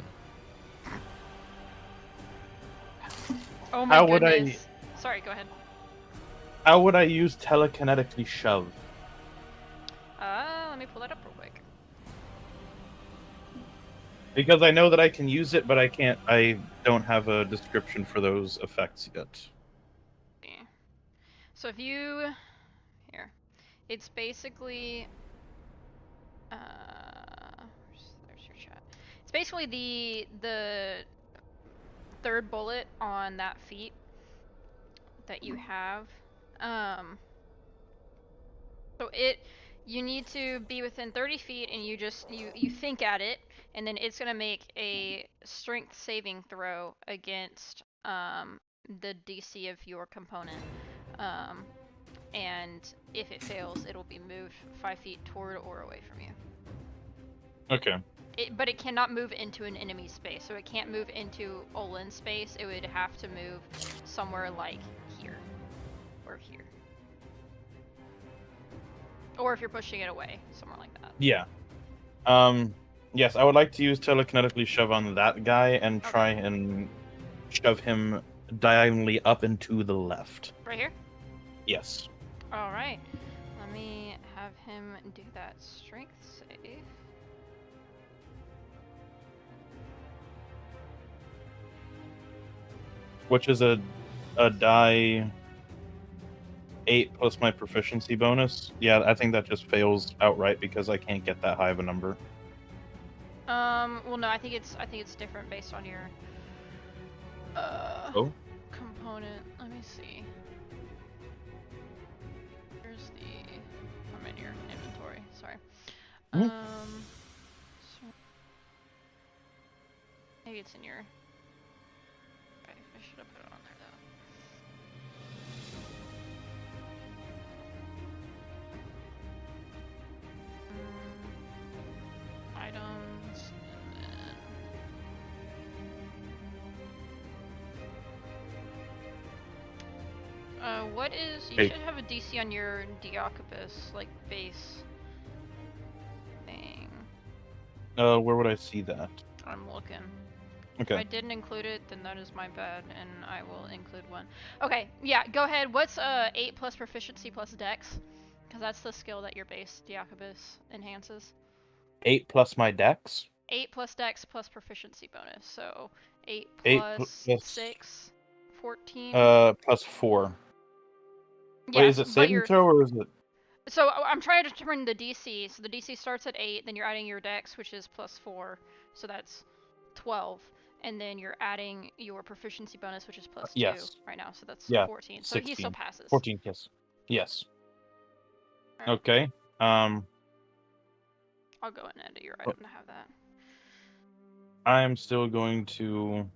Oh my How would goodness. Sorry, go ahead. How would I use telekinetically shove? Let me pull that up real quick. Because I know that I can use it, but I can't. I don't have a description for those effects yet. Yeah. So if you here, it's basically there's your chat. It's basically the third bullet on that feat that you have. So you need to be within 30 feet, and you think at it, and then it's gonna make a strength saving throw against the DC of your component. And if it fails, it'll be moved 5 feet toward or away from you. Okay. But it cannot move into an enemy space, so it can't move into Olin's space. It would have to move somewhere like here or here. Or if you're pushing it away, somewhere like that. Yeah. Yes, I would like to use telekinetically shove on that guy and try and shove him diagonally up and to the left. Right here? Yes. Alright. Let me have him do that strength save. Which is a die 8 plus my proficiency bonus. Yeah, I think that just fails outright because I can't get that high of a number. Well, no, I think it's different based on your component. Let me see. Here's I'm in your inventory. Sorry. So, maybe it's in your. I should have put it on there though. Items, and then what is? You should have a DC on your Diakopus, like base thing. Where would I see that? I'm looking. Okay. If I didn't include it, then that is my bad, and I will include one. Okay, yeah, go ahead. What's 8 plus proficiency plus dex? Because that's the skill that your base Diakopus enhances. 8 plus my dex? 8 plus dex plus proficiency bonus, so 8 8 plus plus 6, 14. Plus 4. Yeah, Wait, is it saving throw or is it? So I'm trying to determine the DC. So the DC starts at 8, then you're adding your dex, which is plus 4, so that's 12. And then you're adding your proficiency bonus, which is plus 2 Yes. right now, so that's Yeah, 14. So 16. he still passes. 14, yes. Yes. Alright, Okay. I'll go and edit your item to have that. I am still going to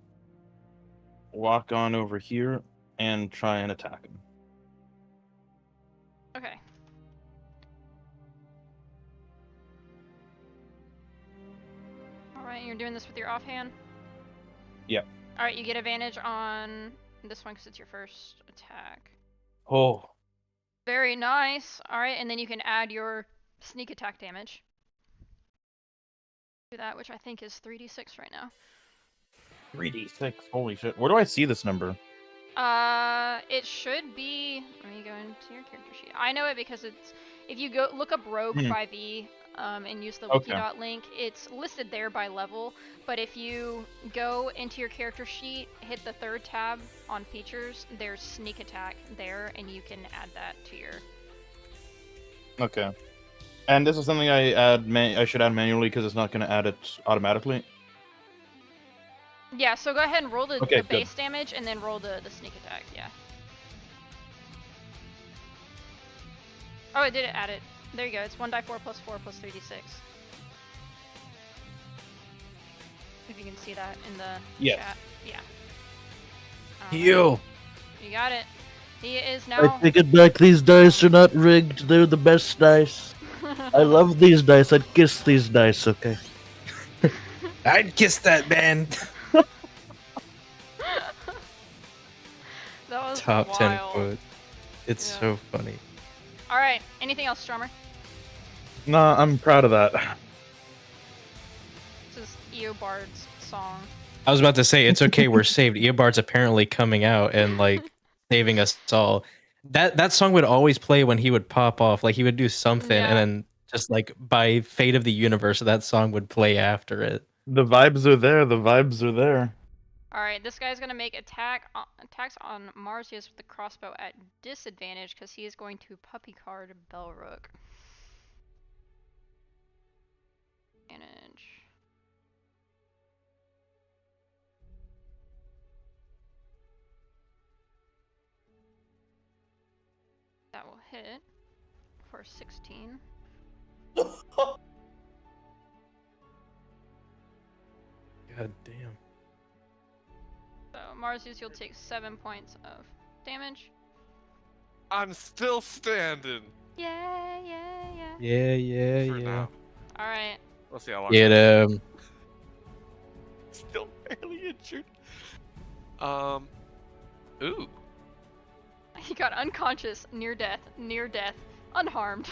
walk on over here and try and attack him. Okay. Alright, you're doing this with your offhand? Yep. Alright, you get advantage on this one because it's your first attack. Oh, Very nice. Alright, and then you can add your sneak attack damage. Do that, which I think is 3d6 right now. 3d6. Holy shit. Where do I see this number? It should be. Let me go into your character sheet. I know it because it's. If you go look up Rogue 5e, and use the Okay. wiki link, it's listed there by level. But if you go into your character sheet, hit the third tab on features, there's sneak attack there, and you can add that to your. Okay. And this is something I should add manually because it's not going to add it automatically. Yeah, so go ahead and roll the Okay, base damage and then roll the sneak attack, yeah. Oh, I did it, add it. There you go, it's 1d4 plus 4 plus 3d6. If you can see that in the Yes. chat. Yeah. Yo, You got it. He is I now... take it back. These dice are not rigged. They're the best dice. I love these dice. I'd kiss these dice, okay? I'd kiss that man. That was Top 10 wild. quote. It's Yeah. so funny. Alright, anything else, Strummer? Nah, I'm proud of that. This is Eobard's song. I was about to say, it's okay, we're saved. Eobard's apparently coming out and like saving us all. That song would always play when he would pop off. Like he would do something, Yeah. and then just like by fate of the universe, that song would play after it. The vibes are there. The vibes are there. Alright, this guy's gonna make attacks on Marzius with the crossbow at disadvantage because he is going to puppy card Belrook. Advantage. That will hit for 16. God damn. So Marzius, you'll take 7 points of damage. I'm still standing. Yeah, yeah, yeah. Yeah, yeah, For yeah. now. Alright. We'll see how long. Get him. Still barely injured. Ooh. He got unconscious, near death, unharmed.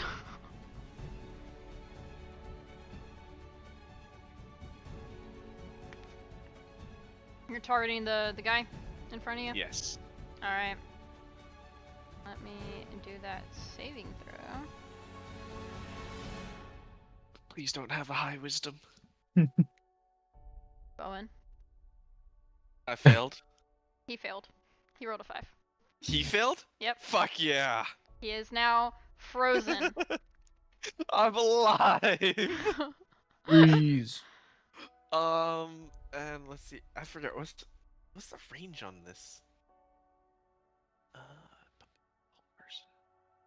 You're targeting the guy in front of you? Yes. Alright. Let me do that saving throw. Please don't have a high wisdom. Bowen. I failed. He failed. He rolled a 5. He failed? Yep. Fuck yeah. He is now frozen. I'm alive. Please. And let's see. I forget what's the range on this.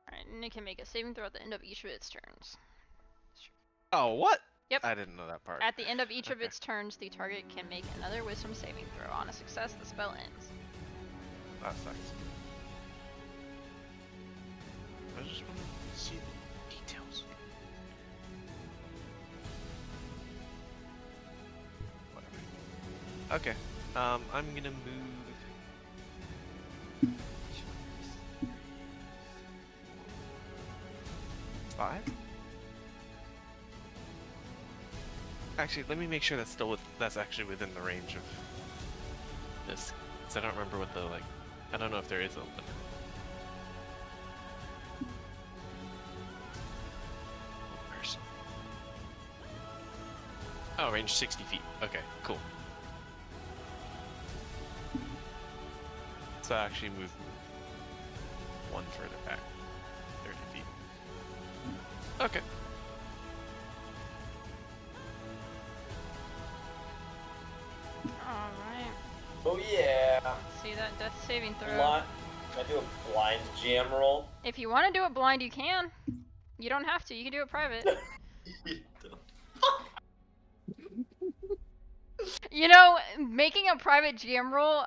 Alright, Nick can make a saving throw at the end of each of its turns. Oh, what? Yep. I didn't know that part. At the end of each of Okay. its turns, the target can make another wisdom saving throw. On a success, the spell ends. That sucks. I just want to see the details. Whatever. Okay. I'm gonna move. 5. Actually, let me make sure that's actually within the range of this. 'Cause I don't remember what the I don't know if there is a limit. Where's- Oh, range 60 feet. Okay, cool. So I actually move one further back. 30 feet. Okay. Alright. Oh yeah. See that death saving throw. Can I do a blind jam roll? If you want to do it blind, you can. You don't have to. You can do it private. You know, making a private GM role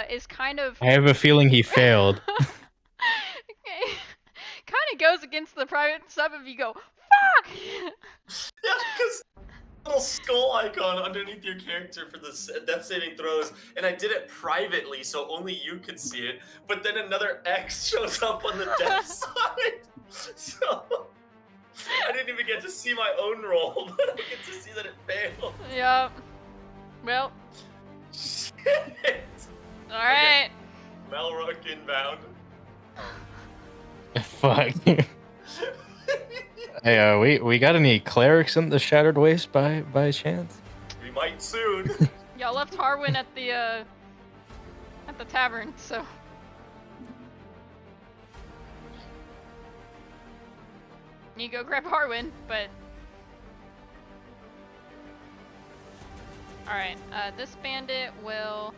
is kind of. I have a feeling he failed. Okay. Kind of goes against the private stuff if you go, fuck! Yeah, because little skull icon underneath your character for the death saving throws, and I did it privately so only you could see it, but then another X shows up on the death side. So I didn't even get to see my own roll, but I get to see that it failed. Yep. Well, Shit. alright. Melrock inbound. Fuck. Hey, we got any clerics in the Shattered Waste by chance? We might soon. Y'all left Harwin at the tavern, so. You go grab Harwin, but. Alright, this bandit will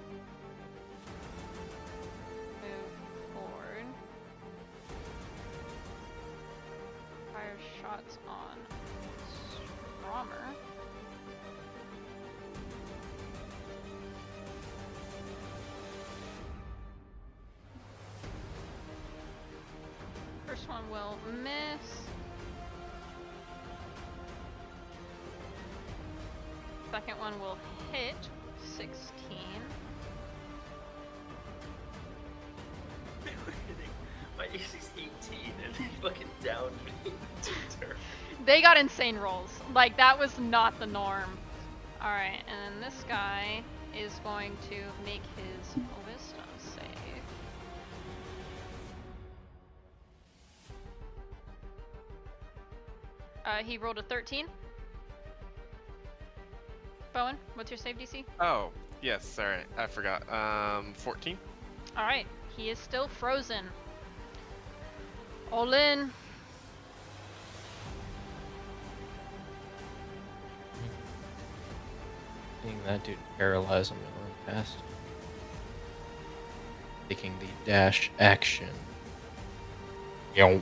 move forward. Fire shots on Strommer. First one will miss. Second one will hit. 16. My AC's 18 and they fucking downed me. They got insane rolls. Like, that was not the norm. Alright, and then this guy is going to make his wisdom save. He rolled a 13. Bowen, what's your save DC? Oh, yes, sorry, I forgot. 14? Alright, he is still frozen. All in. Seeing that dude paralyzed, I'm gonna run past him. Taking the dash action. Yo.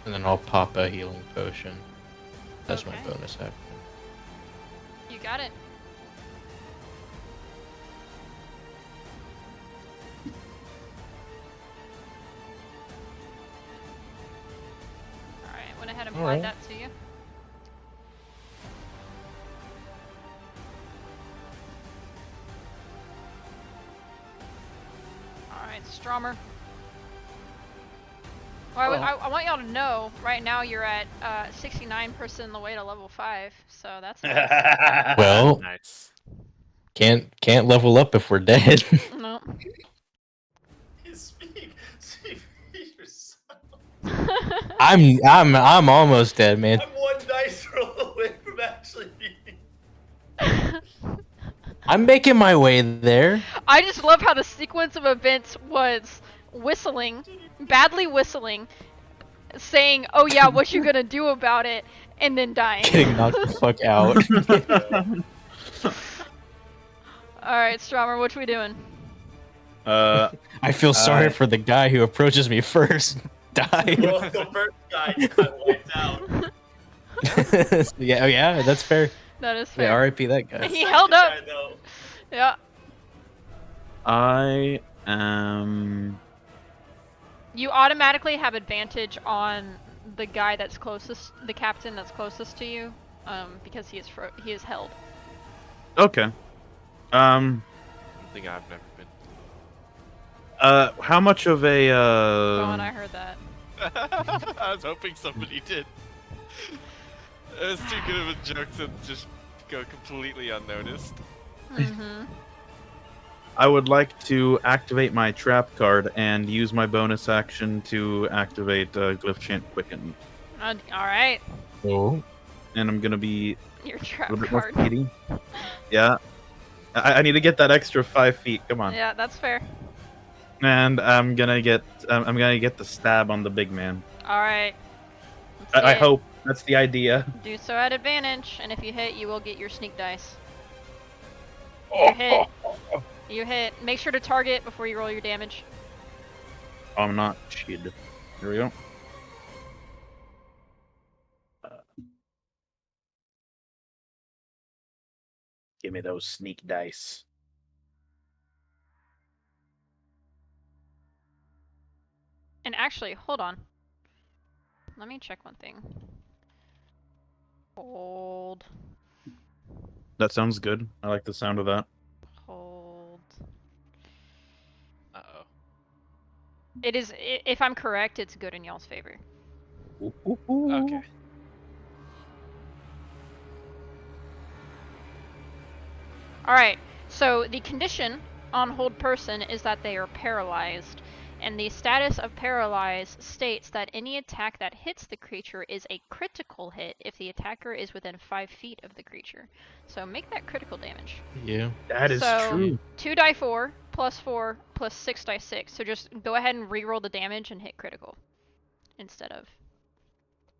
And then I'll pop a healing potion. That's my Okay. bonus action. You got it. Alright, went ahead and applied Alright. that to you. Alright, Strommer. Well, I want y'all to know, right now you're at 69% of the way to level 5, so that's nice. Well, Nice. can't level up if we're dead. No. Speak for yourself. I'm almost dead, man. I'm one dice roll away from actually beating. I'm making my way there. I just love how the sequence of events was whistling, badly whistling, saying, "Oh yeah, what you gonna do about it?" and then dying. Getting knocked the fuck out. All right, Strommer, what we doing? I feel sorry for the guy who approaches me first. Died. Well, the first guy got wiped out. Yeah, oh yeah, that's fair. That is Yeah, fair. R.I.P. that guy. He held up. Guy, though, Yeah. I am. You automatically have advantage on the guy that's closest, the captain that's closest to you, because he is held. Okay. Something I've never been. How much of a Oh, and I heard that. I was hoping somebody did. It was too good of a joke to just go completely unnoticed. Mm-hmm. I would like to activate my trap card and use my bonus action to activate Glyph Chant Quicken. All right. Oh. And I'm gonna be Your a trap little bit more card. speedy. Yeah. I need to get that extra 5 feet. Come on. Yeah, that's fair. And I'm gonna get the stab on the big man. All right. I hope that's the idea. Do so at advantage, and if you hit, you will get your sneak dice. Oh, You hit. You hit. Make sure to target before you roll your damage. I'm not shit. Here we go. Give me those sneak dice. And actually, hold on. Let me check one thing. Hold. That sounds good. I like the sound of that. Hold. Uh-oh. It is, if I'm correct, it's good in y'all's favor. Okay. Alright, so the condition on hold person is that they are paralyzed, and the status of paralyzed states that any attack that hits the creature is a critical hit if the attacker is within 5 feet of the creature. So make that critical damage. Yeah. That is So, true. 2 die 4, plus 4, plus 6 die 6. So just go ahead and reroll the damage and hit critical instead of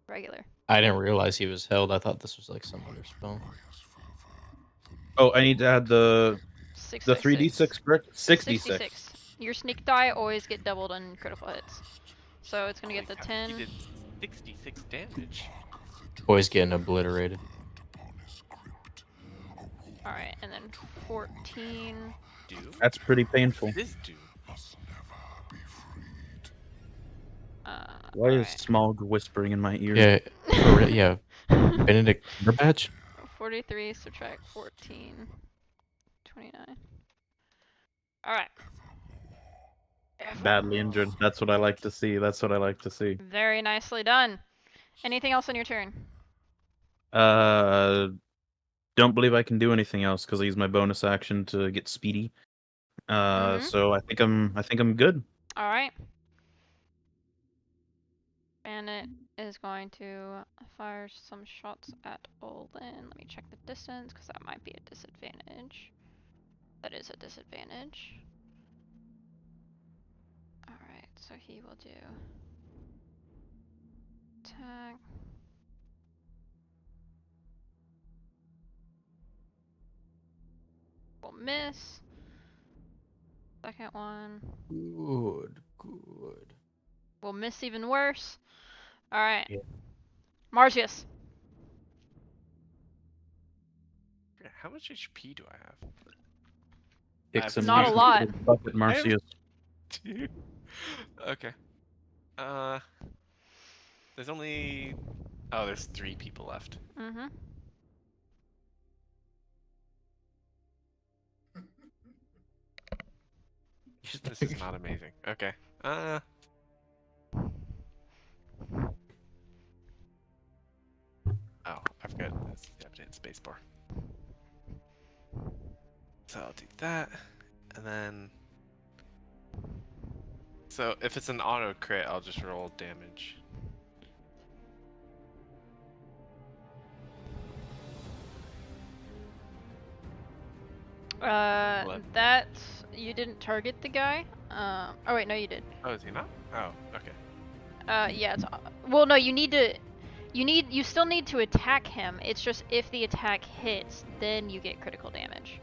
regular. I didn't realize he was held. I thought this was like some other spell. Oh, I need to add the 6 the die 3d6, correct? 6d6. 66. Your sneak die always get doubled on critical hits. So it's gonna get the Holy cow, 10. He did 66 damage. Boy's getting obliterated. Alright, and then 14. Do? That's pretty painful. This do. Why is alright. Smog whispering in my ear? Yeah, for real, yeah. Benedict Cumberbatch? 43, subtract 14. 29. Alright. Badly injured. That's what I like to see. That's what I like to see. Very nicely done. Anything else on your turn? Don't believe I can do anything else because I use my bonus action to get speedy. So I think I'm good. Alright. Bandit is going to fire some shots at Olin. Let me check the distance because that might be a disadvantage. That is a disadvantage. Alright, so he will do attack. Will miss. Second one Good, good. will miss even worse. Alright. Yeah. Marcius. How much HP do I have? Kick some Not a juice lot. into the bucket, Marcius. Two. Okay. There's only. Oh, there's 3 people left. Mm-hmm. This is not amazing. Okay. Oh, I forgot. That's the evidence spacebar. So I'll do that, and then. So if it's an auto crit, I'll just roll damage. That you didn't target the guy. Oh wait, no, you did. Oh, is he not? Oh, okay. Yeah, it's well, no, you still need to attack him. It's just if the attack hits, then you get critical damage.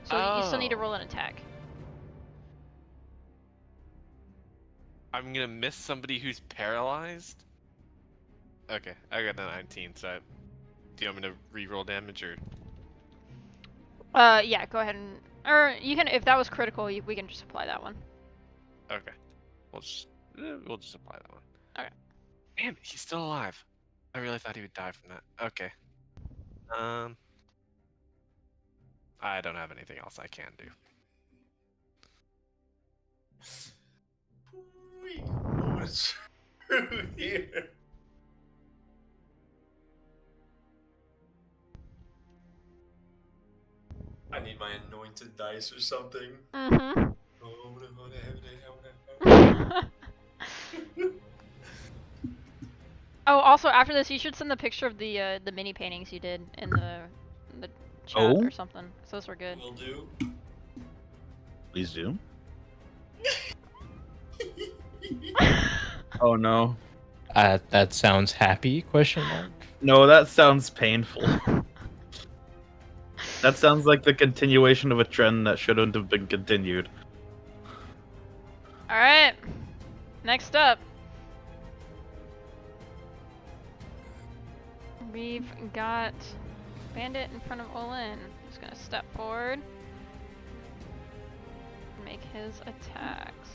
So you still need to roll an attack. I'm gonna miss somebody who's paralyzed. Okay, I got a 19. So, do you want me to re-roll damage or? Yeah, go ahead and, or you can, if that was critical, we can just apply that one. Okay, we'll just apply that one. Okay. Damn, he's still alive. I really thought he would die from that. Okay. I don't have anything else I can do. What's through here? I need my anointed dice or something. Mm-hmm. Oh, Oh, also after this, you should send the picture of the mini paintings you did in the chat Oh? or something. So those were good. will do. Please do. Oh no. That sounds happy? Question mark. No, that sounds painful. That sounds like the continuation of a trend that shouldn't have been continued. All right. Next up, We've got Bandit in front of Olin. He's gonna step forward. Make his attacks.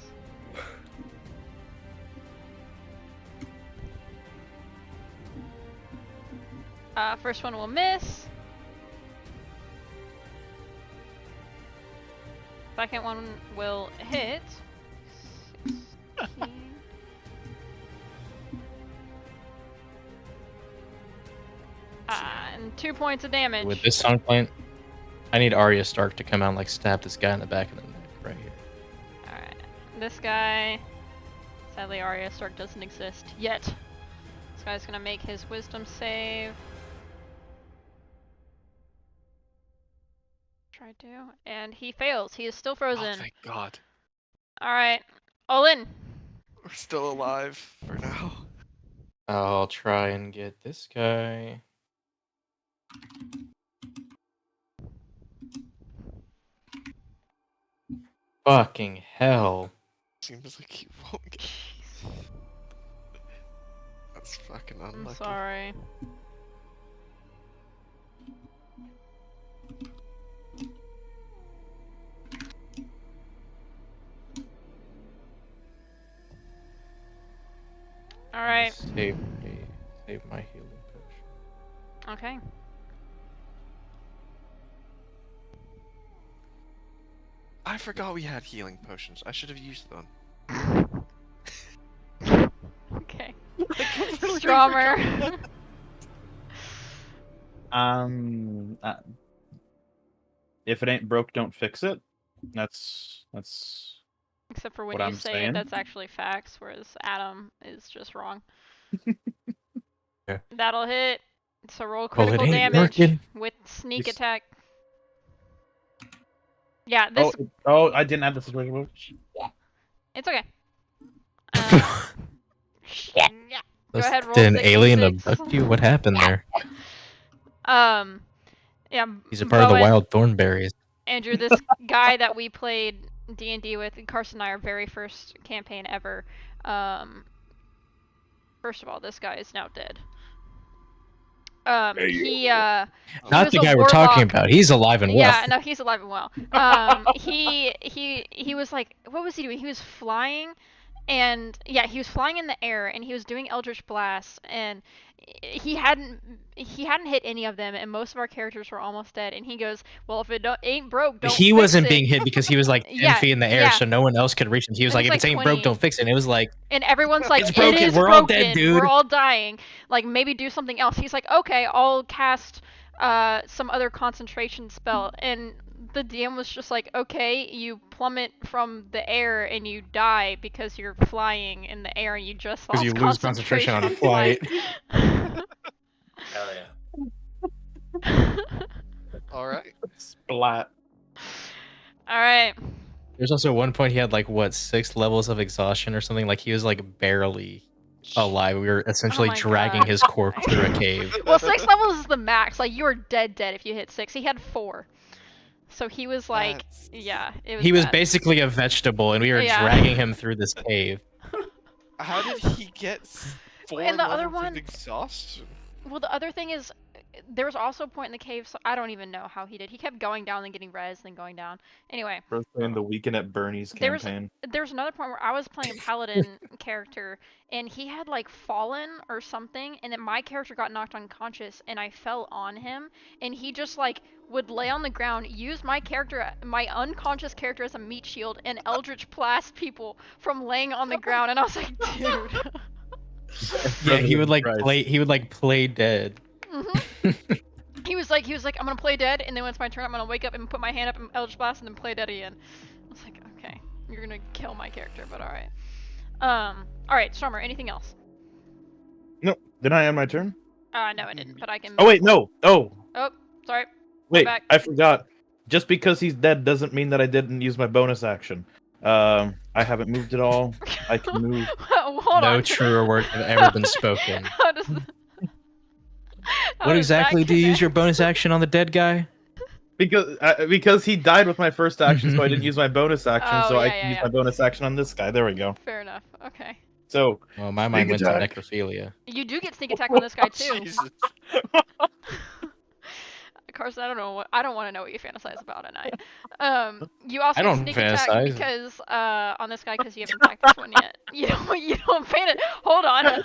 First one will miss. Second one will hit. 16. And 2 points of damage. With this song playing, I need Arya Stark to come out and like stab this guy in the back of the neck right here. Alright. This guy. Sadly, Arya Stark doesn't exist yet. This guy's gonna make his wisdom save. Try to. And he fails. He is still Oh, frozen. thank God. Alright. Olin. We're still alive for now. I'll try and get this guy. Fucking hell. Seems like he won't get. That's fucking unlucky. I'm sorry. Alright. Save my healing potion. Okay. I forgot we had healing potions. I should have used them. Okay. Stromer. If it ain't broke, don't fix it. That's Except for when What you I'm say saying. it, that's actually facts, whereas Adam is just wrong. Yeah. That'll hit. So roll Well, it critical ain't damage working. with sneak Yes. attack. Yeah, this I didn't have the situation. it's okay. Yeah. Go ahead, roll Did an alien 66. abduct you? What happened there? Yeah. He's a part of the Bowen, wild thornberries. Andrew, this guy that we played D&D with, Carson and I, our very first campaign ever. First of all, this guy is now dead. He Not was the a guy we're talking warlock. about. He's alive and well. Yeah, no, he's alive and well. He was like, what was he doing? He was flying, and yeah, he was flying in the air, and he was doing Eldritch Blast, and he hadn't hit any of them, and most of our characters were almost dead. And he goes, "Well, if it ain't broke, don't." He fix wasn't it." being hit because he was like 10 Yeah, feet in the air, yeah. so no one else could reach him. He was I like, think if it's it like ain't broke, 20. don't fix it. And it was like, And everyone's like, It's "It broken, is we're all dead, broken, dude." We're all dying. Like, maybe do something else." He's like, "Okay, I'll cast some other concentration spell." And the DM was just like, "Okay, you plummet from the air and you die because you're flying in the air and you just lost because you lose concentration on a flight. Hell yeah. All right. Splat. All right. There's also one point he had like, what, 6 levels of exhaustion or something? Like, he was like barely alive. We were essentially my dragging God. his corpse through a cave. Well, 6 levels is the max. Like, you are dead if you hit 6. He had 4. So he was like, That's- yeah, it was He was bad. basically a vegetable, and we were Yeah. dragging him through this cave. How did he get 4 And the other levels one- of exhaustion? Well, the other thing is, there was also a point in the cave, so I don't even know how he did. He kept going down and getting res, then going down. Anyway, Bro's playing the Weekend at Bernie's There was- campaign. there was another point where I was playing a paladin character, and he had like fallen or something, and then my character got knocked unconscious, and I fell on him, and he just like would lay on the ground, use my character, my unconscious character, as a meat shield, and Eldritch Blast people from laying on the ground, and I was like, dude. Yeah, he would like Christ. play dead. He was like, I'm gonna play dead, and then when it's my turn, I'm gonna wake up and put my hand up and Eldritch Blast, and then play dead again. I was like, okay, you're gonna kill my character, but all right. All right, Stormer. Anything else? No, did I end my turn? No, I didn't, but I can. Oh wait, no. Oh, Oh, sorry. wait, back. I forgot. Just because he's dead doesn't mean that I didn't use my bonus action. I haven't moved at all. I can move. Hold No on. truer words have ever been spoken. How does how What does that exactly do you use connect? your bonus action on the dead guy? Because he died with my first action, so I didn't use my bonus action, Oh, so I yeah, can yeah, use yeah. my bonus action on this guy. There we go. Fair enough. Okay. So, Well, my mind went attack. to necrophilia. You do get sneak attack on this guy too. Jesus. Carson, I don't want to know what you fantasize about at night. You also I get don't sneak attack fantasize. because on this guy because you haven't attacked this one yet. You don't Hold on.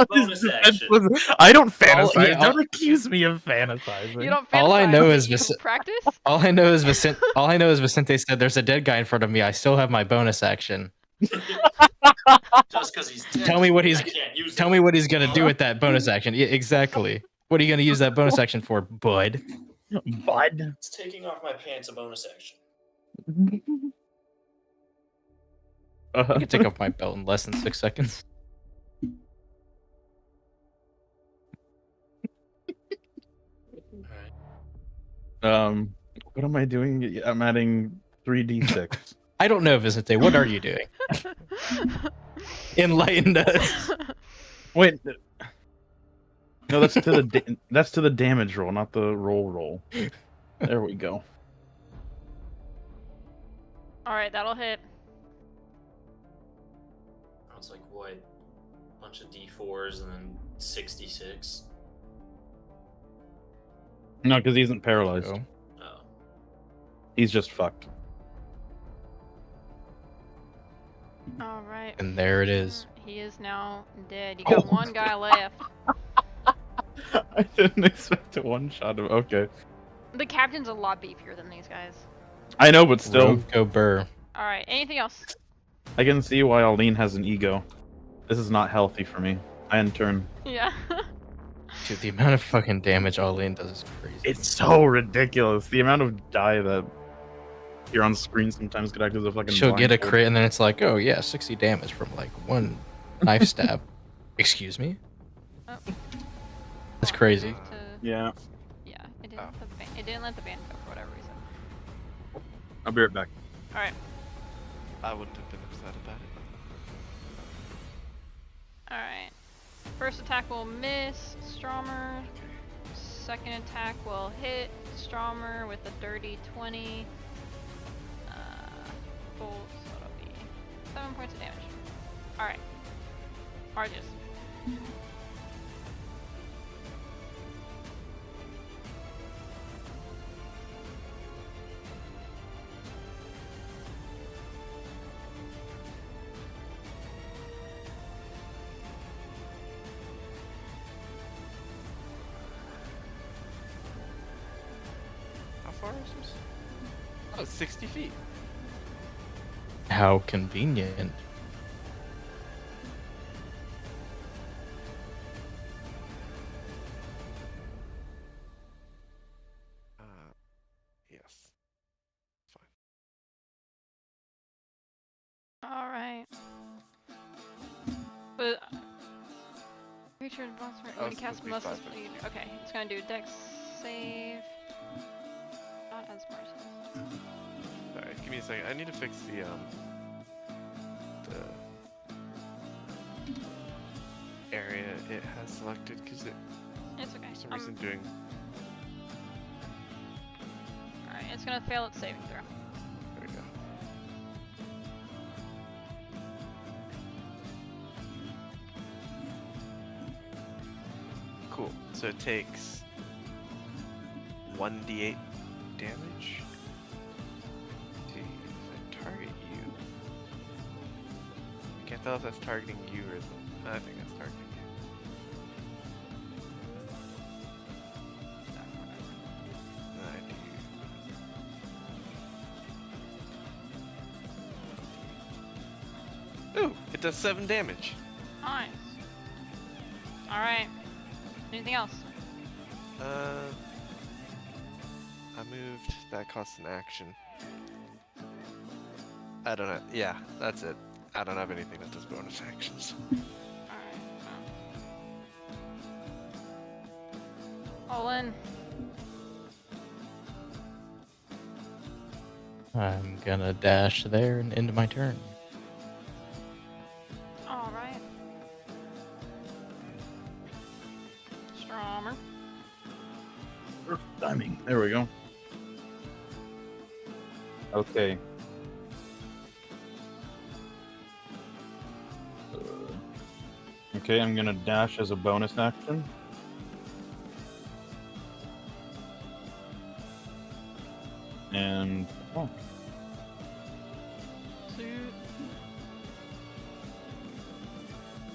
Bonus action. I don't fantasize. yeah, Don't accuse me of fantasizing. You don't fantasize. All I know but is you practice. All I know is Vicente said there's a dead guy in front of me. I still have my bonus action. Just because he's dead. Tell me what I he's can't use Tell it. me what he's gonna do with that bonus action. Yeah, exactly. What are you gonna use that bonus action for, bud? Bud. It's taking off my pants a bonus action. I can take off my belt in less than 6 seconds. Alright. What am I doing? I'm adding 3d6. I don't know, Vicente. What are you doing? Enlighten us. Wait. No, that's to the damage roll, not the roll. There we go. Alright, that'll hit. I was like, what? A bunch of D4s and then 66. No, because he isn't paralyzed. Oh. Oh. He's just fucked. Alright. And there it is. He is now dead. You got one guy left. I didn't expect a one shot of. Okay. The captain's a lot beefier than these guys. I know, but still, Go Burr. Alright, anything else? I can see why Aline has an ego. This is not healthy for me. I in turn. Yeah. Dude, the amount of fucking damage Aline does is crazy. It's so ridiculous. The amount of die that you're on screen sometimes could act as a fucking. She'll get a blindfold. crit and then it's like, oh yeah, 60 damage from like one knife stab. Excuse me? Oh. That's crazy. To... Yeah. Yeah, it didn't let the band go for whatever reason. I'll be right back. Alright. I wouldn't have been upset about it. Alright. First attack will miss Stromer. Second attack will hit Stromer with a dirty 20. Full, so it'll be 7 points of damage. Alright. Argus. How far is this? Oh, 60 feet. How convenient. Yes. Fine. Alright. But creature and boss Oh, when it's cast gonna be muscles. 5 feet. Okay, it's gonna do dex save. Not as mercy. Sorry, give me a second. I need to fix the area it has selected because it It's okay. for some reason doing. Alright, it's gonna fail its saving throw. There we go. Cool. So it takes 1d8 damage. See, if I target you, I can't tell if that's targeting you or the. I think that's targeting you. Ooh, it does 7 damage. Nice. Alright. Anything else? I moved. That costs an action. I don't know. Yeah, that's it. I don't have anything that does bonus actions. Alright. All in. I'm gonna dash there and end my turn. Alright. Stromer. Timing. There we go. Okay. Okay, I'm gonna dash as a bonus action. And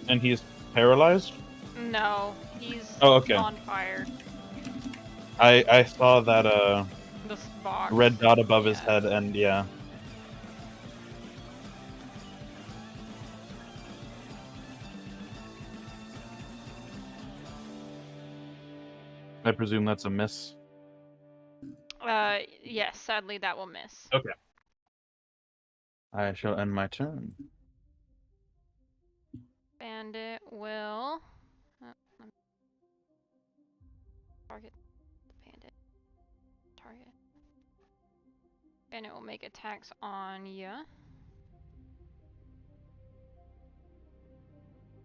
and he's paralyzed? No, he's Oh, okay. on fire. I saw that This box. red dot above his Yeah. head, and yeah. I presume that's a miss. Yes, sadly that will miss. Okay. I shall end my turn. Bandit will target the bandit. Target. Bandit will make attacks on ya.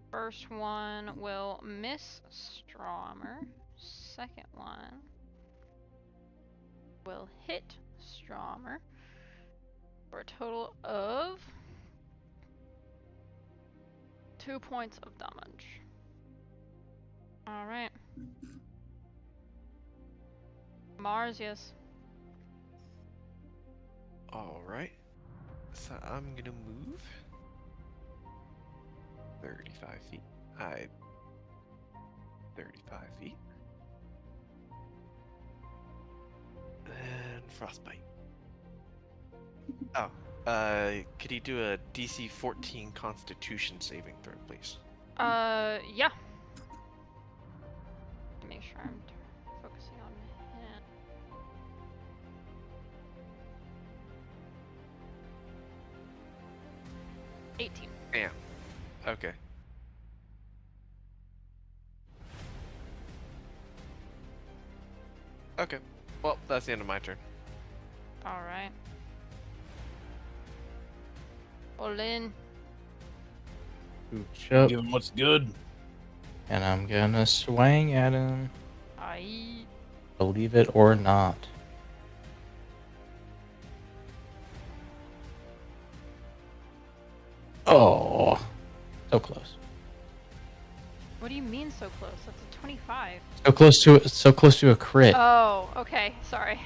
First one will miss Stromer. Second one will hit Stromer for a total of 2 points of damage. Alright. Mars, yes. Alright. So I'm gonna move 35 feet. 35 feet. And frostbite. Oh, could he do a DC 14 Constitution saving throw, please? Yeah. Make sure I'm focusing on him. 18. Damn. Okay. Okay. Well, that's the end of my turn. Alright. Olin. Ooch up, Give him what's good. and I'm gonna swing at him. Aye. Believe it or not. Oh, so close. What do you mean so close? That's a 25. So close to a crit. Oh, okay. Sorry.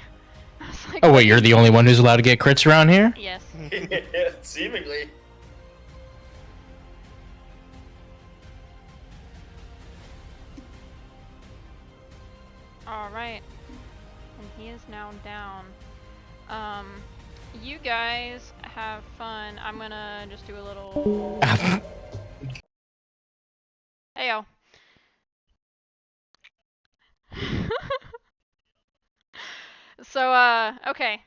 I was like, Oh wait, you're the only one who's allowed to get crits around here? Yes. Seemingly. Alright. And he is now down. You guys have fun. I'm gonna just do a little... Heyo. So, okay.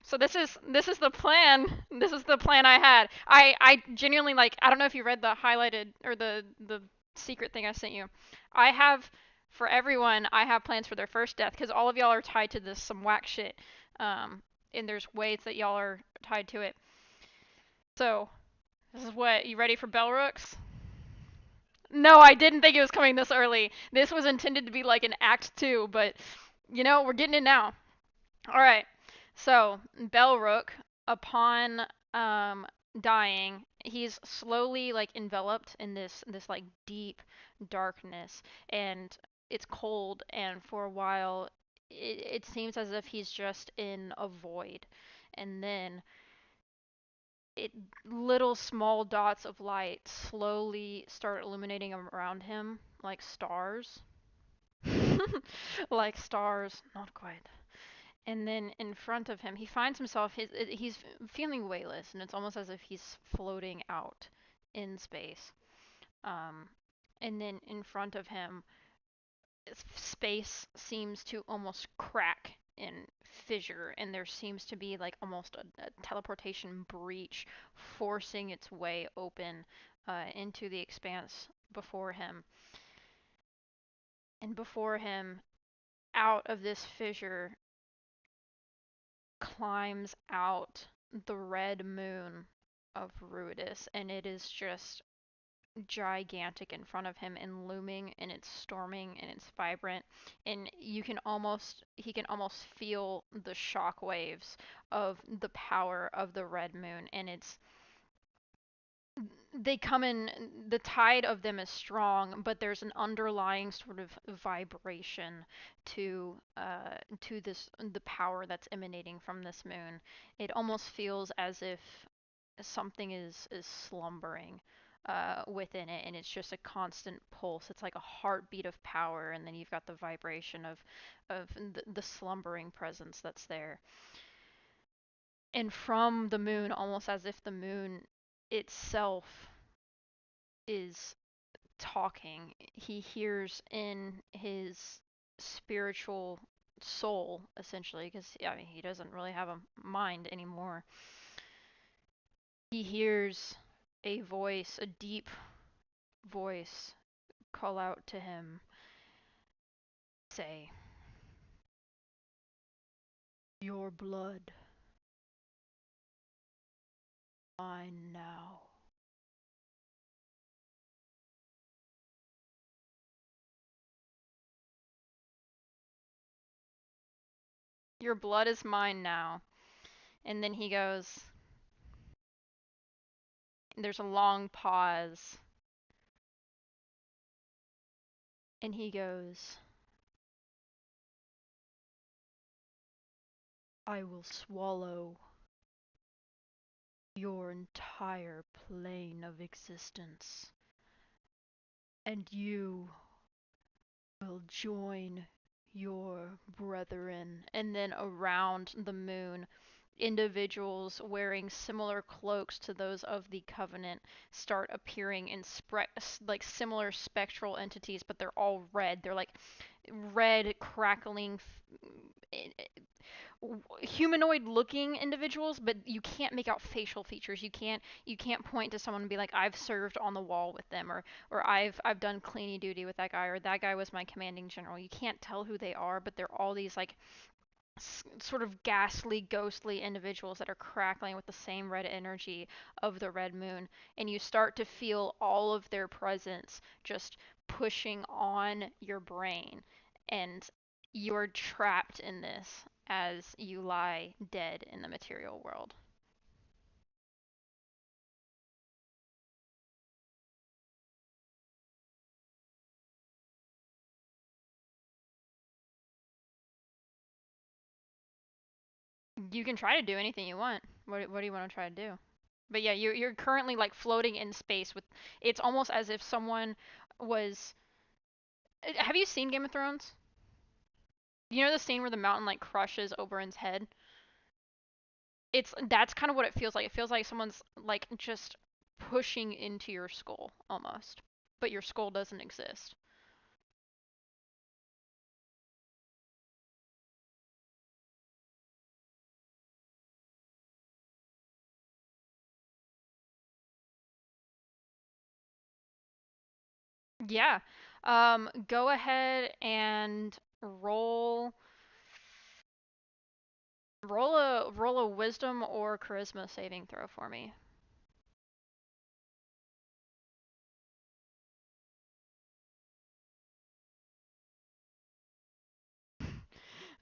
So this is the plan. This is the plan I had. I genuinely, like, I don't know if you read the highlighted or the secret thing I sent you. I have, for everyone, I have plans for their first death because all of y'all are tied to this some whack shit. And there's ways that y'all are tied to it. So, this is what, you ready for Bellrooks? No, I didn't think it was coming this early. This was intended to be like an act 2, but you know, we're getting it now. Alright, so Belrook, upon dying, he's slowly like enveloped in this like deep darkness, and it's cold, and for a while it seems as if he's just in a void, and then little small dots of light slowly start illuminating around him like stars. Like stars, not quite. And then in front of him, he finds himself, he's feeling weightless, and it's almost as if he's floating out in space. And then in front of him, space seems to almost crack and fissure, and there seems to be like almost a teleportation breach forcing its way open into the expanse before him. And before him, out of this fissure, climbs out the red moon of Ruidus, and it is just gigantic in front of him and looming, and it's storming and it's vibrant, and he can almost feel the shock waves of the power of the red moon, and they come in, the tide of them is strong, but there's an underlying sort of vibration to this, the power that's emanating from this moon. It almost feels as if something is slumbering within it, and it's just a constant pulse. It's like a heartbeat of power, and then you've got the vibration of the slumbering presence that's there. And from the moon, almost as if the moon itself is talking. He hears in his spiritual soul, essentially, because I mean, he doesn't really have a mind anymore. He hears a voice, a deep voice, call out to him, say, "Your blood, mine now." Your blood is mine now. And then he goes, there's a long pause, and he goes, "I will swallow your entire plane of existence, and you will join your brethren." And then around the moon, individuals wearing similar cloaks to those of the Covenant start appearing in like similar spectral entities, but they're all red. They're like red, crackling, humanoid looking individuals, but you can't make out facial features. You can't point to someone and be like, "I've served on the wall with them," or I've done cleaning duty with that guy, or that guy was my commanding general. You can't tell who they are, but they're all these like sort of ghastly, ghostly individuals that are crackling with the same red energy of the red moon. And you start to feel all of their presence just pushing on your brain. And you're trapped in this as you lie dead in the material world. You can try to do anything you want. What do you want to try to do? But yeah, you're currently like floating in space with. It's almost as if someone was. Have you seen Game of Thrones? You know the scene where the mountain like crushes Oberyn's head? That's kind of what it feels like. It feels like someone's like just pushing into your skull almost. But your skull doesn't exist. Yeah. Go ahead and roll roll a wisdom or charisma saving throw for me.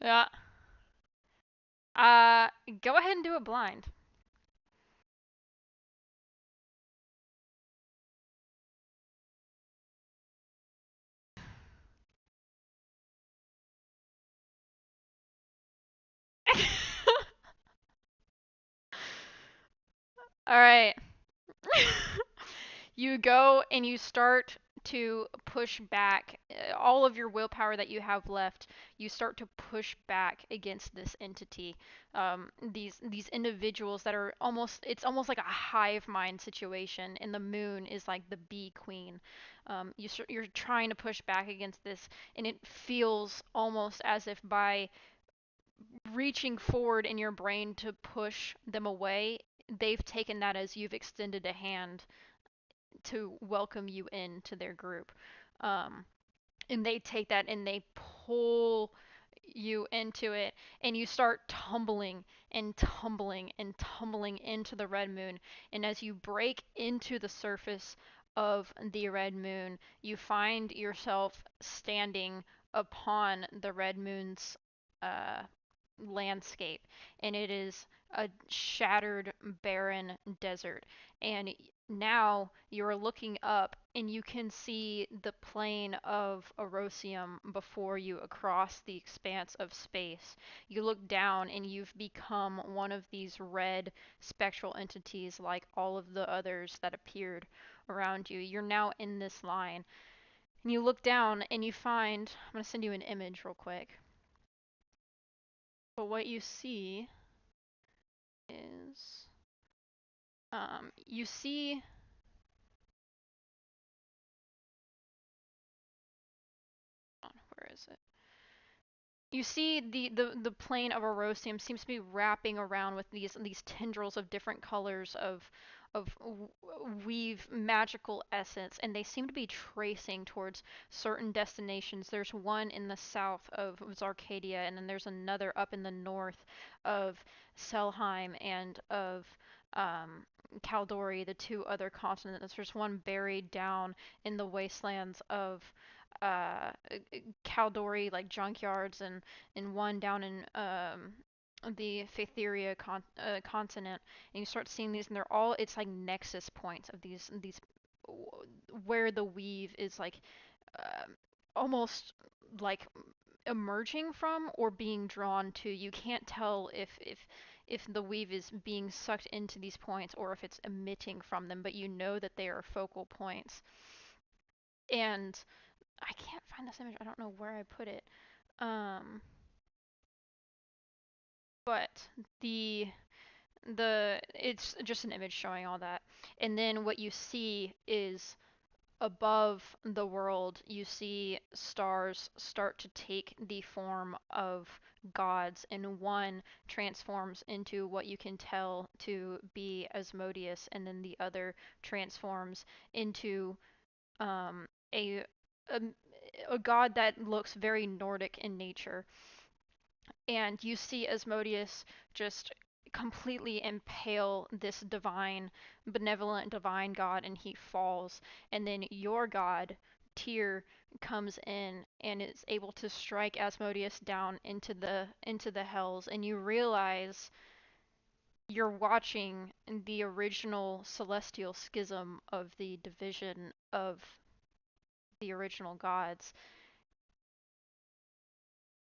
Yeah. Uh Go ahead and do it blind. All right. You go and you start to push back all of your willpower that you have left. You start to push back against this entity. These individuals that are almost, it's almost like a hive mind situation, and the moon is like the bee queen. You're trying to push back against this, and it feels almost as if by reaching forward in your brain to push them away, they've taken that as you've extended a hand to welcome you into their group. Um, and they take that and they pull you into it, and you start tumbling and tumbling and tumbling into the red moon. And as you break into the surface of the red moon, you find yourself standing upon the red moon's uh, landscape, and it is a shattered, barren desert. And now you're looking up and you can see the plane of Erosium before you across the expanse of space. You look down and you've become one of these red spectral entities like all of the others that appeared around you. You're now in this line. And you look down and you find, I'm going to send you an image real quick. But what you see is, you see where is it? You see the plane of Erosium seems to be wrapping around with these tendrils of different colors of weave magical essence, and they seem to be tracing towards certain destinations. There's one in the south of Zarcadia, and then there's another up in the north of Selheim and of Caldori, the two other continents. There's one buried down in the wastelands of Caldori, like junkyards, and one down in the Phaetheria continent, and you start seeing these, and they're all, it's like nexus points of these where the weave is like um almost like emerging from or being drawn to. You can't tell if the weave is being sucked into these points or if it's emitting from them, but you know that they are focal points. And I can't find this image. I don't know where I put it. But the it's just an image showing all that. And then what you see is above the world, you see stars start to take the form of gods, and one transforms into what you can tell to be Asmodeus, and then the other transforms into um, a, a a god that looks very Nordic in nature. And you see Asmodeus just completely impale this divine, benevolent divine god, and he falls. And then your god, Tyr, comes in and is able to strike Asmodeus down into the hells, and you realize you're watching the original celestial schism of the division of the original gods,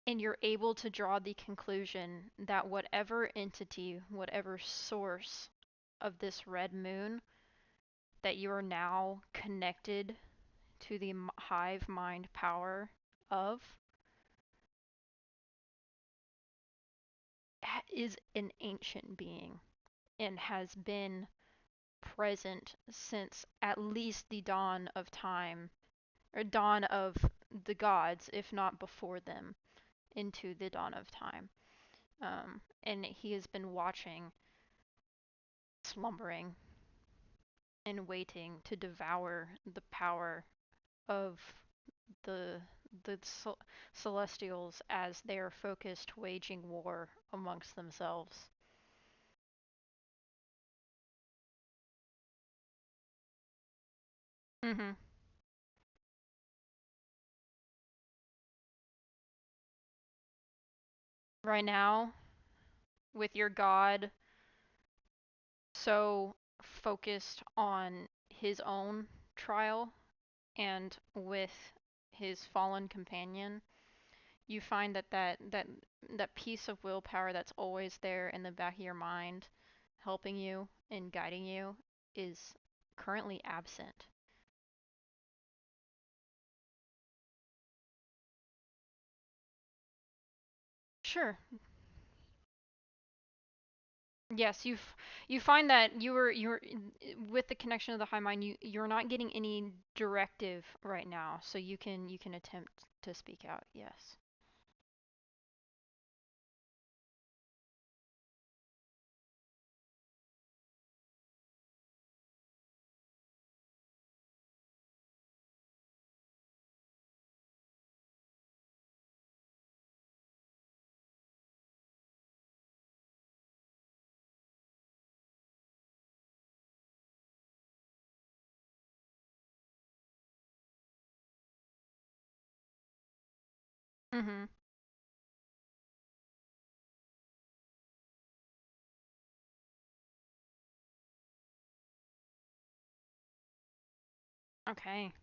and you're able to draw the conclusion that whatever entity, whatever source of this red moon that you are now connected to the hive mind power of is an ancient being and has been present since at least the dawn of time, or dawn of the gods, if not before them, into the dawn of time. And he has been watching, slumbering, and waiting to devour the power of the Celestials as they are focused waging war amongst themselves. Mm-hmm. Right now, with your god so focused on his own trial and with his fallen companion, you find that piece of willpower that's always there in the back of your mind, helping you and guiding you, is currently absent. Sure. Yes, you find that you're with the connection of the high mind, you're not getting any directive right now, so you can attempt to speak out. Yes. Mhm. Okay.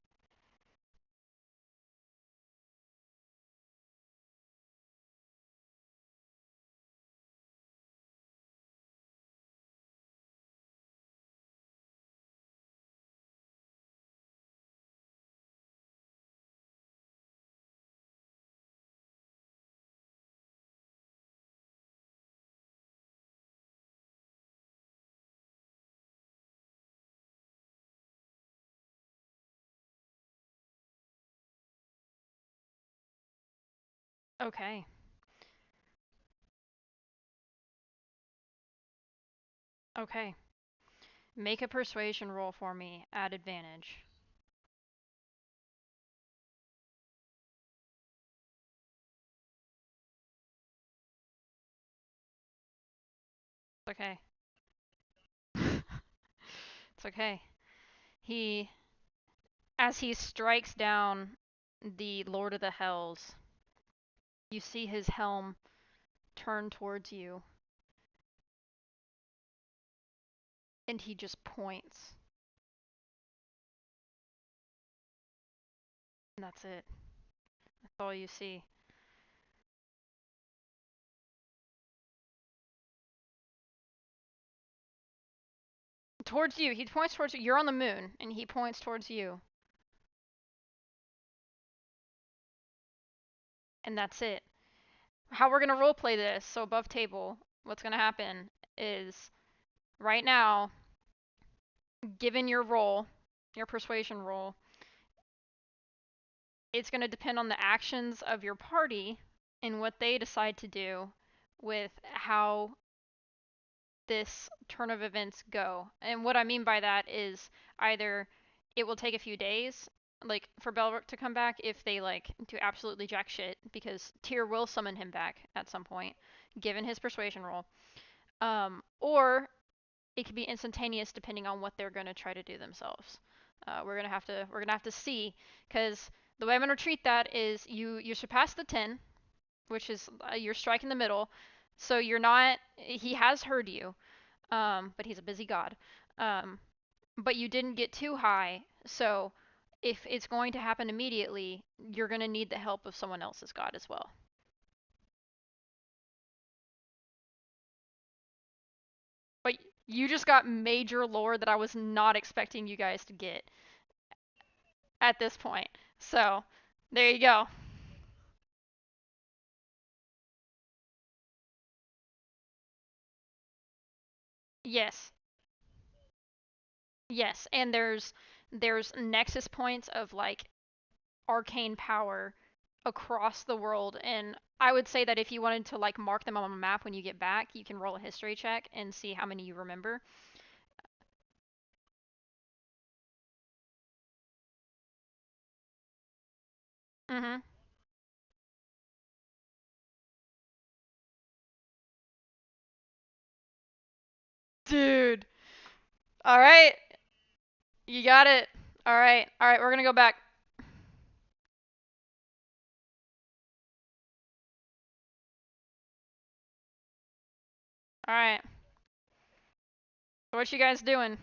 Okay. Okay. Make a persuasion roll for me at advantage. It's okay. It's okay. He, as he strikes down the Lord of the Hells, you see his helm turn towards you, and he just points. And that's it. That's all you see. Towards you. He points towards you. You're on the moon, and he points towards you. And that's it. How we're gonna roleplay this, so above table, what's gonna happen is right now, given your roll, your persuasion roll, it's gonna depend on the actions of your party and what they decide to do with how this turn of events go. And what I mean by that is either it will take a few days, like for Belrook to come back, if they like do absolutely jack shit, because Tyr will summon him back at some point, given his persuasion roll. Or it could be instantaneous depending on what they're gonna try to do themselves. We're gonna have to see, because the way I'm gonna treat that is you surpass the 10, which is your strike in the middle, so you're not. He has heard you, but he's a busy god. Um, but you didn't get too high, so if it's going to happen immediately, you're going to need the help of someone else's god as well. But you just got major lore that I was not expecting you guys to get at this point. So, there you go. Yes. Yes, and there's nexus points of like arcane power across the world, and I would say that if you wanted to like mark them on a map when you get back, you can roll a history check and see how many you remember. Mhm. Dude. All right. You got it. All right. All right, we're going to go back. All right. So what you guys doing?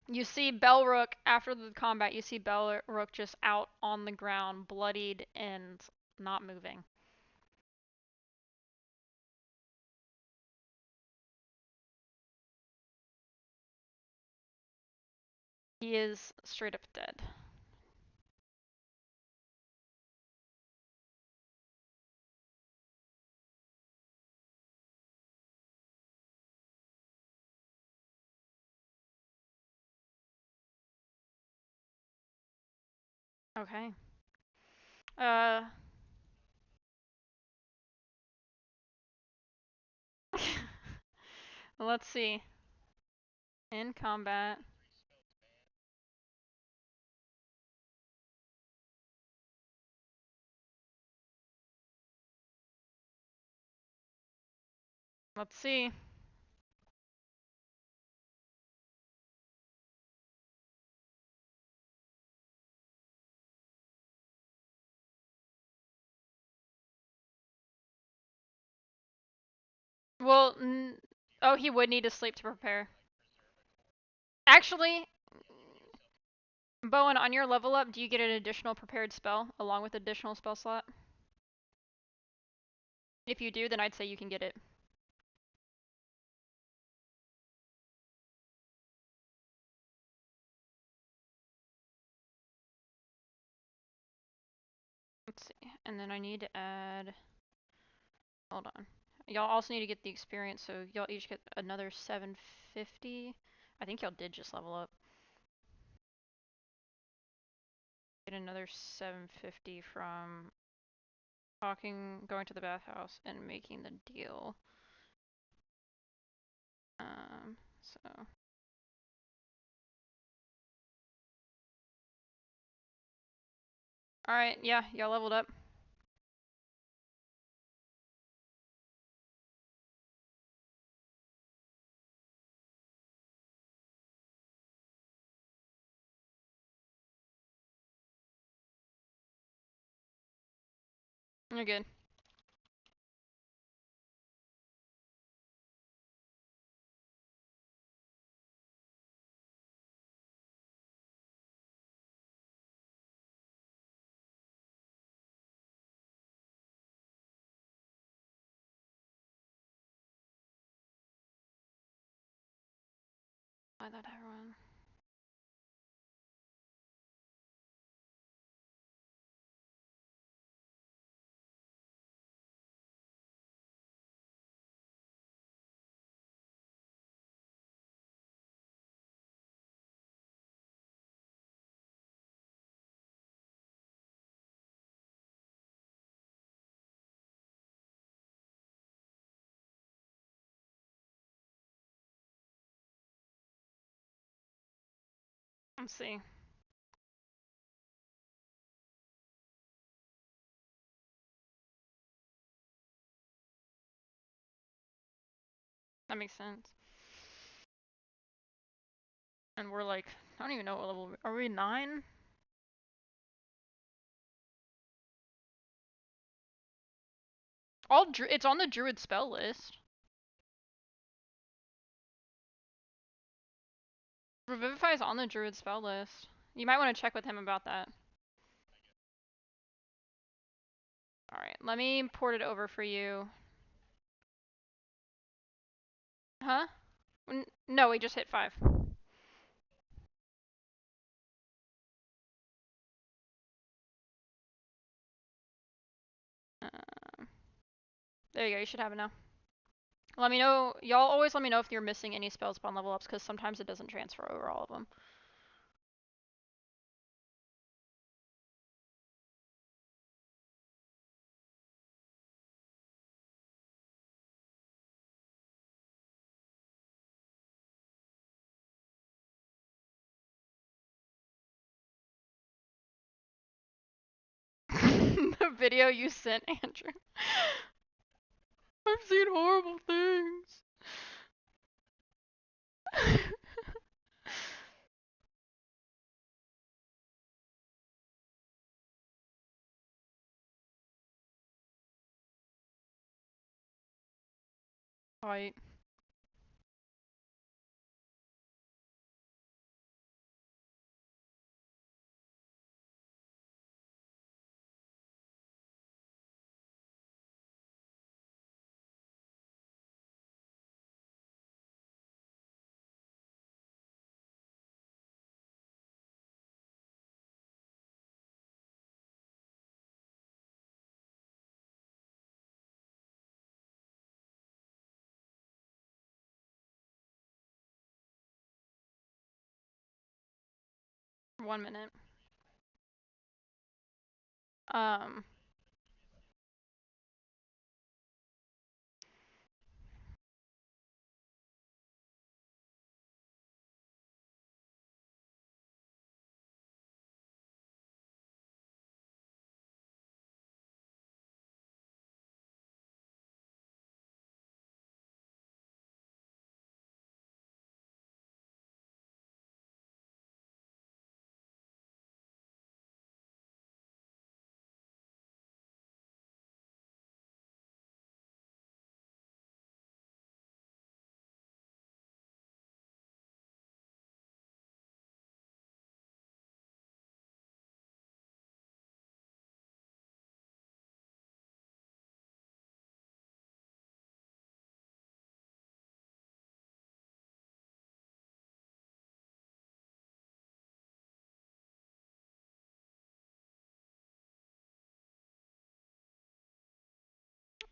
You see Belrook after the combat. You see Belrook just out on the ground, bloodied and not moving. He is straight up dead. Okay. Uh Let's see. In combat. Let's see. Well, oh, he would need to sleep to prepare. Actually, Bowen, on your level up, do you get an additional prepared spell along with additional spell slot? If you do, then I'd say you can get it. Let's see. And then I need to add... Hold on. Y'all also need to get the experience, so y'all each get another 750. I think y'all did just level up. Get another 750 from going to the bathhouse, and making the deal. So... Alright, yeah, y'all leveled up. You're good. I thought everyone... Let's see. That makes sense. And we're like, I don't even know what level... Are we 9? It's on the druid spell list. Revivify is on the druid spell list. You might want to check with him about that. Alright, let me port it over for you. Huh? No, we just hit 5. There you go, you should have it now. Let me know, y'all always let me know if you're missing any spells upon level ups, because sometimes it doesn't transfer over all of them. The video you sent, Andrew. I've seen horrible things. Alright. One minute.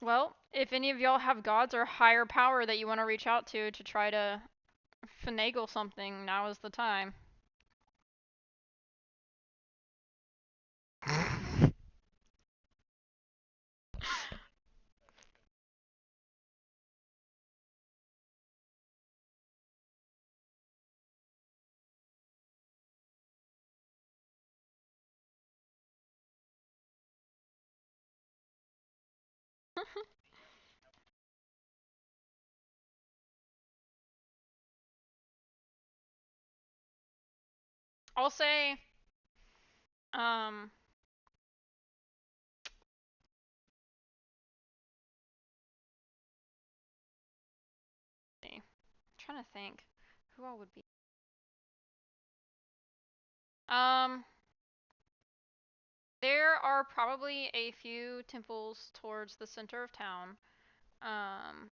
Well, if any of y'all have gods or higher power that you want to reach out to try to finagle something, now is the time. I'll say, um, I'm trying to think who all would be. Um, there are probably a few temples towards the center of town, um,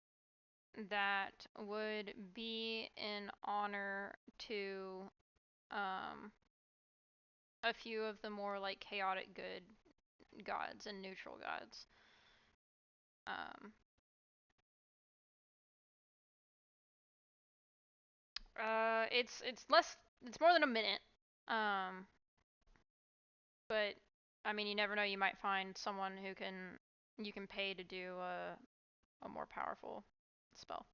that would be in honor to, um, a few of the more like chaotic good gods and neutral gods. Um, it's less, it's more than a minute. Um, but I mean, you never know. You might find someone who can you can pay to do a more powerful spell.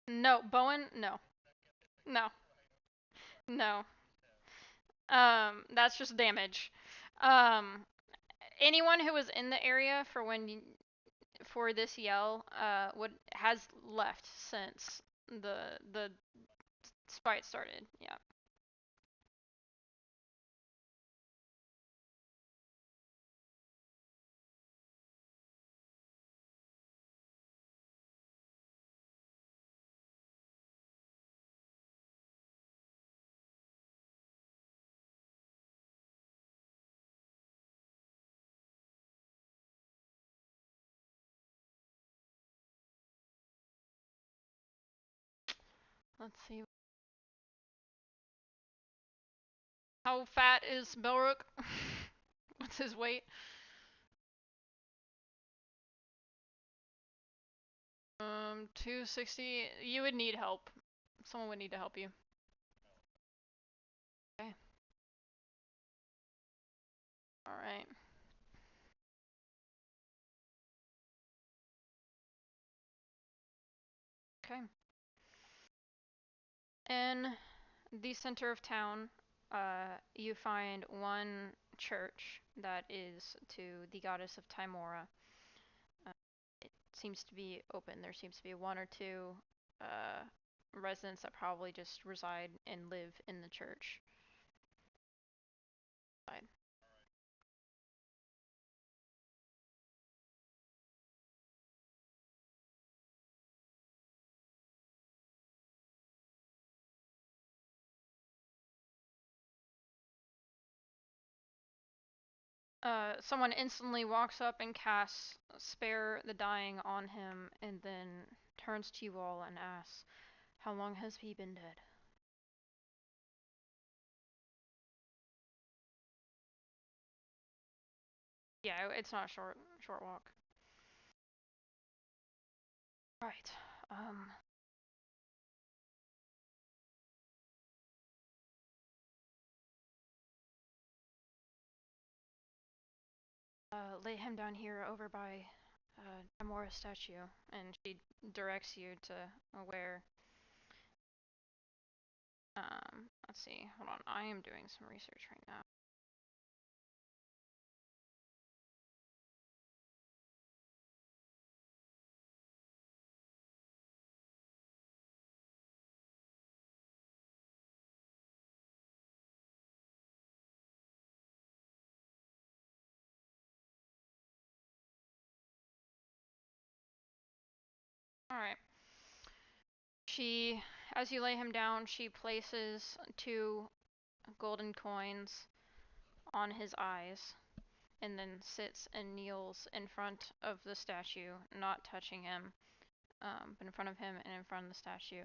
No, Bowen, no, no, no. That's just damage. Um, anyone who was in the area for for this yell would has left since the spite started. Yeah. Let's see. How fat is Belrook? What's his weight? 260. You would need help. Someone would need to help you. Okay. All right. Okay. In the center of town, you find one church that is to the goddess of Timora. Uh, it seems to be open. There seems to be one or two uh, residents that probably just reside and live in the church. Someone instantly walks up and casts Spare the Dying on him, and then turns to you all and asks, "How long has he been dead?" Yeah, it's not a short walk. Right. Um. Lay him down here over by Amora statue, and she directs you to where. Let's see. Hold on. I am doing some research right now. All right. She as you lay him down, she places 2 golden coins on his eyes and then sits and kneels in front of the statue, not touching him, but in front of him and in front of the statue,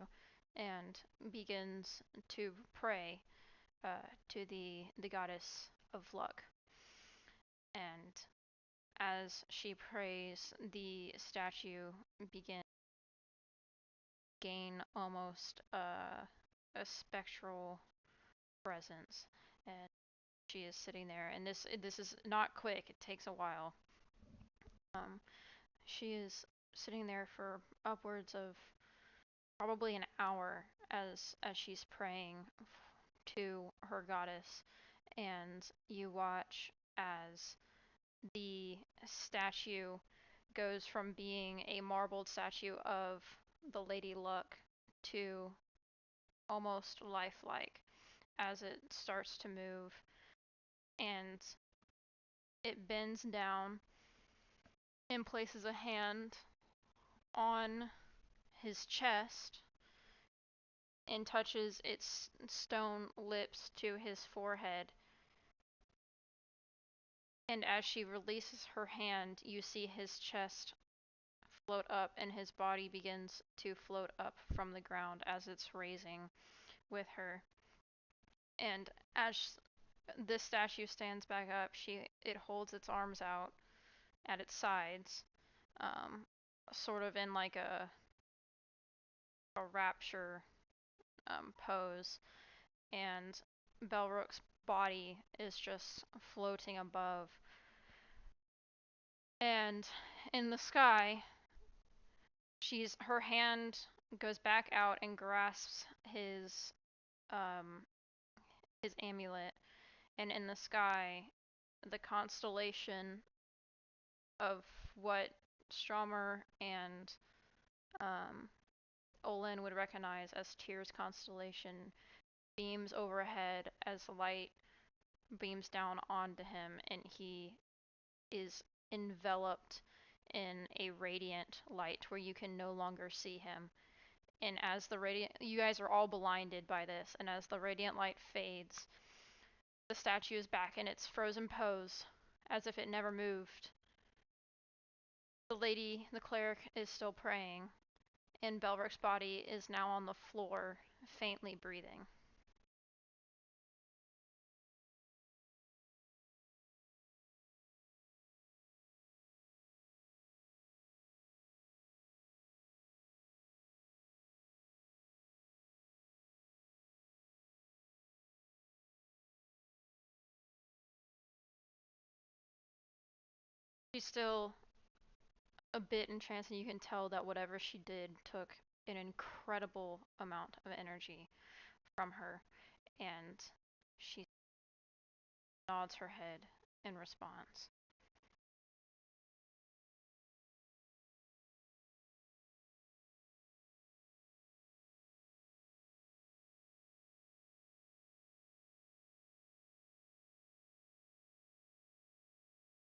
and begins to pray to the goddess of luck. And as she prays, the statue begins to gain almost a spectral presence, and she is sitting there. And this is not quick; it takes a while. She is sitting there for upwards of probably an hour as she's praying to her goddess, and you watch as the statue goes from being a marbled statue of the Lady Luck to almost lifelike as it starts to move, and it bends down and places a hand on his chest and touches its stone lips to his forehead. And as she releases her hand, you see his chest float up and his body begins to float up from the ground as it's raising with her. And as this statue stands back up, it holds its arms out at its sides, um, sort of in like a rapture pose, and Belrook's body is just floating above. And in the sky, her hand goes back out and grasps his amulet, and in the sky, the constellation of what Stromer and Olin would recognize as Tyr's constellation beams overhead as light beams down onto him, and he is enveloped in a radiant light where you can no longer see him. And as you guys are all blinded by this, and as the radiant light fades, the statue is back in its frozen pose, as if it never moved. The cleric, is still praying, and Belrook's body is now on the floor, faintly breathing. She's still a bit entranced, and you can tell that whatever she did took an incredible amount of energy from her, and she nods her head in response.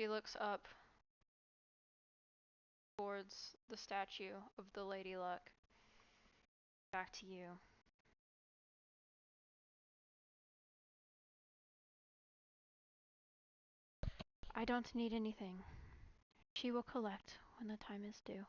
She looks up towards the statue of the Lady Luck. Back to you. I don't need anything. She will collect when the time is due.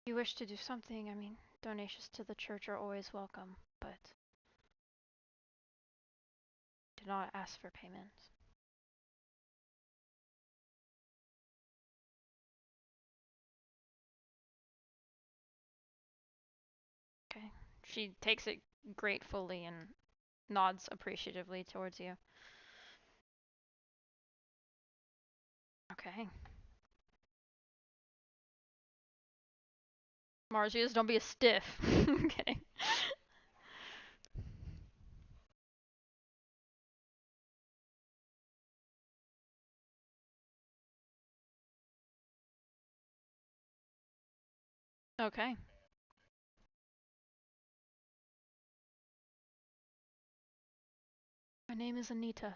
If you wish to do something, donations to the church are always welcome, but do not ask for payment. Okay. She takes it gratefully and nods appreciatively towards you. Okay. Margius, don't be a stiff. I'm kidding. Okay. My name is Anita.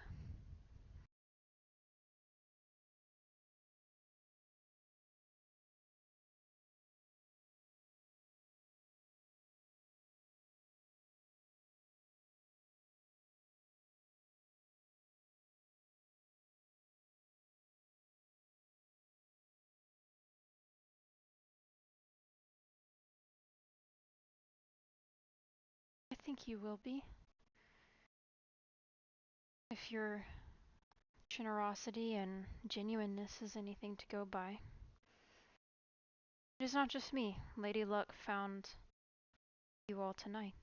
think you will be. If your generosity and genuineness is anything to go by. It is not just me. Lady Luck found you all tonight.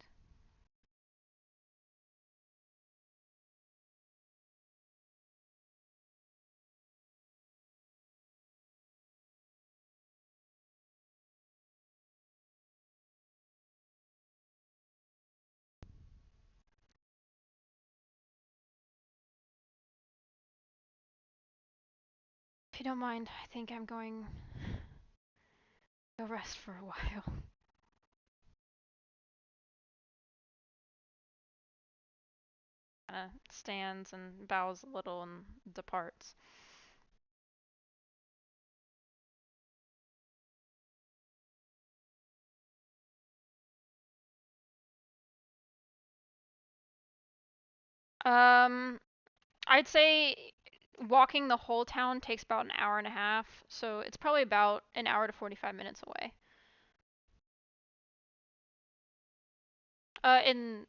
If you don't mind, I think I'm going to go rest for a while. Stands and bows a little and departs. I'd say walking the whole town takes about an hour and a half, so it's probably about an hour to 45 minutes away. In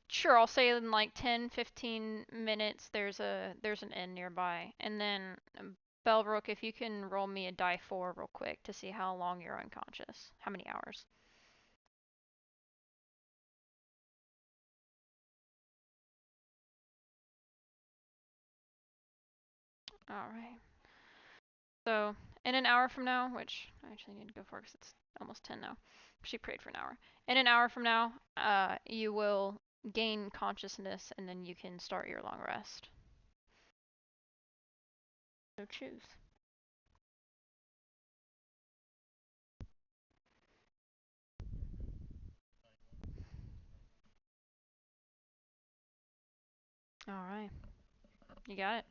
Sure, I'll say in like 10, 15 minutes there's an inn nearby. And then Belrook, if you can roll me a die 4 real quick to see how long you're unconscious. How many hours? Alright. So, in an hour from now, which I actually need to go for because it's almost 10 now. She prayed for an hour. In an hour from now, you will gain consciousness and then you can start your long rest. So choose. Alright. You got it.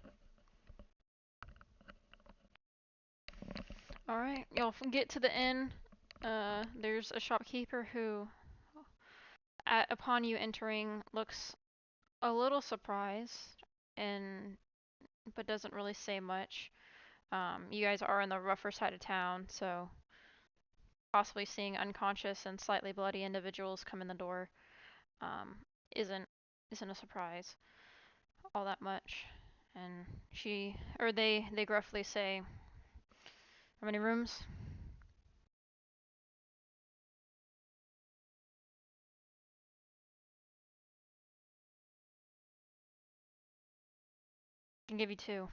Alright, y'all get to the inn. There's a shopkeeper who, upon you entering, looks a little surprised and but doesn't really say much. You guys are in the rougher side of town, so possibly seeing unconscious and slightly bloody individuals come in the door um, isn't isn't a surprise all that much. And they gruffly say, "How many rooms?" I can give you 2.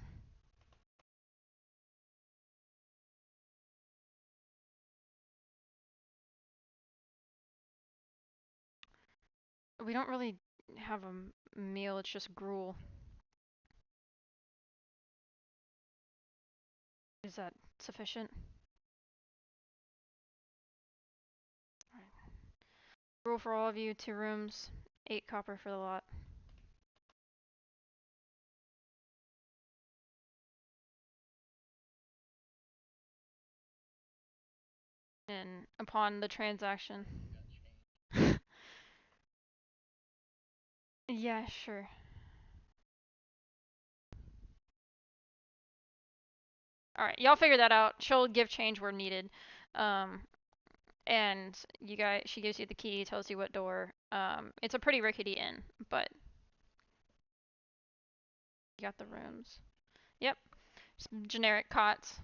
We don't really have a meal, it's just gruel. Is that sufficient? Alright. Gruel for all of you, 2 rooms, 8 copper for the lot. And upon the transaction. Yeah, sure. Alright, y'all figure that out. She'll give change where needed. And she gives you the key, tells you what door. It's a pretty rickety inn, but you got the rooms. Yep, just generic cots.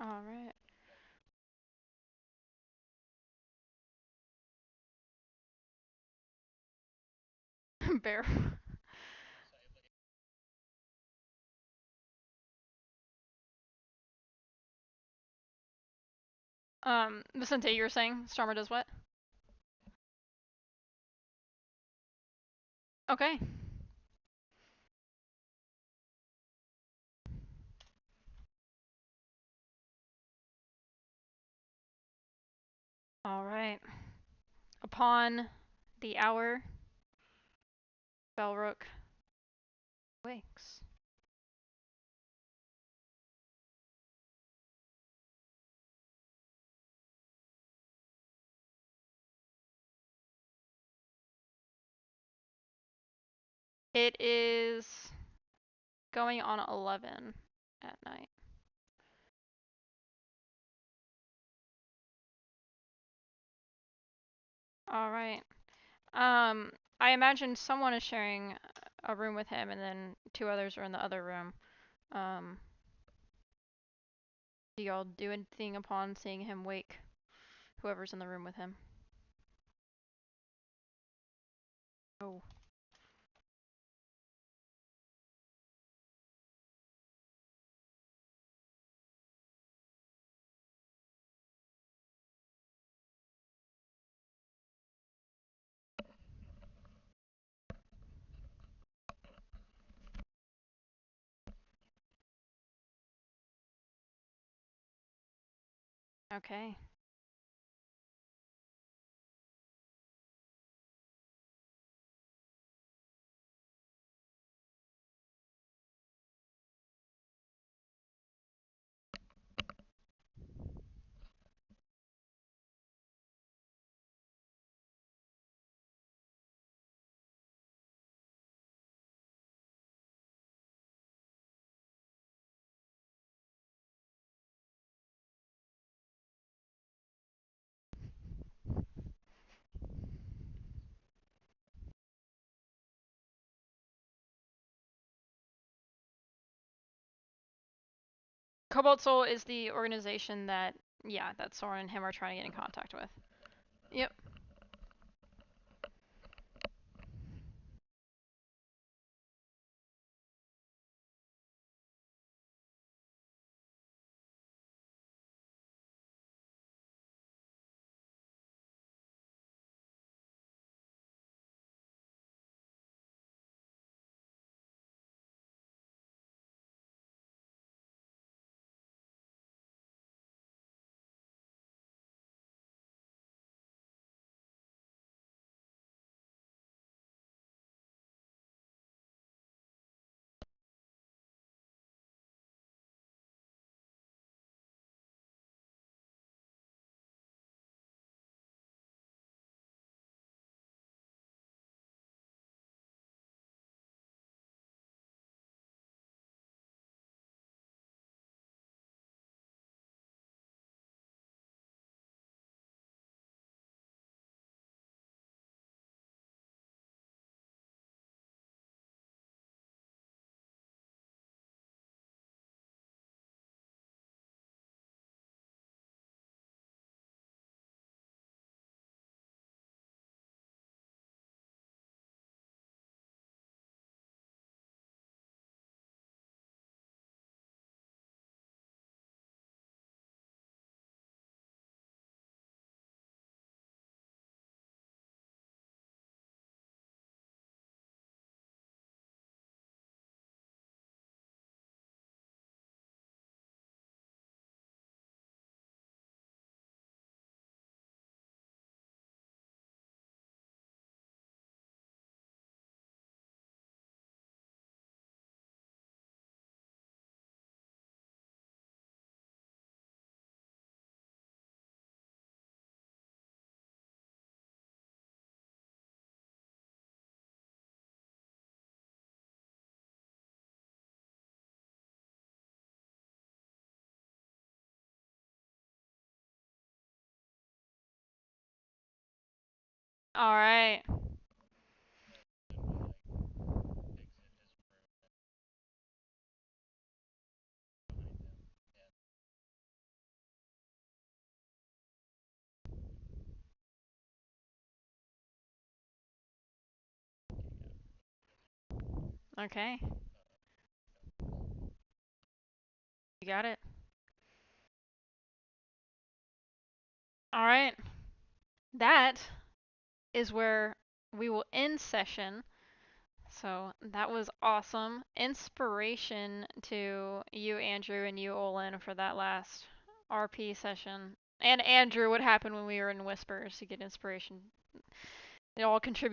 Alright. Bear. Vicente, you were saying Stormer does what? Okay. Alright. upon the hour, Belrook wakes. It is going on 11 at night. All right. I imagine someone is sharing a room with him, and then 2 others are in the other room. Do y'all do anything upon seeing him wake? Whoever's in the room with him. Oh. Okay. Cobalt Soul is the organization that, yeah, that Soren and him are trying to get in contact with. Yep. All right. Okay. You got it. All right. That is where we will end session. So that was awesome. Inspiration to you, Andrew, and you, Olin, for that last RP session. And Andrew, what happened when we were in Whispers to get inspiration? They all contribute